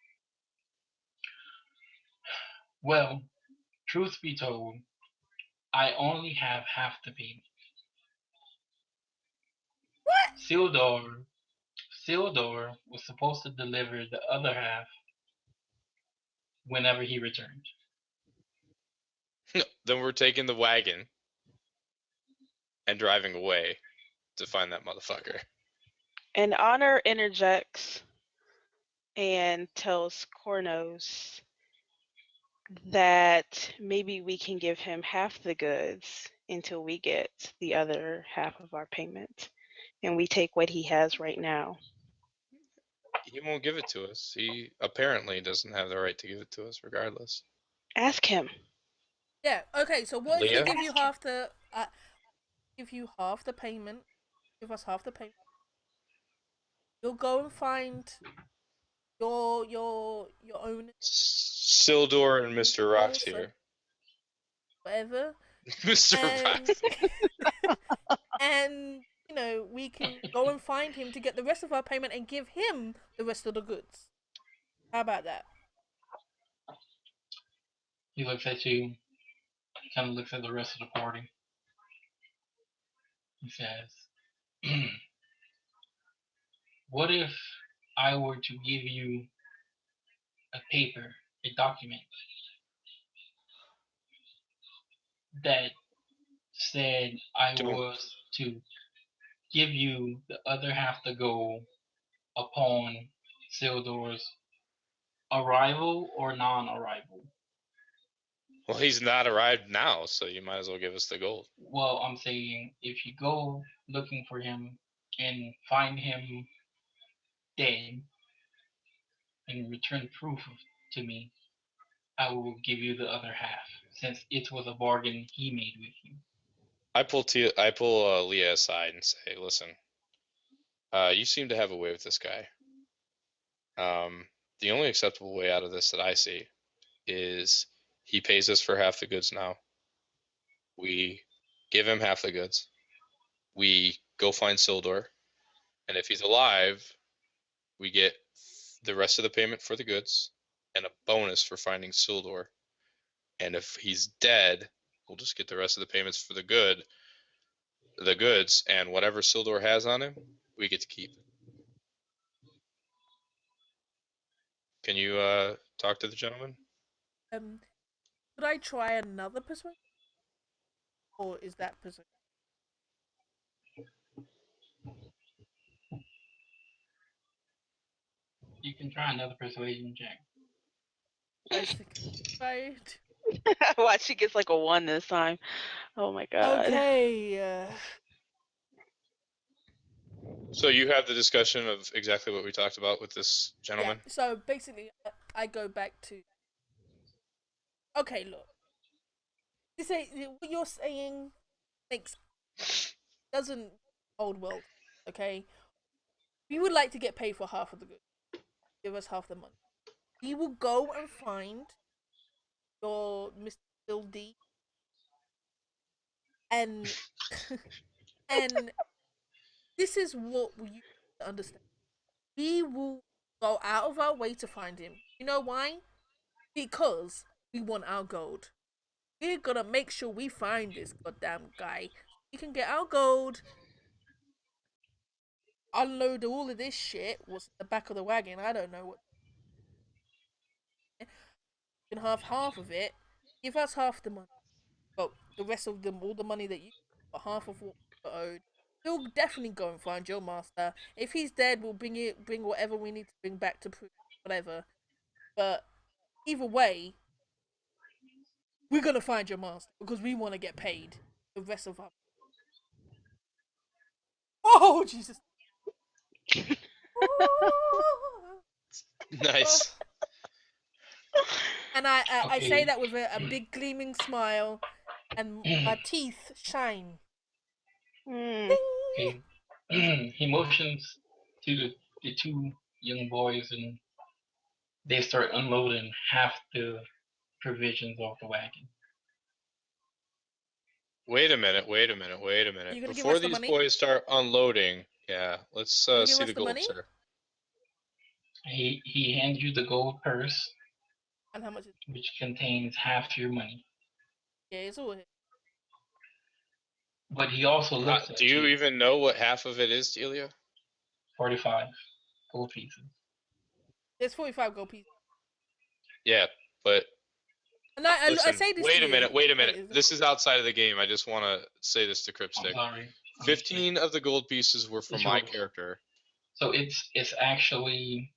"Well, truth be told, I only have half the payment. What? Sildor was supposed to deliver the other half whenever he returned. Then we're taking the wagon and driving away to find that motherfucker." And Honor interjects and tells Kuornos that maybe we can give him half the goods until we get the other half of our payment. And we take what he has right now. He won't give it to us. He apparently doesn't have the right to give it to us regardless. Ask him. Yeah, okay, so what if we Leah? give you half the payment? Give us half the payment. You'll go and find your own Sildor and Mr. Rocks Also- here. whatever. Mr. Rocks. And we can go and find him to get the rest of our payment and give him the rest of the goods. How about that? He looks at you, kind of looks at the rest of the party. He says, "What if I were to give you a paper, a document, that said I was to give you the other half to go upon Sildor's arrival or non-arrival?" Well, he's not arrived now, so you might as well give us the gold. Well, I'm saying if you go looking for him and find him dead and return proof to me, I will give you the other half, since it was a bargain he made with you. I pull Leah aside and say, "Listen, you seem to have a way with this guy. The only acceptable way out of this that I see is he pays us for half the goods now. We give him half the goods. We go find Sildor, and if he's alive, we get the rest of the payment for the goods and a bonus for finding Sildor. And if he's dead, we'll just get the rest of the payments for the goods, and whatever Sildor has on him, we get to keep. Can you talk to the gentleman? Could I try another persuasion? Or is that persuasion? You can try another persuasion check. I think right. Watch, she gets like a 1 this time. Oh my god. Okay. So you have the discussion of exactly what we talked about with this Yeah. gentleman? So basically, I go back to. Okay, look. You say what you're saying doesn't hold well. Okay. We would like to get paid for half of the goods. Give us half the money. We will go and find your Mr. Bill D. And and this is what you understand. We will go out of our way to find him. You know why? Because we want our gold. We're gonna make sure we find this goddamn guy. We can get our gold, unload all of this shit. What's in the back of the wagon? I don't know what. You can have half of it. Give us half the money. Well, the rest of them, all the money that you, but half of what we owed. We'll definitely go and find your master. If he's dead, we'll bring whatever we need to bring back to prove whatever. But either way, we're gonna find your master because we want to get paid. The rest of our. Oh Jesus! Nice. And I say Okay. that with a big gleaming smile, and my teeth shine. Mm. Okay. He motions to the two young boys, and they start unloading half the provisions off the wagon. Wait a minute. You gonna give Before us the these money? boys start unloading, yeah, let's You give see us the the gold, money? sir. He hands you the gold purse, And how much is it? which contains half your money. Yeah, it's all here. But he also looks at Do you even know what half of it is, Teelia? 45 gold pieces. There's 45 gold pieces. Yeah, but And I listen, say this wait to a minute, you. wait a minute. Wait, This is outside of the game. I just want to say this to I'm Cryptstick. sorry. 15 of the gold pieces were for my Sure. character. So it's actually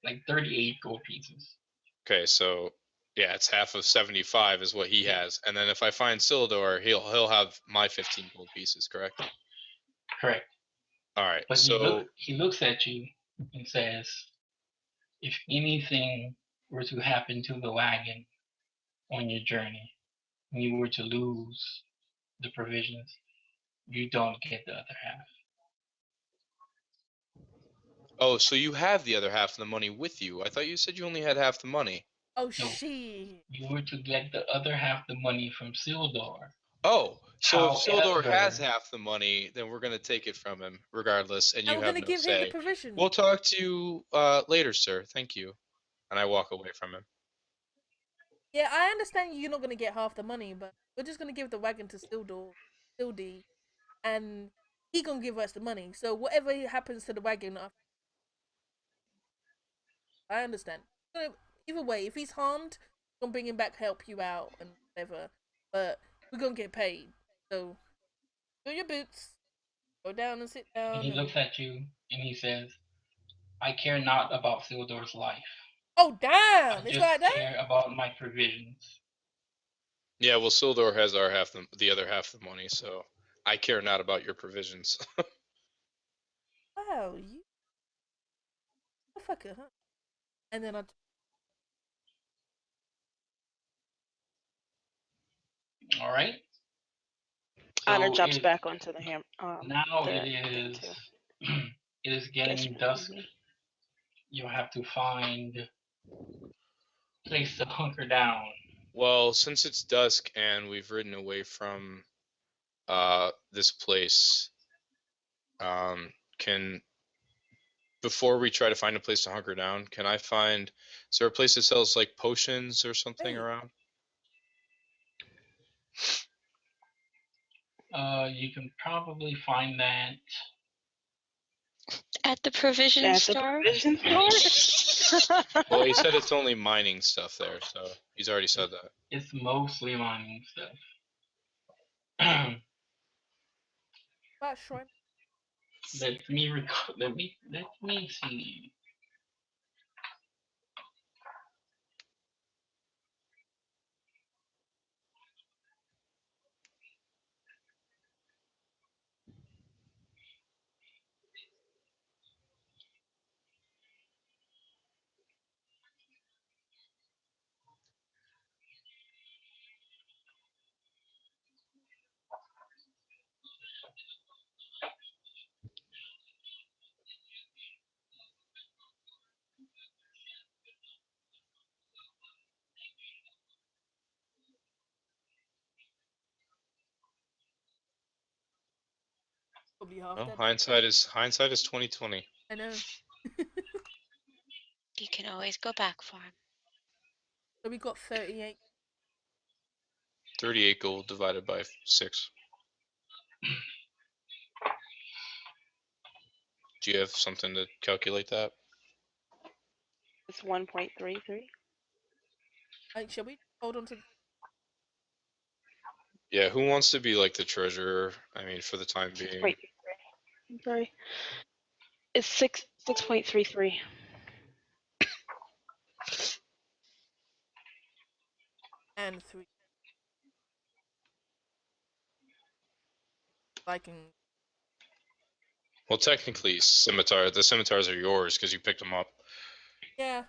like 38 gold pieces. Okay, so yeah, it's half of 75 is what he has, and then if I find Sildor, he'll have my 15 gold pieces, correct? Correct. All right. But So he looks at you and says, if anything were to happen to the wagon on your journey, and you were to lose the provisions, you don't get the other half. oh, so you have the other half of the money with you. I thought you said you only had half the money. Oh No. shit! You were to get the other half the money from Sildor. Oh, so if Sildor However- has half the money, then we're gonna take it from him regardless, and And you we're have gonna no give him the say. provision. We'll talk to you later, sir. Thank you. And I walk away from him. Yeah, I understand you're not gonna get half the money, but we're just gonna give the wagon to Sildy, and he gonna give us the money. So whatever happens to the wagon, I understand. Either way, if he's harmed, we're gonna bring him back, help you out, and whatever. But we're gonna get paid. So do your boots, go down and sit down. And he looks at you and he says, I care not about Sildor's life. Oh damn! I It's just like that. care about my provisions. Yeah, well, Sildor has our half the other half of the money, so I care not about your provisions. Wow, you a fucker, huh? And then All right. Honor So jumps it- back onto the Now the it thing is. too. It is Guess getting for dusk. me. You'll have to find a place to hunker down. Well, since it's dusk and we've ridden away from this place, can before we try to find a place to hunker down, can I find? Is there a place that sells like potions or something Hey. around? You can probably find that. At the provision At the store? provision store? Well, he said it's only mining stuff there, so he's already said that. It's mostly mining stuff. That shrine. Let me see. Probably half Well, dead. hindsight is 20/20. I know. You can always go back for him. So we got 38. 38 gold divided by 6. Do you have something to calculate that? It's 1.33. Shall we hold on to? Yeah, who wants to be like the treasurer? I mean, for the time being. Wait, I'm sorry. It's 6.33. And 3. I can. Well, technically, the scimitars are yours because you picked them up. Yeah.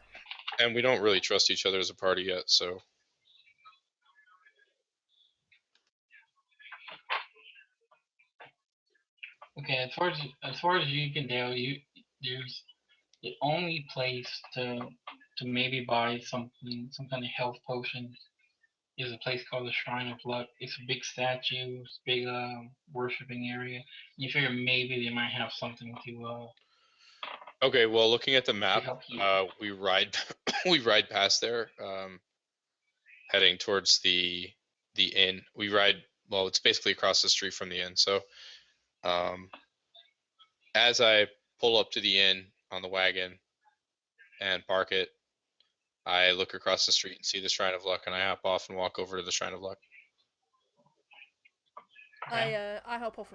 And we don't really trust each other as a party yet, so. Okay, as far as you can tell, there's the only place to maybe buy some kind of health potion is a place called the Shrine of Luck. It's a big statue, it's a big worshiping area. You figure maybe they might have something to Okay, well, looking at the map, help you. we ride we ride past there, heading towards the inn. We ride, well, it's basically across the street from the inn. So, as I pull up to the inn on the wagon and park it, I look across the street and see the Shrine of Luck, and I hop off and walk over to the Shrine of Luck. Okay. I help off.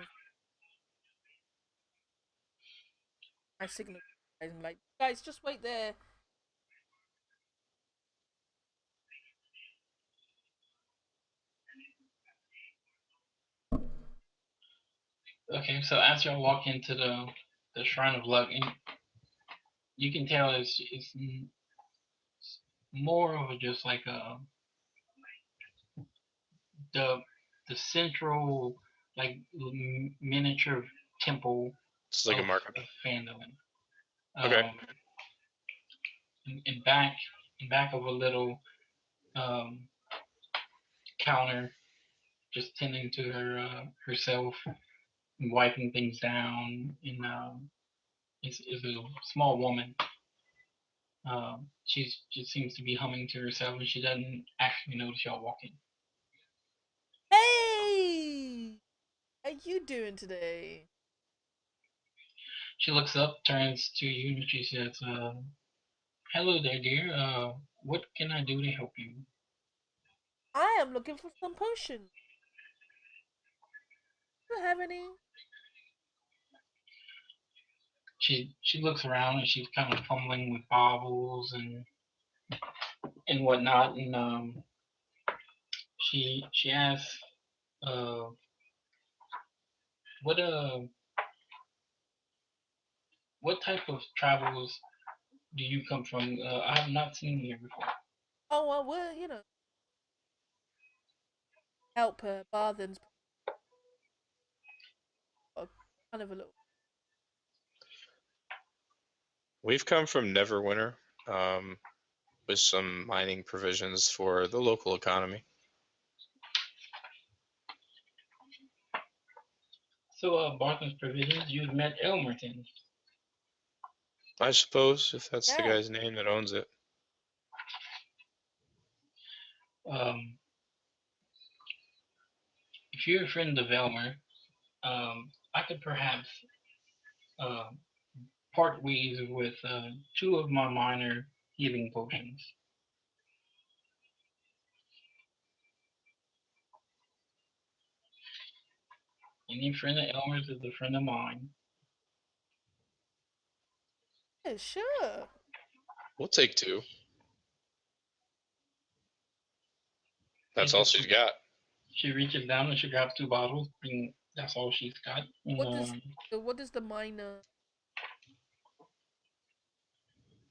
I signal guys and like, guys, just wait there. Okay, so as you walk into the Shrine of Luck, and you can tell it's more of just like the central like miniature temple It's like a market. of Phandalin. Okay. In back of a little counter, just tending to herself and wiping things down. Is a small woman. She just seems to be humming to herself, and she doesn't actually notice y'all walking. Hey, how you doing today? She looks up, turns to you, and she says, "Hello there, dear. What can I do to help you?" I am looking for some potions. Do you have any? She looks around, and she's kind of fumbling with baubles and whatnot, and she asks, uh, "What what type of travels do you come from? I have not seen you here before." Oh well, we're help Barthen's kind of a little. We've come from Neverwinter, with some mining provisions for the local economy. So, Barthen's Provisions, you've met Elmerton. I suppose, if that's the Yeah. guy's name that owns it. If you're a friend of Elmer, I could perhaps part ways with 2 of my minor healing potions. Any friend of Elmer's is a friend of mine. Yeah, sure. We'll take 2. That's She all just she's got. she reaches down and she grabs 2 bottles. And that's all she's got. What is the minor?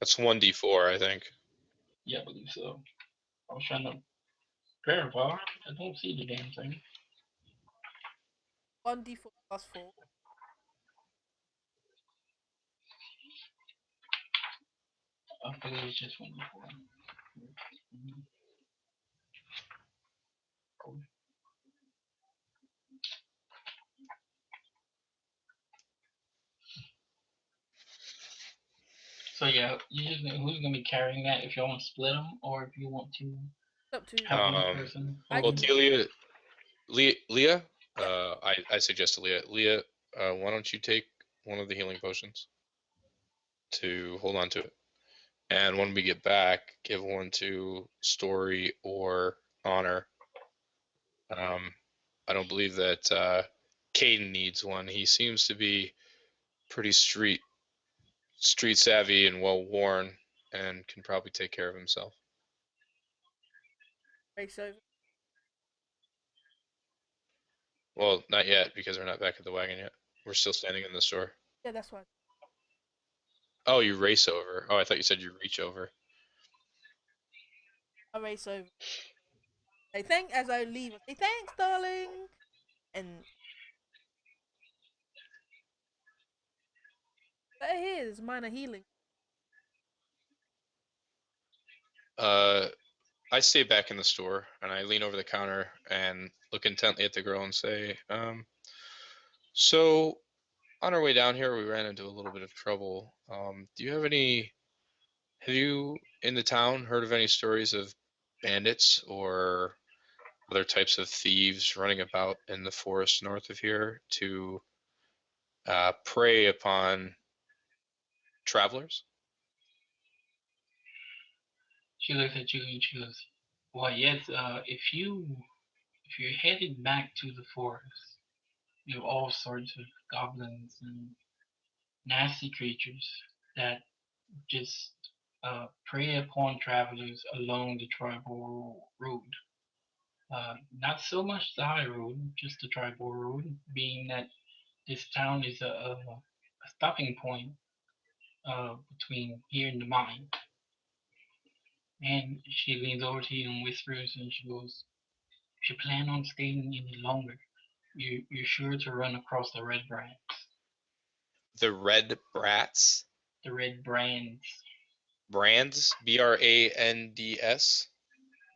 That's 1d4, I think. Yeah, I believe so. I was trying to verify. I don't see the damn thing. 1d4 plus 4. I believe it's just 1 before. So yeah, who's gonna be carrying that? If you want to split them, or if you want to It's up to have one person. Well, Teelia, Leah, I suggest to Leah. Leah, why don't you take one of the healing potions to hold on to it, and when we get back, give one to Story or Honor. I don't believe that Kaiden needs one. He seems to be pretty street savvy and well worn, and can probably take care of himself. race over. Well, not yet, because we're not back at the wagon yet. We're still standing in the store. Yeah, that's fine. Oh, you race over. Oh, I thought you said you reach over. I race over. As I leave. I say thanks, darling. And here is minor healing. I stay back in the store, and I lean over the counter and look intently at the girl and say, so on our way down here, we ran into a little bit of trouble. Have you in the town heard of any stories of bandits or other types of thieves running about in the forest north of here to prey upon travelers? She looks at you and she goes, "Why, yes. If you're headed back to the forest, you have all sorts of goblins and nasty creatures that just prey upon travelers along the tribal road. Not so much the high road, just the tribal road, being that this town is a stopping point between here and the mine." And she leans over to you and whispers, and she goes, "If you plan on staying any longer, you're sure to run across the red brands." The red brats? The red brands. Brands? Brands?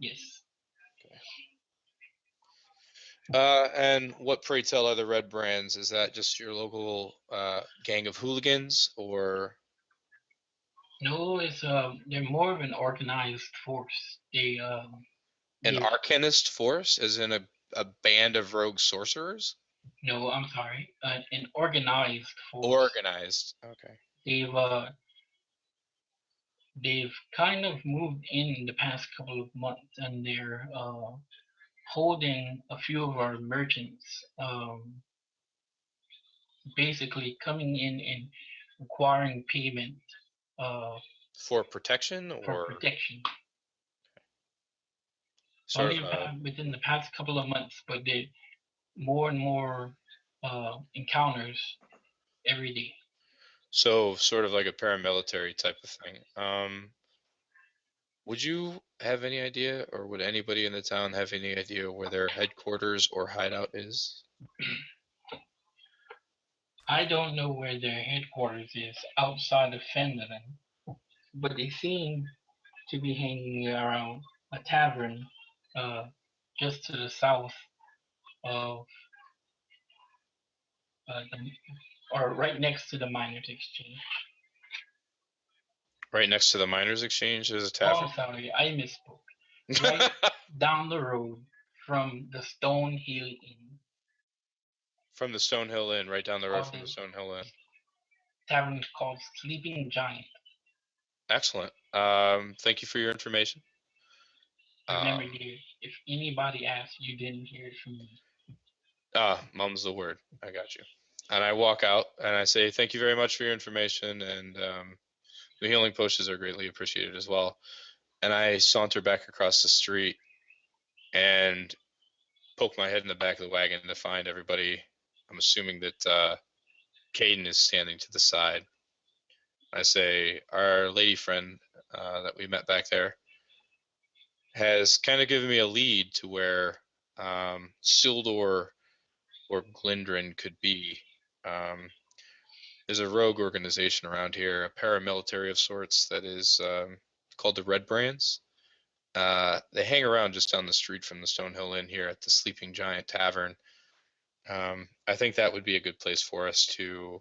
Yes. And what, pray tell, are the red brands? Is that just your local gang of hooligans, or? No, it's they're more of an organized force. An arcanist force, as in a band of rogue sorcerers? No, I'm sorry, an organized force. Organized. Okay. They've kind of moved in the past couple of months, and they're holding a few of our merchants. Basically coming in and requiring payment. For protection, or? For protection. Sort Only of within the past couple of months, but they more and more encounters every day. So sort of like a paramilitary type of thing. Would you have any idea, or would anybody in the town have any idea where their headquarters or hideout is? I don't know where their headquarters is outside of Fenderden, but they seem to be hanging around a tavern just to the south of, or right next to the miners' exchange. Right next to the Miners' Exchange is a Oh, tavern. sorry, I misspoke. Right down the road from the Stone Hill Inn. From the Stonehill Inn, right down the road Called from the the Stonehill Inn. tavern is called Sleeping Giant. Excellent. Thank you for your information. Remember, dear, if anybody asks, you didn't hear it from me. Mum's the word. I got you. And I walk out and I say, thank you very much for your information, and the healing potions are greatly appreciated as well. And I saunter back across the street and poke my head in the back of the wagon to find everybody. I'm assuming that Kaiden is standing to the side. I say, our lady friend that we met back there has kind of given me a lead to where Sildor or Glindrin could be. There's a rogue organization around here, a paramilitary of sorts that is called the Red Brands. They hang around just down the street from the Stonehill Inn here at the Sleeping Giant Tavern. I think that would be a good place for us to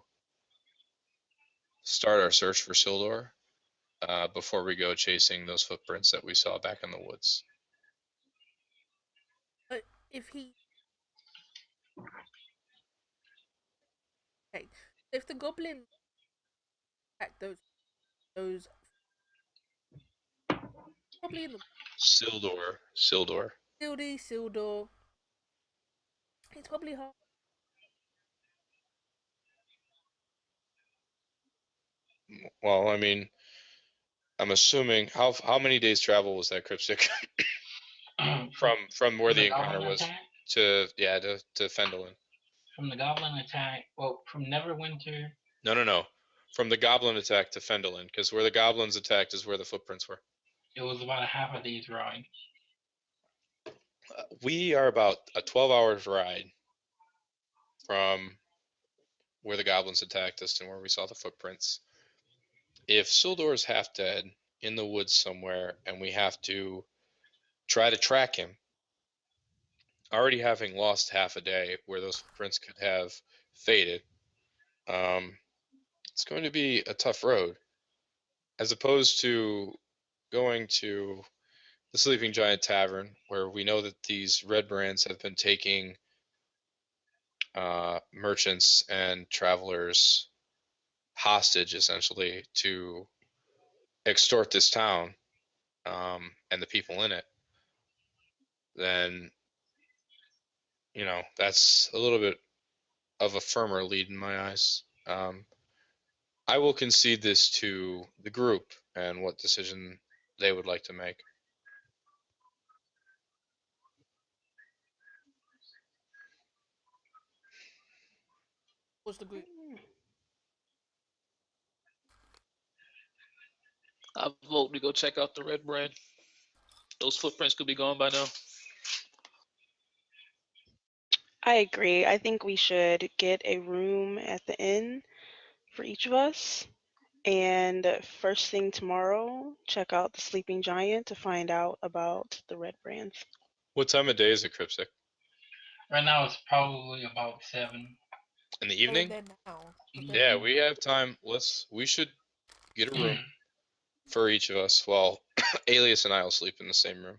start our search for Sildor before we go chasing those footprints that we saw back in the woods. But if the goblin attack those probably in the Sildor. Sildor, it's probably hard. Well, I mean, I'm assuming how many days travel was that, Cryptstick? from where the encounter was to Fendelin. From the Goblin attack, well, from Neverwinter. No. From the Goblin attack to Fendelin, because where the Goblins attacked is where the footprints were. It was about a half a day's ride. We are about a 12 hours ride from where the Goblins attacked us and where we saw the footprints. If Sildor is half dead in the woods somewhere and we have to try to track him, already having lost half a day where those footprints could have faded, it's going to be a tough road. As opposed to going to the Sleeping Giant Tavern, where we know that these Red Brands have been taking merchants and travelers hostage, essentially, to extort this town and the people in it, then, that's a little bit of a firmer lead in my eyes. I will concede this to the group and what decision they would like to make. What's the group? I vote we go check out the Red Brand. Those footprints could be gone by now. I agree. I think we should get a room at the inn for each of us. And first thing tomorrow, check out the Sleeping Giant to find out about the Red Brands. What time of day is it, Cryptstick? Right now it's probably about 7. In the evening? Now. Yeah, we have time. We should get a room for each of us. Well, Alias and I will sleep in the same room.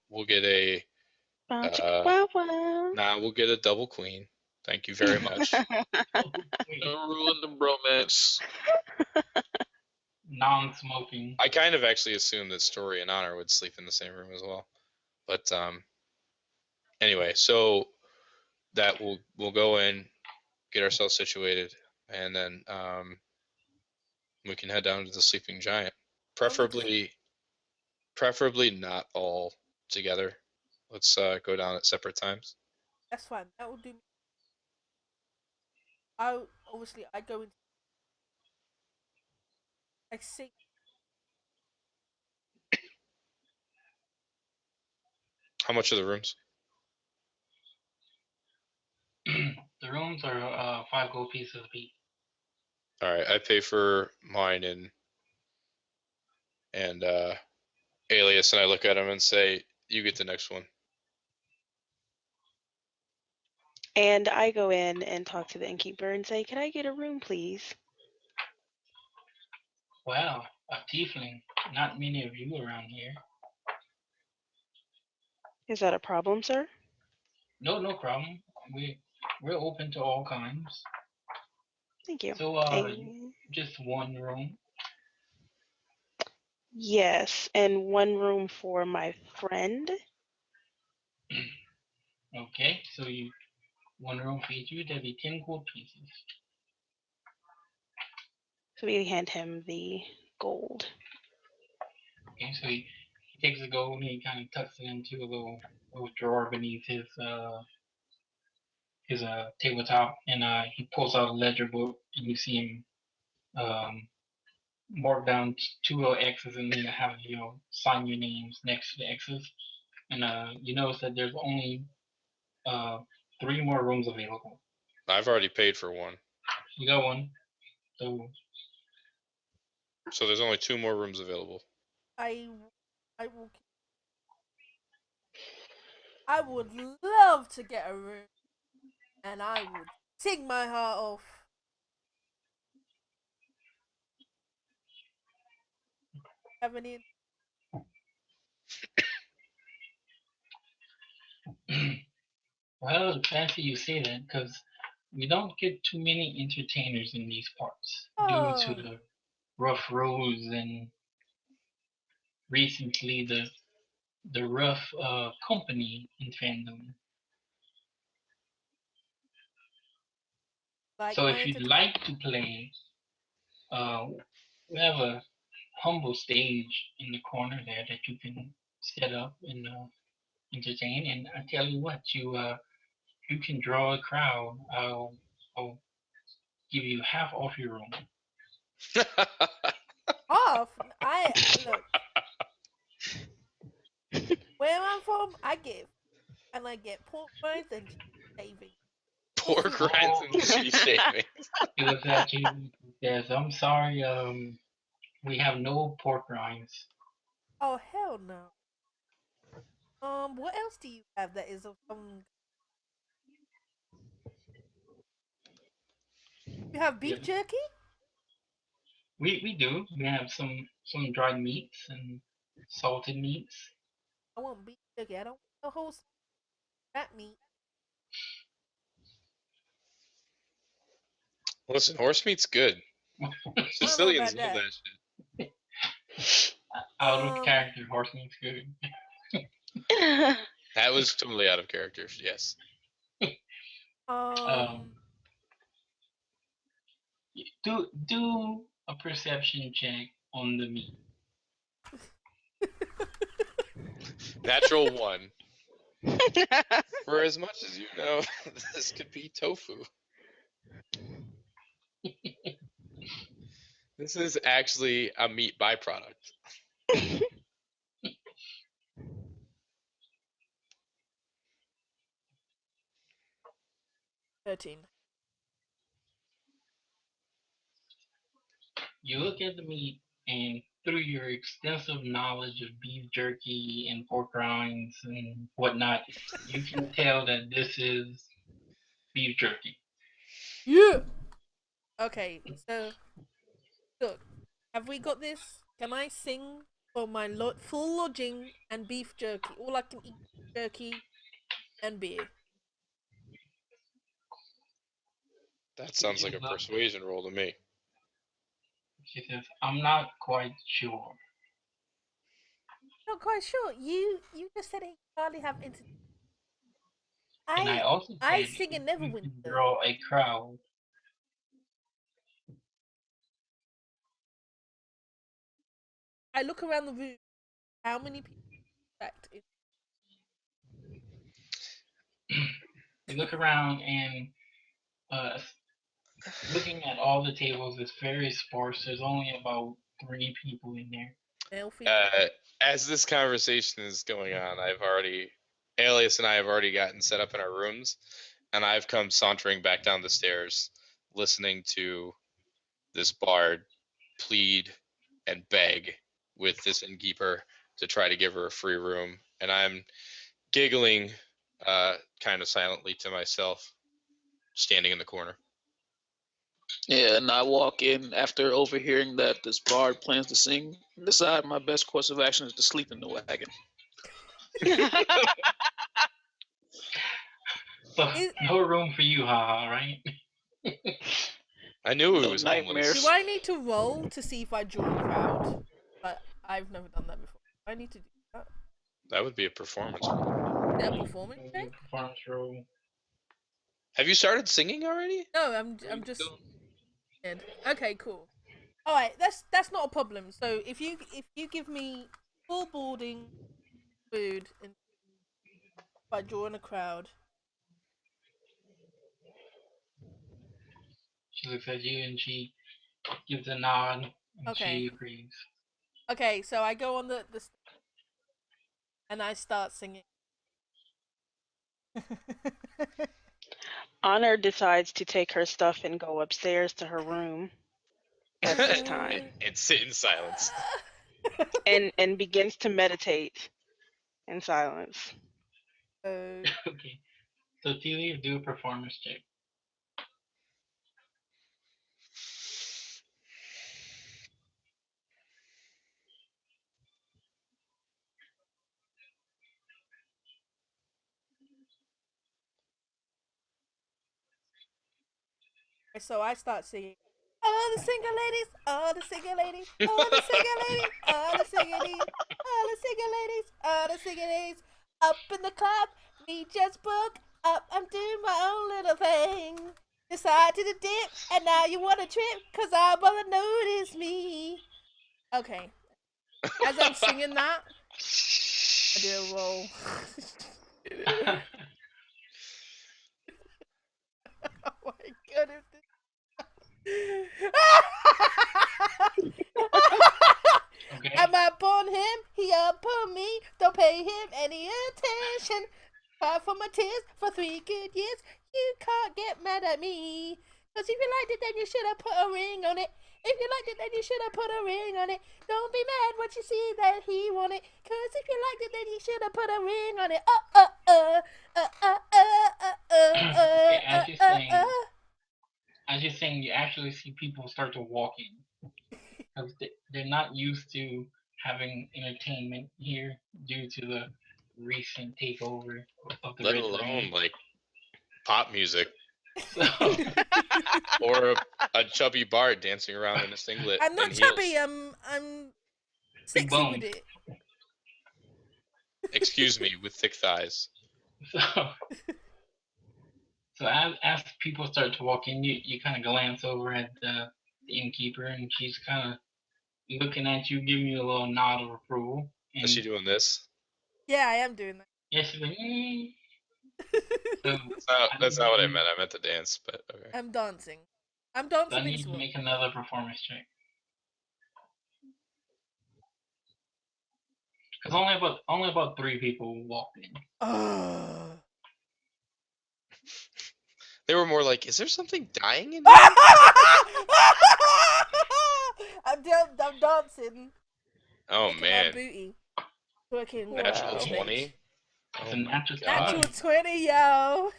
We'll get a we'll get a double queen. Thank you very much. Don't ruin the bromance. Non-smoking. I kind of actually assumed that Story and Honor would sleep in the same room as well. But anyway, so that we'll go in, get ourselves situated, and then we can head down to the Sleeping Giant. Preferably not all together. Let's go down at separate times. That's fine. That will do. I go into. I see. How much are the rooms? The rooms are 5 gold pieces a piece. All right, I pay for mine and Alias, and I look at him and say, "You get the next one." And I go in and talk to the innkeeper and say, "Can I get a room, please?" Well, a tiefling. Not many of you around here. Is that a problem, sir? No problem. We're open to all kinds. Thank you. So, And just one room. yes, and one room for my friend. Okay, so one room for each of you. There'll be 10 gold pieces. So we hand him the gold. Okay, so he takes the gold and he kind of tucks it into a little drawer beneath his tabletop, and he pulls out a ledger book, and you see him mark down two little X's, and then have sign your names next to the X's, and you notice that there's only 3 more rooms available. I've already paid for one. You got one, so there's only 2 more rooms available. I would love to get a room, and I would sing my heart off. Have any? Well, fancy you say that, because we don't get too many entertainers in these parts due to the rough roads and recently the rough company in fandom. Like so if you'd like to play, we have a humble stage in the corner there that you can set up and entertain. And I tell you what, you can draw a crowd. I'll give you half off your room. Off? I look. Where I'm from, I get pork rinds and shavings. Pork rinds and cheese shavings. He looks at you and says, "I'm sorry, we have no pork rinds." Oh hell no. What else do you have that is of some? You have beef jerky? We do. We have some dried meats and salted meats. I want beef jerky. I don't want the whole rat meat. Listen, horse meat's good. Sicilians love that shit. Out of character, horse meat's good. That was totally out of character, yes. Do a perception check on the meat. Natural 1. For as much as you know, this could be tofu. This is actually a meat byproduct. 13. You look at the meat, and through your extensive knowledge of beef jerky and pork rinds and whatnot, you can tell that this is beef jerky. Yeah. Okay, so look, have we got this? Can I sing for my full lodging and beef jerky? All I can eat jerky and beer. That sounds like a persuasion roll to me. She says, "I'm not quite sure." Not quite sure. You just said it hardly have entertainment. And I also said sing and never win. Draw a crowd. I look around the room. How many people stacked in? You look around, and looking at all the tables, it's very sparse. There's only about 3 people in there. As this conversation is going on, Alias and I have already gotten set up in our rooms, and I've come sauntering back down the stairs, listening to this bard plead and beg with this innkeeper to try to give her a free room, and I'm giggling kind of silently to myself, standing in the corner. Yeah, and I walk in after overhearing that this bard plans to sing. Decide my best course of action is to sleep in the wagon. So Is- no room for you, haha, right? I knew he No was nightmares. Do I need to roll to see if I draw a crowd? But I've never done that before. I need to do that. That would be a performance roll. Is that a performance check? Performance roll. Have you started singing already? No, I'm just. Okay, cool. All right, that's not a problem. So if you give me full boarding, food, and by drawing a crowd. She looks at you and she gives a nod and Okay. she agrees. Okay, so I go on the and I start singing. Honor decides to take her stuff and go upstairs to her room at this time And sit in silence. and begins to meditate in silence. Okay. So Teelia, do a performance check. So I start singing. All the single ladies, all the single ladies, all the single ladies, all the single ladies, all the single ladies, all the single ladies. Up in the club, we just broke up. I'm doing my own little thing. Decided to dip, and now you want to trip, cause all brother notice me. Okay. As I'm singing that, I do a roll. Oh my goodness. Okay. I'm upon him, he upon me. Don't pay him any attention. Cry for my tears for 3 good years. You can't get mad at me. Cause if you liked it, then you should have put a ring on it. If you liked it, then you should have put a ring on it. Don't be mad when you see that he won it. Cause if you liked it, then you should have put a ring on it. Okay, as you're saying, you actually see people start to walk in. Because they're not used to having entertainment here due to the recent takeover of the Let Red alone Rain. like pop music So, or a chubby bard dancing around in a singlet. I'm not and chubby, heels. I'm Big sexy bones. with it. Excuse me, with thick thighs. So as people start to walk in, you kind of glance over at the innkeeper, and she's kind of looking at you, giving you a little nod of approval. And Is she doing this? Yeah, I am doing that. yeah, she's like, So That's not what I meant. I meant to dance, but okay. I'm dancing. I'm So I dancing need this to one. make another performance check. Because only about 3 people walked in. They were more like, is there something dying in here? I'm dancing. Oh Looking at man. booty. Working. Natural Wow. 20? It's Oh a my natural God. Natural 20, yo.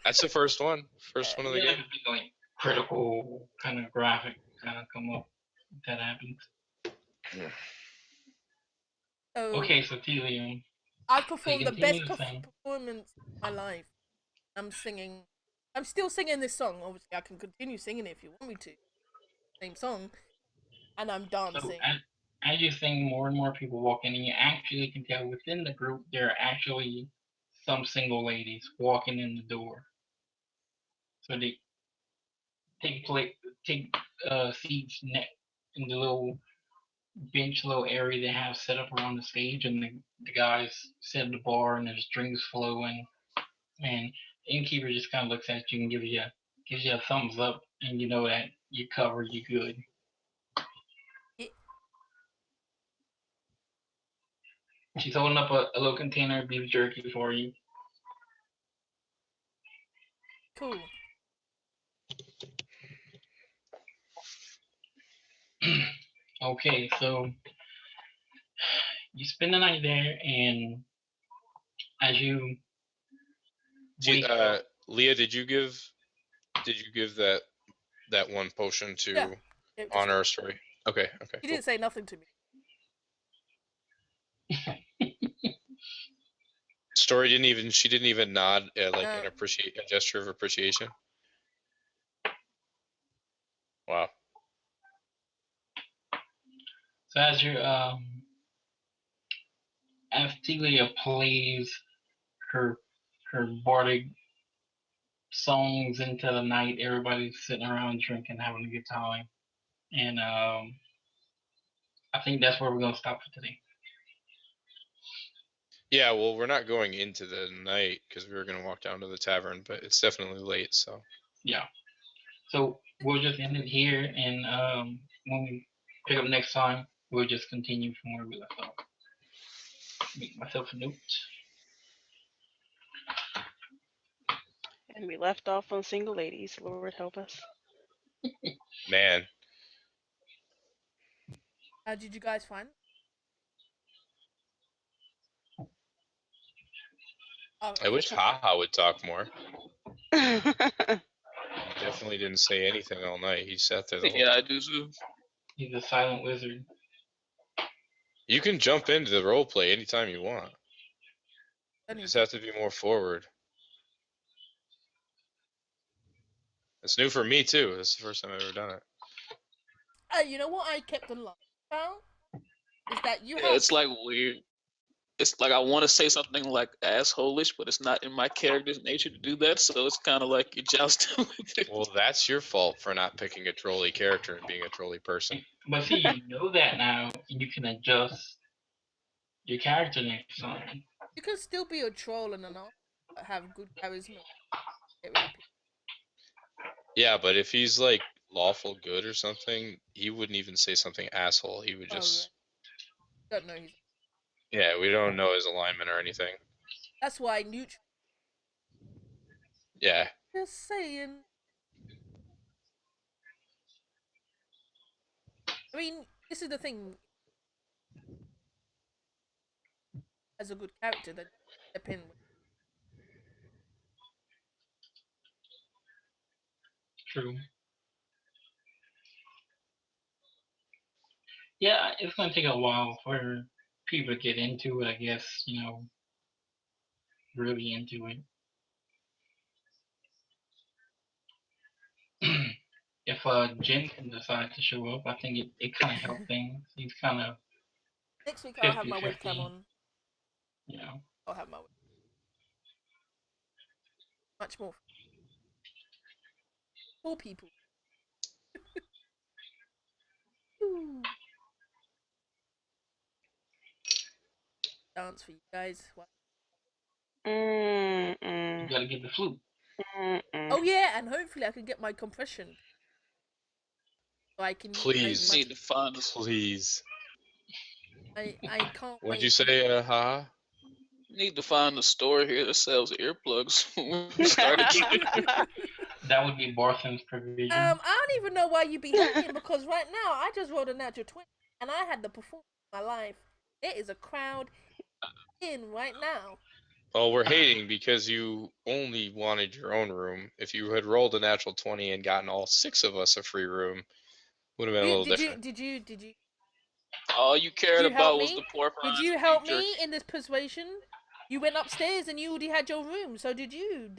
That's the first one. First one of the Yeah, like game. a big, like, critical kind of graphic kind of come up. That happens. So Okay, so Teelia, I performed the best continue to sing. performance of my life. I'm singing. I'm still singing this song. Obviously, I can continue singing it if you want me to. Same song. And I'm So dancing. as you sing, more and more people walk in, and you actually can tell within the group there are actually some single ladies walking in the door. So they take seats in the little bench, little area they have set up around the stage, and the guys sit at the bar, and there's drinks flowing, and the innkeeper just kind of looks at you and gives you a thumbs up, and you know that you're covered, you're good. Yeah. She's holding up a little container of beef jerky for you. Cool. Okay, so you spend the night there, and as you wake up, Leah, did you give that that one potion to Yeah. It just- honor a story. Okay. She Cool. didn't say nothing to me. Story didn't even. She didn't even nod like No. a gesture of appreciation. Wow. So as Teelia plays her bardic songs into the night, everybody's sitting around drinking, having a good time, and I think that's where we're gonna stop for today. Yeah, well, we're not going into the night because we were going to walk down to the tavern, but it's definitely late, so. Yeah. So we'll just end it here, and when we pick up next time, we'll just continue from where we left off. Make myself a note. And we left off on single ladies. Lord help us. Man. How did you guys find it? Oh, I wish Haha would talk more. He definitely didn't say anything all night. He sat there the whole Yeah, I time. do too. He's a silent wizard. You can jump into the roleplay anytime you want. You just have to be more forward. It's new for me, too. This is the first time I've ever done it. You know what I kept on laughing about? Is that you Yeah, have... it's like weird. It's like I want to say something like asshole-ish, but it's not in my character's nature to do that, so it's kind of like you're jousting with it. Well, that's your fault for not picking a trolly character and being a trolly person. But see, you know that now, and you can adjust your character next time. You can still be a troll and not have good charisma. Get rid of people. Yeah, but if he's like lawful good or something, he wouldn't even say something asshole. He would just... Right. Don't know he's... Yeah, we don't know his alignment or anything. That's why neutral. Yeah. Just saying. I mean, this is the thing. As a good character, that depends. True. Yeah, it's gonna take a while for people to get into it, I guess, really into it. If Jen can decide to show up, I think it kind of helps things. He's kind of Next week I'll have my 50-50. webcam on. Yeah. I'll have my webcam. Much more. 4 people. Dance for you guys. You gotta get the flute. Oh yeah, and hopefully I can get my compression. So I can Please. Need to find us. Please. I can't What'd wait. you say, Haha? Need to find a store here that sells earplugs when we start again. That would be Barthen's provision. I don't even know why you be hating because right now I just rolled a natural 20 and I had the performance of my life. There is a crowd in right now. Well, we're hating because you only wanted your own room. If you had rolled a natural 20 and gotten all 6 of us a free room, would have been a little different. Did you? All you cared about was the poor Did you help me in this persuasion? You went upstairs and you already had your room. So did you,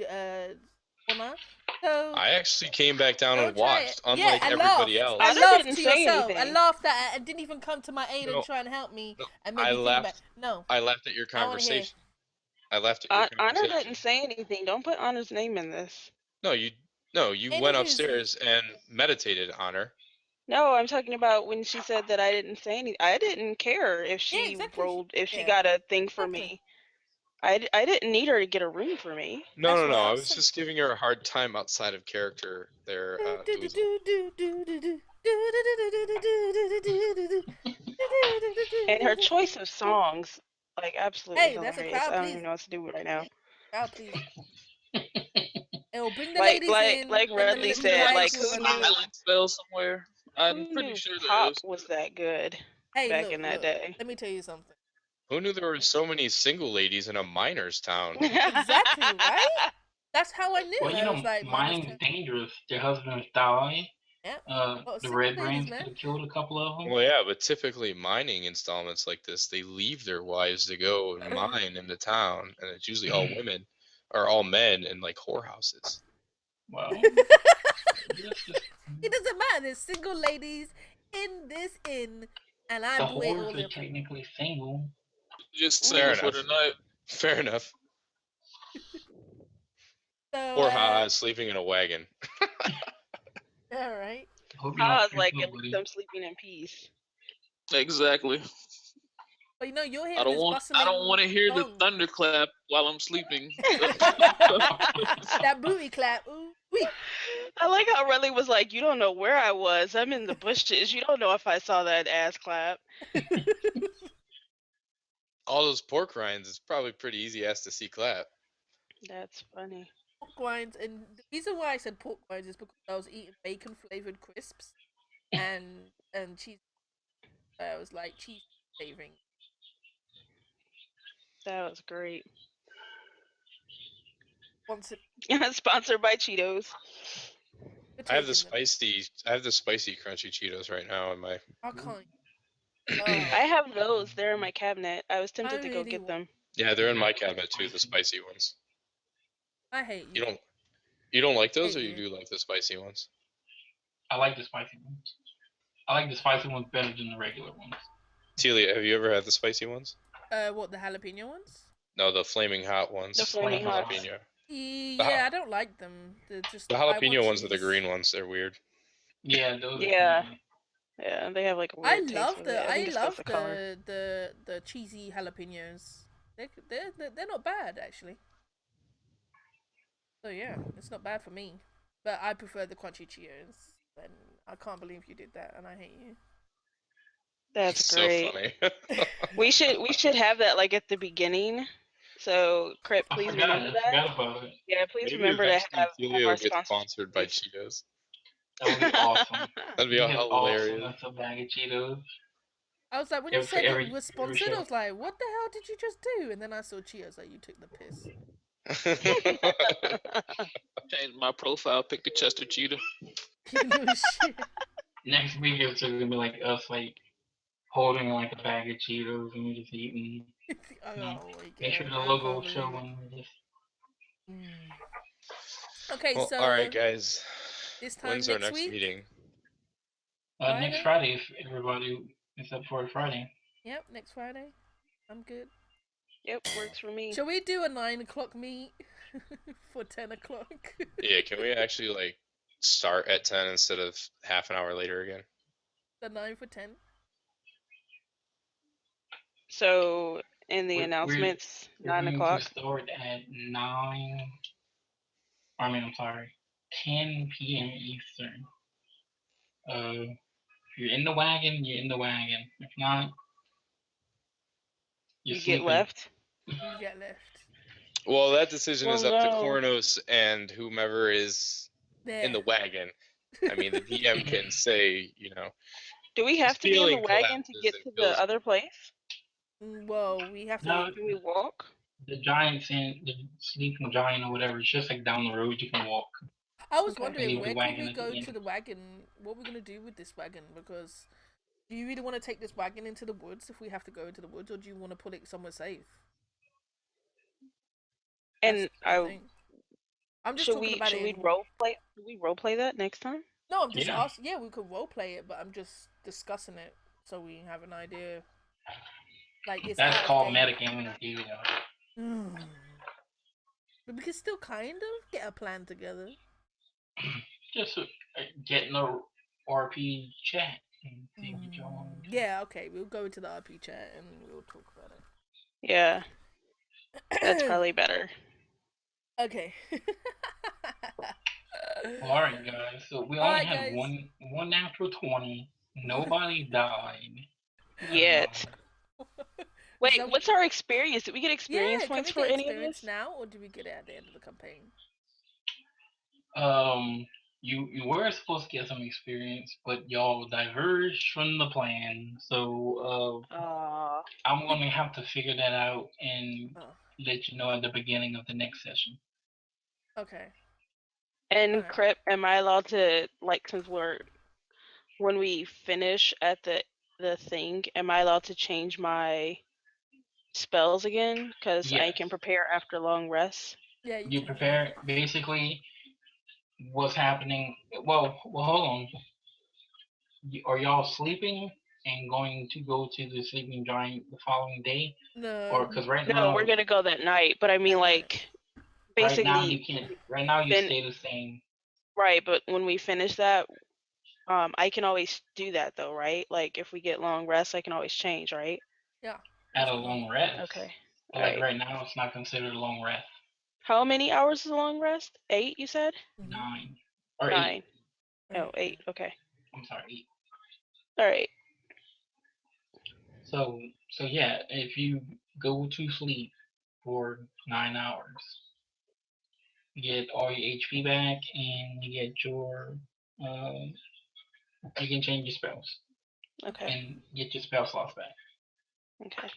Anna? So I actually came back down and watched, unlike I everybody laughed. else. I Anna laughed didn't to say yourself. anything. I laughed at it and didn't even come to my aid No. and try and help me and I make me feel laughed. bad. No. I laughed at your I wanna hear. conversation. I laughed at your Honor conversation. didn't say anything. Don't put Honor's name in this. No, you Ain't went no upstairs and meditated, Honor. No, I'm talking about when she said that I didn't say anything. I didn't care if she exactly. rolled, if she Yeah. got a thing for Exactly. me. I didn't need her to get a room for me. No, That's no, no. what I I'm was saying. just giving her a hard time outside of character there, Dwezel. And her choice of songs, like, absolutely Hey, that's a hilarious. crowd I don't pleaser. even know what to do with it right now. Crowd please. It'll bring the Like- ladies like- in. like and the Ruddley ladies said, will like, go who and knew- do it. Island spell somewhere. I'm Who pretty knew sure there pop is. was that good Hey, back look, in that look, day. let me tell you something. Who knew there were so many single ladies in a miner's town? Exactly, right? That's how I knew. Well, I was like, mining's dangerous. Their husbands die. Yeah. The single Red ladies, Brands man. could have killed a couple of them. Well, yeah, but typically mining installments like this, they leave their wives to go and mine in the town, and it's usually all women or all men in like whorehouses. Well, It doesn't matter. There's single ladies in this inn, and I the do it all whores are up. technically single. Just Fair single for the enough. night. Fair enough. So, Or sleeping in a wagon. all right. Hope you don't I was trip like, up, at least buddy. I'm sleeping in peace. Exactly. But you know, you're hearing I don't this want. bustling I don't want to hear the song. thunderclap while I'm sleeping. That booty clap. Ooh, wee. I like how Ruddley was like, you don't know where I was. I'm in the bushes. You don't know if I saw that ass clap. All those pork rinds, it's probably pretty easy ass to see clap. That's funny. Pork rinds, and the reason why I said pork rinds is because I was eating bacon flavored crisps, and cheese. I was like cheese flavoring. That was great. Sponsored by Cheetos. I have the spicy crunchy Cheetos right now in my. I can't. I have those. They're in my cabinet. I was tempted to go really get them. Yeah, they're in my cabinet too. The spicy ones. I hate you. You don't like those, or Hate you you. do like the spicy ones? I like the spicy ones. I like the spicy ones better than the regular ones. Teelia, have you ever had the spicy ones? What, the jalapeno ones? No, the flaming hot ones. The flaming hot. jalapeno. Yeah, I don't like them. They're just The jalapeno ones are the green ones. They're weird. Yeah, those. Yeah. Yeah, they have like a weird taste love with the it. I think it's 'cause the color. the cheesy jalapenos. They're not bad actually. So yeah, it's not bad for me. But I prefer the crunchy Cheetos. And I can't believe you did that, and I hate you. That's so great. funny. we should have that like at the beginning. So, Crypt, please remember that. I forgot about it. Yeah, please Maybe remember to have Teelia our will get sponsors. sponsored by Cheetos. That would be awesome. That'd be hilarious. Awesome. That's a bag of Cheetos. I was like, when you said it was sponsored, I was like, what the hell did you just do? And then I saw Cheetos, like, you took the piss. Change my profile, pick the Chester Cheetah. Shit. Next week it's gonna be like us like holding like a bag of Cheetos and we're just eating. Make sure the logo will show when we're just. Okay, well, so all right, guys. This time When's our next meeting? Next Friday, if everybody is up for Friday. Yep, next Friday. I'm good. Yep, works for me. Shall we do a 9 o'clock meet for 10 o'clock? Yeah, can we actually like start at 10 instead of half an hour later again? The 9 for 10. So in the announcements, 9 o'clock. We start at 10 p.m. Eastern. If you're in the wagon, you're in the wagon. If not, you get left. You get left. Well, that decision is up to Kuornos and whomever is in the wagon. I mean, the DM can say, you know. Do we have to be in the wagon to get to the other place? Well, we have to. No, can we walk? The sleeping giant or whatever, it's just like down the road you can walk. I was wondering, where can we go to the wagon? What we're going to do with this wagon? Because do you really want to take this wagon into the woods if we have to go into the woods, or do you want to put it somewhere safe? And I'm just talking about it. Should we roleplay? Should we roleplay that next time? No, I'm just asking. Yeah, we could roleplay it, but I'm just discussing it so we have an idea. Like that's called metagaming. But we can still kind of get a plan together. Just get in the RP chat and see what you want. Yeah, okay, we'll go into the RP chat and we'll talk about it. Yeah, that's probably better. Okay. All right, guys. So we only have one natural 20. Nobody died yet. Wait, what's our experience? Did we get experience points for any of this now, or do we get it at the end of the campaign? You were supposed to get some experience, but y'all diverged from the plan. So I'm gonna have to figure that out and let you know at the beginning of the next session. Okay. And Crip, am I allowed to, like, since we're when we finish at the thing, am I allowed to change my spells again? Because I Yes. can prepare after long rests. Yeah, You can. prepare basically what's happening. Well, hold on. Are y'all sleeping and going to go to the sleeping giant the following day? No. Or because right No, now, we're gonna go that night. But I mean, That night. like, right now you basically, can't. Right now you then stay the same. right. But when we finish that, I can always do that though, right? Like, if we get long rests, I can always change, right? Yeah. At that's a cool. long rest. Okay. Like Alright. right now, it's not considered a long rest. How many hours is a long rest? 8, you said? 9 or 9. 8. Oh, 8. Okay. I'm sorry, 8. Alright. So yeah, if you go to sleep for 9 hours, you get all your HP back, and you get your you can change your spells Okay. and get your spell slots back. Okay.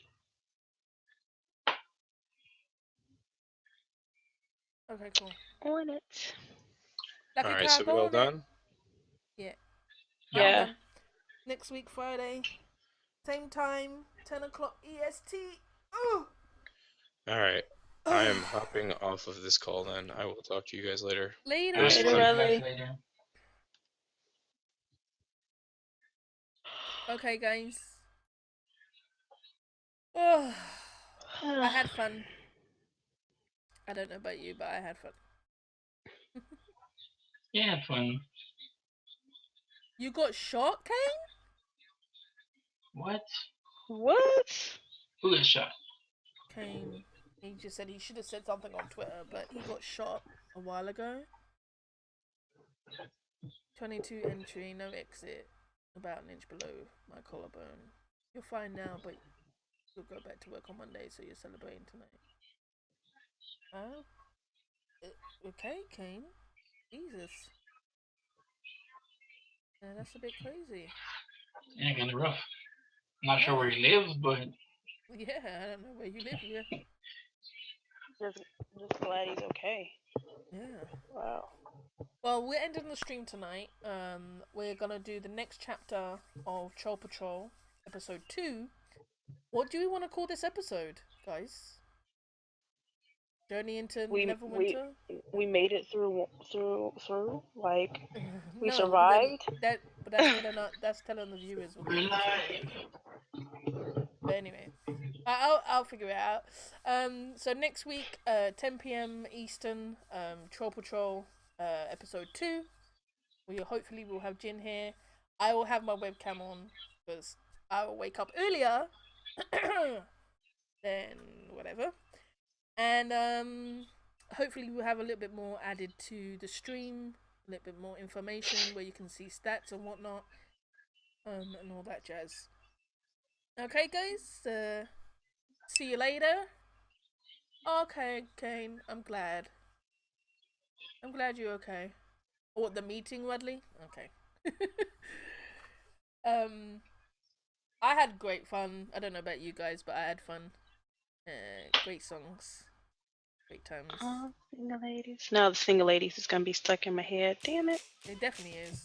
Okay, cool. On it. Lucky Alright, so we Cargo all on it? done? Yeah. Yeah. Done. Next week, Friday. Same time, 10 o'clock EST. Oh! Alright. I am hopping off of this call then. I will talk to you guys later. Later. Alright, Later, see you guys Ruddley. later. Okay, guys. Oh, I had fun. I don't know about you, but I had fun. Yeah, fun. You got shot, Kane? What? What? Who got shot? Kane. He just said he should have said something on Twitter, but he got shot a while ago. 22 entry, no exit. About an inch below my collarbone. You're fine now, but you'll go back to work on Monday, so you're celebrating tonight. Oh? Okay, Kane. Jesus. Yeah, that's a bit crazy. Yeah, kind of rough. I'm not sure where he lives, but Yeah, I don't know where you live, yeah. Just glad he's okay. Yeah. Wow. Well, we're ending the stream tonight. We're gonna do the next chapter of Troll Patrol, episode 2. What do we want to call this episode, guys? Journey into Neverwinter? We made it through. Like, we No, survived. But that's telling the viewers what the we're episode. live. But anyway, I'll figure it out. So next week, 10 p.m. Eastern, Troll Patrol, episode 2. We hopefully will have Jin here. I will have my webcam on because I will wake up earlier than whatever, and hopefully we'll have a little bit more added to the stream, a little bit more information where you can see stats and whatnot, and all that jazz. Okay, guys. See you later. Okay, Kane. I'm glad. I'm glad you're okay. What, the meeting, Ruddley? Okay. I had great fun. I don't know about you guys, but I had fun. Great songs. Great times. Single ladies. No, the single ladies is gonna be stuck in my head. Damn it. It definitely is.